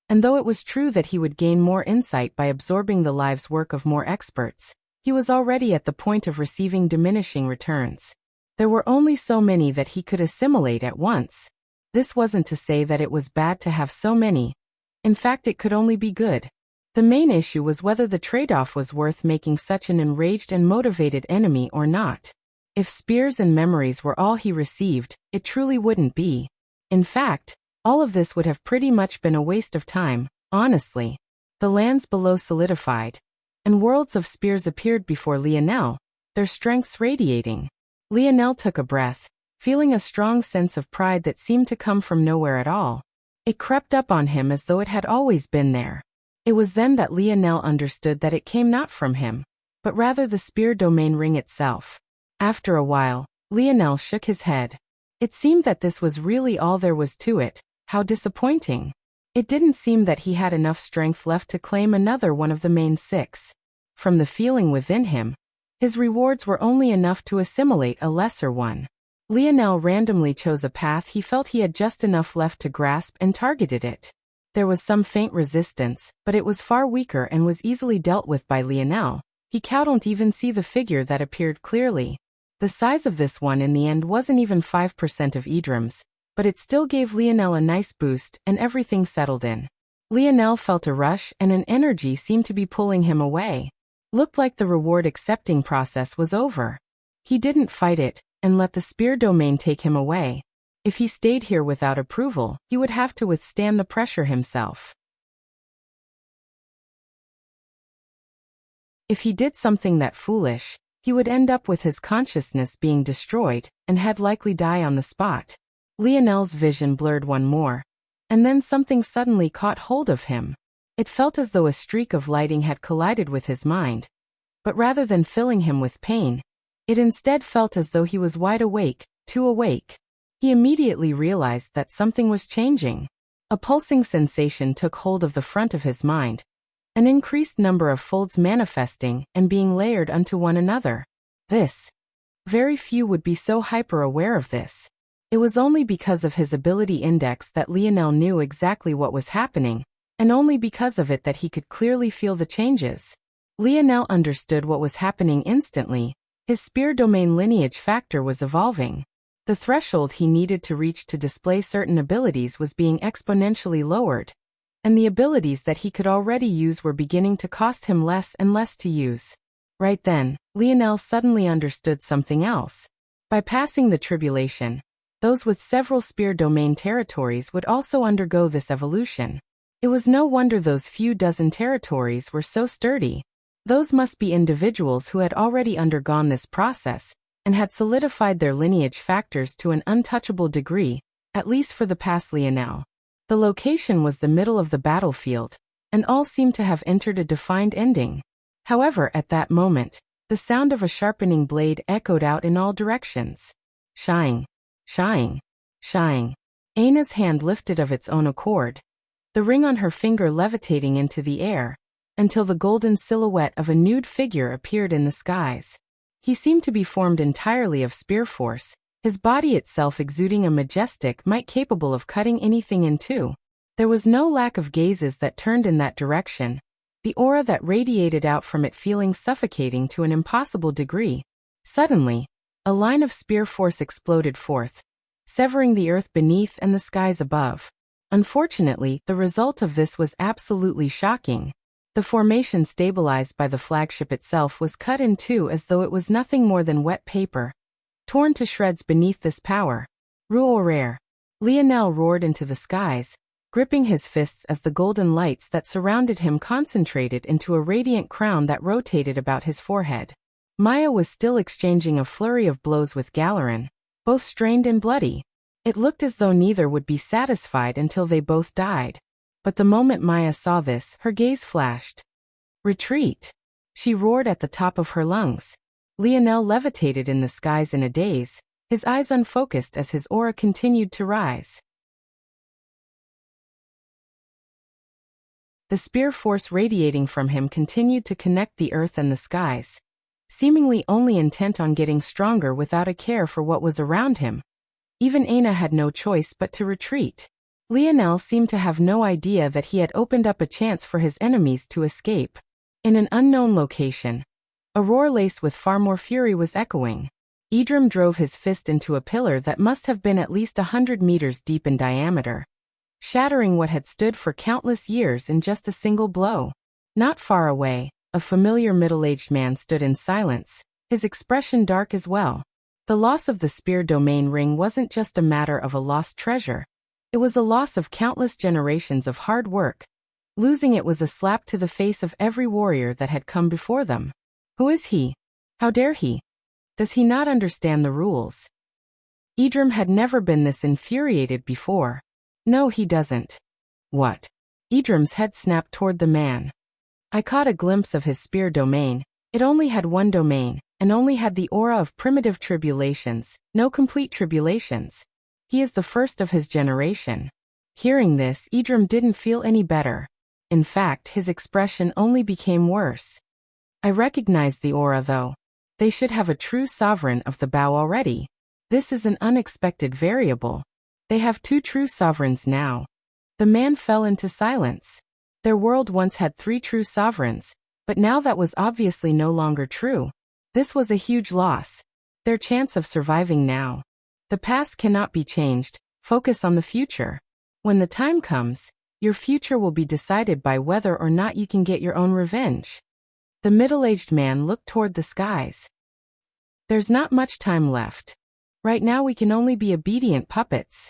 A: And though it was true that he would gain more insight by absorbing the lives' work of more experts, he was already at the point of receiving diminishing returns. There were only so many that he could assimilate at once. This wasn't to say that it was bad to have so many. In fact, it could only be good. The main issue was whether the trade-off was worth making such an enraged and motivated enemy or not. If spears and memories were all he received, it truly wouldn't be. In fact, all of this would have pretty much been a waste of time, honestly. The lands below solidified, and worlds of spears appeared before Lionel, their strengths radiating. Lionel took a breath, feeling a strong sense of pride that seemed to come from nowhere at all. It crept up on him as though it had always been there. It was then that Lionel understood that it came not from him, but rather the spear domain ring itself. After a while, Lionel shook his head. It seemed that this was really all there was to it. How disappointing. It didn't seem that he had enough strength left to claim another one of the main 6. From the feeling within him, his rewards were only enough to assimilate a lesser one. Lionel randomly chose a path he felt he had just enough left to grasp and targeted it. There was some faint resistance, but it was far weaker and was easily dealt with by Lionel. He couldn't even see the figure that appeared clearly. The size of this one in the end wasn't even 5% of Idrim's, but it still gave Lionel a nice boost and everything settled in. Lionel felt a rush and an energy seemed to be pulling him away. Looked like the reward accepting process was over. He didn't fight it and let the spear domain take him away. If he stayed here without approval, he would have to withstand the pressure himself. If he did something that foolish, he would end up with his consciousness being destroyed and had likely die on the spot. Lionel's vision blurred one more, and then something suddenly caught hold of him. It felt as though a streak of lighting had collided with his mind. But rather than filling him with pain, it instead felt as though he was wide awake, too awake. He immediately realized that something was changing. A pulsing sensation took hold of the front of his mind, an increased number of folds manifesting and being layered unto one another. Very few would be so hyper-aware of this. It was only because of his ability index that Lionel knew exactly what was happening, and only because of it that he could clearly feel the changes. Lionel understood what was happening instantly. His spear domain lineage factor was evolving. The threshold he needed to reach to display certain abilities was being exponentially lowered, and the abilities that he could already use were beginning to cost him less and less to use. Right then, Lionel suddenly understood something else. By passing the tribulation, those with several spear domain territories would also undergo this evolution. It was no wonder those few dozen territories were so sturdy. Those must be individuals who had already undergone this process and had solidified their lineage factors to an untouchable degree, at least for the past Lionel. The location was the middle of the battlefield, and all seemed to have entered a defined ending. However, at that moment, the sound of a sharpening blade echoed out in all directions. Shine. Shine. Shine. Aina's hand lifted of its own accord, the ring on her finger levitating into the air, until the golden silhouette of a nude figure appeared in the skies. He seemed to be formed entirely of spear force, his body itself exuding a majestic might capable of cutting anything in two. There was no lack of gazes that turned in that direction, the aura that radiated out from it feeling suffocating to an impossible degree. Suddenly, a line of spear force exploded forth, severing the earth beneath and the skies above. Unfortunately, the result of this was absolutely shocking. The formation stabilized by the flagship itself was cut in two as though it was nothing more than wet paper, torn to shreds beneath this power. Ruorer. Lionel roared into the skies, gripping his fists as the golden lights that surrounded him concentrated into a radiant crown that rotated about his forehead. Maya was still exchanging a flurry of blows with Galerin, both strained and bloody. It looked as though neither would be satisfied until they both died. But the moment Maya saw this, her gaze flashed. Retreat! She roared at the top of her lungs. Lionel levitated in the skies in a daze, his eyes unfocused as his aura continued to rise. The spear force radiating from him continued to connect the earth and the skies, seemingly only intent on getting stronger without a care for what was around him. Even Aina had no choice but to retreat. Lionel seemed to have no idea that he had opened up a chance for his enemies to escape. In an unknown location, a roar laced with far more fury was echoing. Idrim drove his fist into a pillar that must have been at least 100 meters deep in diameter, shattering what had stood for countless years in just a single blow. Not far away, a familiar middle-aged man stood in silence, his expression dark as well. The loss of the spear domain ring wasn't just a matter of a lost treasure. It was a loss of countless generations of hard work. Losing it was a slap to the face of every warrior that had come before them. Who is he? How dare he? Does he not understand the rules? Idrim had never been this infuriated before. No, he doesn't. What? Idrim's head snapped toward the man. I caught a glimpse of his spear domain. It only had one domain, and only had the aura of primitive tribulations, no complete tribulations. He is the first of his generation. Hearing this, Idrim didn't feel any better. In fact, his expression only became worse. I recognized the aura though. They should have a true sovereign of the bow already. This is an unexpected variable. They have 2 true sovereigns now. The man fell into silence. Their world once had 3 true sovereigns, but now that was obviously no longer true. This was a huge loss. Their chance of surviving now. The past cannot be changed, focus on the future. When the time comes, your future will be decided by whether or not you can get your own revenge. The middle-aged man looked toward the skies. There's not much time left. Right now we can only be obedient puppets.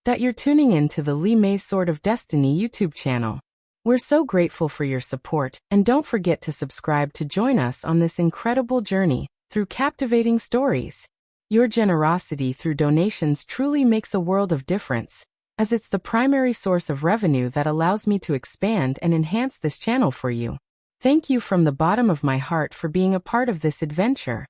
A: That you're tuning in to the Lee May's Sword of Destiny YouTube channel. We're so grateful for your support, and don't forget to subscribe to join us on this incredible journey through captivating stories. Your generosity through donations truly makes a world of difference, as it's the primary source of revenue that allows me to expand and enhance this channel for you. Thank you from the bottom of my heart for being a part of this adventure.